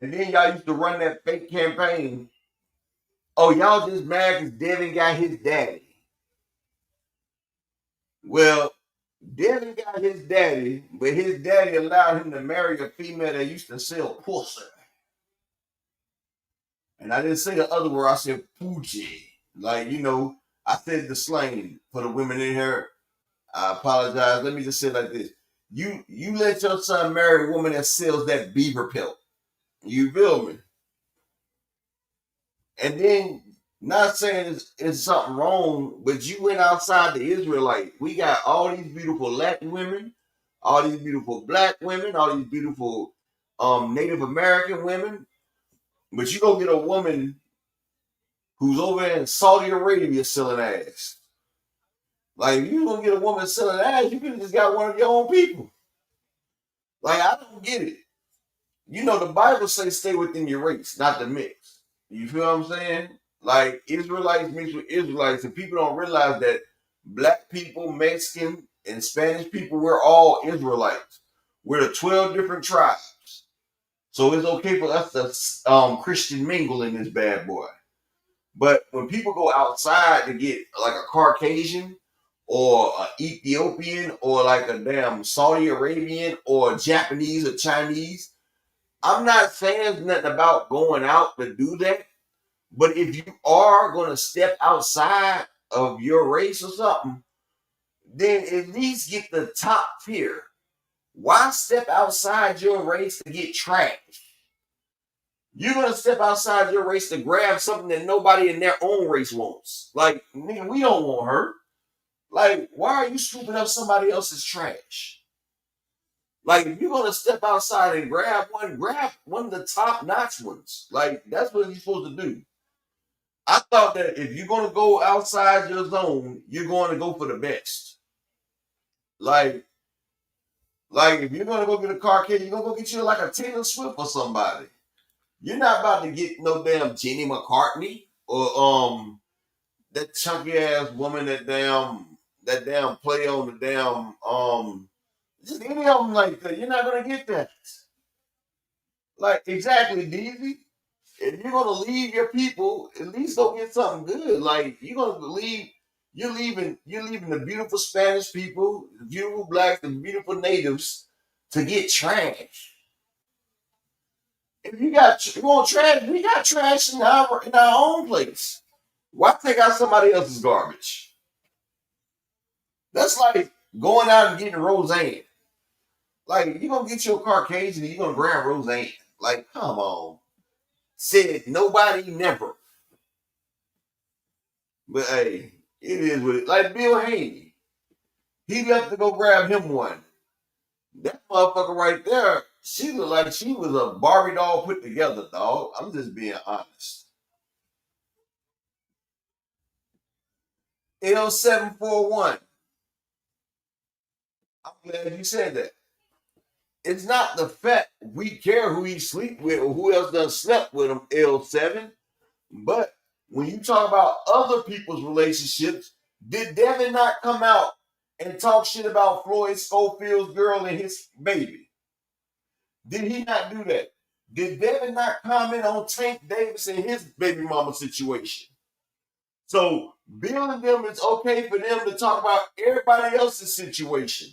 And then y'all used to run that fake campaign. Oh, y'all just mad because Devin got his daddy. Well, Devin got his daddy, but his daddy allowed him to marry a female that used to sell pussy. And I didn't say the other word, I said Poochie. Like, you know, I said the slang for the women in here. I apologize. Let me just say it like this. You let your son marry a woman that sells that beaver pelt. You feel me? And then, not saying it's something wrong, but you went outside the Israelite. We got all these beautiful Latin women, all these beautiful black women, all these beautiful Native American women. But you go get a woman who's over in Saudi Arabia selling ass. Like, if you gonna get a woman selling ass, you could have just got one of your own people. Like, I don't get it. You know, the Bible says stay within your race, not the mix. You feel what I'm saying? Like, Israelites mix with Israelites, and people don't realize that black people, Mexican, and Spanish people, we're all Israelites. We're the 12 different tribes. So it's okay for us to Christian mingle in this bad boy. But when people go outside to get like a Caucasian or an Ethiopian or like a damn Saudi Arabian or Japanese or Chinese, I'm not saying nothing about going out to do that. But if you are going to step outside of your race or something, then at least get the top tier. Why step outside your race to get trashed? You're going to step outside your race to grab something that nobody in their own race wants. Like, nigga, we don't want her. Like, why are you scooping up somebody else's trash? Like, if you're going to step outside and grab one of the top-notch ones. Like, that's what you're supposed to do. I thought that if you're going to go outside your zone, you're going to go for the best. Like if you're going to go get a car kid, you're going to go get you like a Taylor Swift or somebody. You're not about to get no damn Jenny McCartney or that chunky ass woman that damn play on the damn just any of them like that. You're not gonna get that. Like exactly, DZ. If you're gonna leave your people, at least go get something good. Like you're gonna leave, you're leaving the beautiful Spanish people, the beautiful blacks, the beautiful natives to get trash. If you want trash, we got trash in our own place. Why take out somebody else's garbage? That's like going out and getting Roseanne. Like you're gonna get your Caucasian and you're gonna grab Roseanne. Like, come on. Said nobody never. But hey, it is what it like Bill Haney. He left to go grab him one. That motherfucker right there, she looked like she was a Barbie doll put together, dog. I'm just being honest. L741. I'm glad you said that. It's not the fact we care who he sleep with or who else done slept with him, L7. But when you talk about other people's relationships, did Devin not come out and talk shit about Floyd Schofield's girl and his baby? Did he not do that? Did Devin not comment on Tank Davis and his baby mama situation? So Bill and them, it's okay for them to talk about everybody else's situation.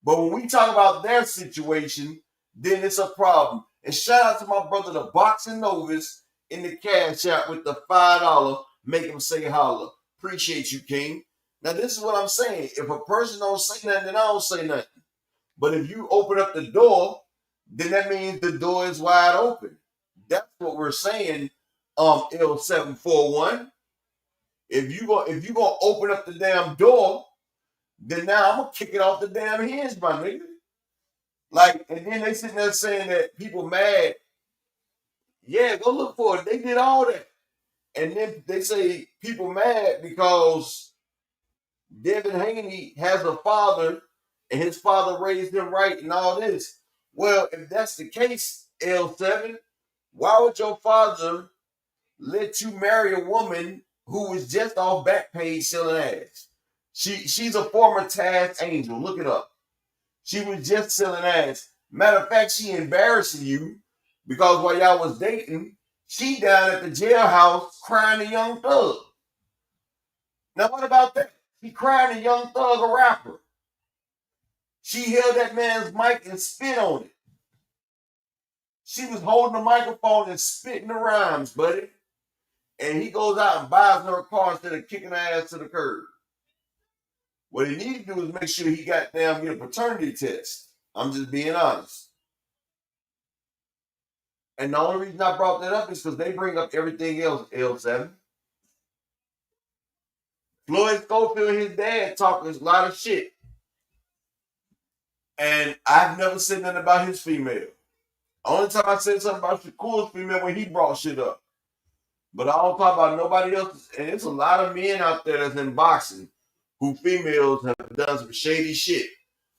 But when we talk about their situation, then it's a problem. And shout out to my brother, the Boxing Novice, in the cash app with the $5. Make him say holla. Appreciate you, King. Now, this is what I'm saying. If a person don't say nothing, then I don't say nothing. But if you open up the door, then that means the door is wide open. That's what we're saying, L741. If you gonna open up the damn door, then now I'm gonna kick it off the damn hinge, my nigga. Like, and then they sitting there saying that people mad. Yeah, go look for it. They did all that. And then they say people mad because Devin Haney has a father and his father raised him right and all this. Well, if that's the case, L7, why would your father let you marry a woman who was just off Backpage selling ass? She's a former Taz Angel. Look it up. She was just selling ass. Matter of fact, she embarrassing you because while y'all was dating, she down at the jailhouse crying a Young Thug. Now what about that? She crying a Young Thug, a rapper. She held that man's mic and spit on it. She was holding the microphone and spitting the rhymes, buddy. And he goes out and buys her a car instead of kicking her ass to the curb. What he needs to do is make sure he get a paternity test. I'm just being honest. And the only reason I brought that up is because they bring up everything else, L7. Floyd Schofield and his dad talking a lot of shit. And I've never said nothing about his female. Only time I said something about Shakur's female when he brought shit up. But I don't talk about nobody else. And there's a lot of men out there that's in boxing who females have done some shady shit.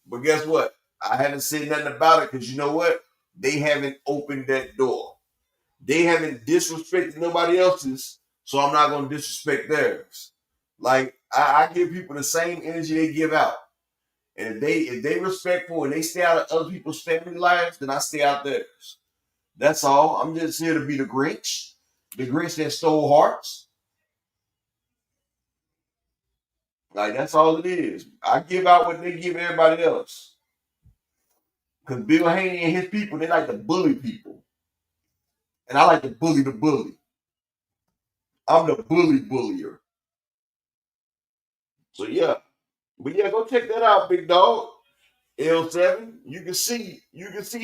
But guess what? I haven't said nothing about it because you know what? They haven't opened that door. They haven't disrespected nobody else's, so I'm not going to disrespect theirs. Like, I give people the same energy they give out. And if they respectful and they stay out of other people's family lives, then I stay out theirs. That's all. I'm just here to be the Grinch that stole hearts. Like, that's all it is. I give out what they give everybody else. Because Bill Haney and his people, they like to bully people. And I like to bully the bully. I'm the bullier. So, yeah. But, yeah, go check that out, big dog. L7. You can see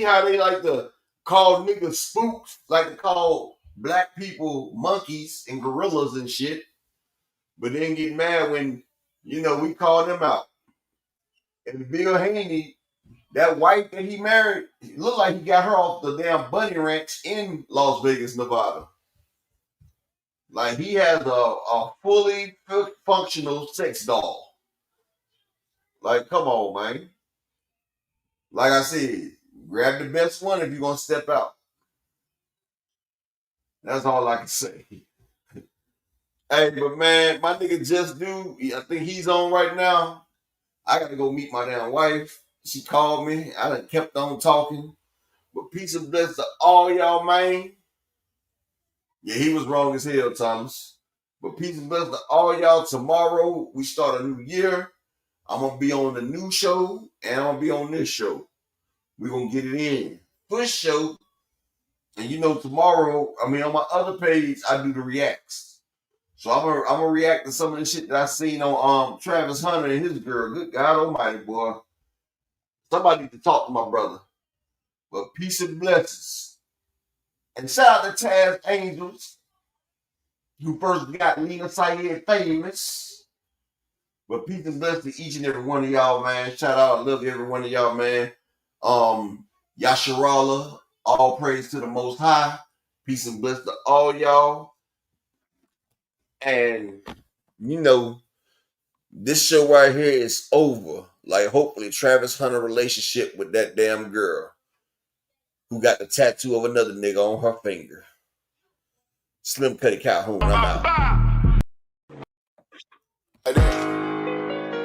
how they like to call niggas spooks, like to call black people monkeys and gorillas and shit. But then get mad when, we call them out. And Bill Haney, that wife that he married, it looked like he got her off the damn bunny ranch in Las Vegas, Nevada. Like he has a fully functional sex doll. Like, come on, man. Like I said, grab the best one if you're going to step out. That's all I can say. Hey, but man, my nigga Just Do, I think he's on right now. I gotta go meet my damn wife. She called me. I done kept on talking. But peace and blessings to all y'all, man. Yeah, he was wrong as hell, Thomas. But peace and blessings to all y'all. Tomorrow, we start a new year. I'm going to be on the new show, and I'm going to be on this show. We're going to get it in. First show, and you know, tomorrow, on my other page, I do the reacts. So I'm gonna react to some of the shit that I seen on Travis Hunter and his girl. Good God almighty, boy. Somebody need to talk to my brother. But peace and blessings. And shout out to Taz Angels, who first got Lena Syed famous. But peace and blessings to each and every one of y'all, man. Shout out, I love every one of y'all, man. Yasharala, all praise to the Most High. Peace and blessings to all y'all. And, you know, this show right here is over. Like, hopefully, Travis Hunter relationship with that damn girl who got the tattoo of another nigga on her finger. Slim Cuddy Calhoun, I'm out.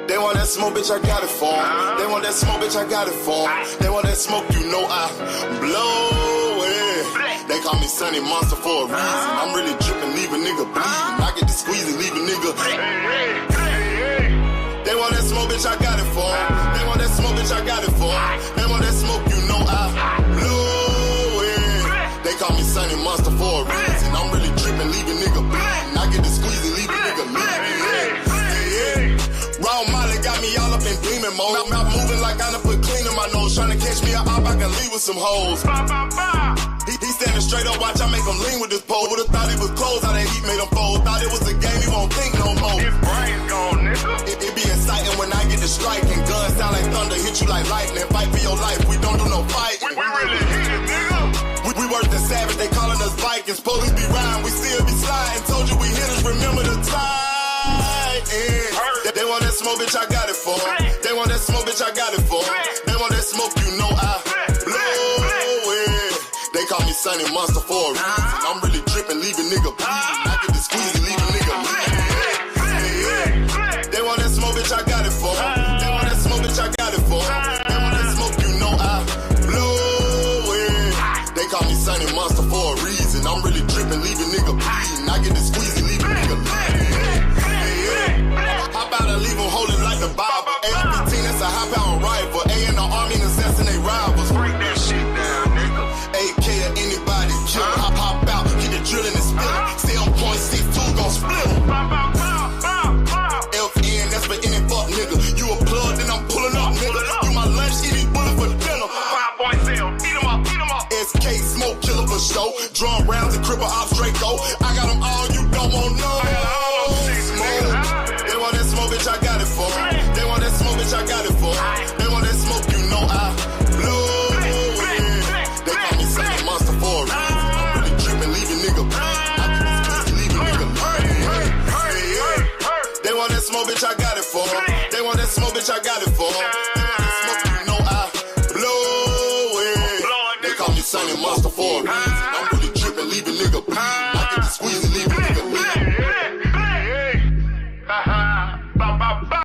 They want that smoke, bitch, I got it for 'em. They want that smoke, bitch, I got it for 'em. They want that smoke, you know I blow it. They call me Sunny Monster for a reason. I'm really dripping, leave a nigga bleeding. I get to squeeze and leave a nigga. They want that smoke, bitch, I got it for 'em. They want that smoke, bitch, I got it for 'em. They want that smoke, you know I blow it. They call me Sunny Monster for a reason. I'm really dripping, leave a nigga bleeding. I get to squeeze and leave a nigga bleeding. Raw Molly got me all up in demon mode. Mouth moving like I done put clean in my nose. Trying to catch me up, I can leave with some hoes. He standing straight up, watch I make him lean with this pole. Would've thought he was close, how that heat made him fold. Thought it was a game, he won't think no more. His brain's gone, nigga. It be exciting when I get to striking. Guns sound like thunder, hit you like lightning. Fight for your life, we don't do no fight. We really hit it, nigga. We worse than savage, they calling us Vikings. Police be riding, we still be sliding. Told you we hitters, remember the time. They want that smoke, bitch, I got it for 'em. They want that smoke, bitch, I got it for 'em. They want that smoke, you know I blow it. They call me Sunny Monster for a reason. I'm really dripping, leave a nigga bleeding. I get to squeeze and leave a nigga bleeding. They want that smoke, bitch, I got it for 'em. They want that smoke, bitch, I got it for 'em. They want that smoke, you know I blow it. They call me Sunny Monster for a reason. I'm really dripping, leave a nigga bleeding. I get to squeeze and leave a nigga bleeding. How about I leave them holding like the Bible? AR-15, that's a high-power rifle. A in the army and assassinate rivals. Break that shit down, nigga. AK or anybody kill. Hop out, get the drilling and spilling. Stay on point, 6-2, gon' split em. FN, that's for any fuck nigga. You a plug, then I'm pulling up, nigga. You my lunch, eat these bullets for dinner. 5.0, eat em up, eat em up. SK, smoke killer for show. Drum rounds and cripple ops, Draco. I got them all, you don't want no. They want that smoke, bitch, I got it for 'em. They want that smoke, bitch, I got it for 'em. They want that smoke, you know I blow it. They call me Sunny Monster for a reason. I'm really dripping, leave a nigga bleeding. I can squeeze and leave a nigga bleeding. They want that smoke, bitch, I got it for 'em. They want that smoke, bitch, I got it for 'em. They want that smoke, you know I blow it. They call me Sunny Monster for a reason.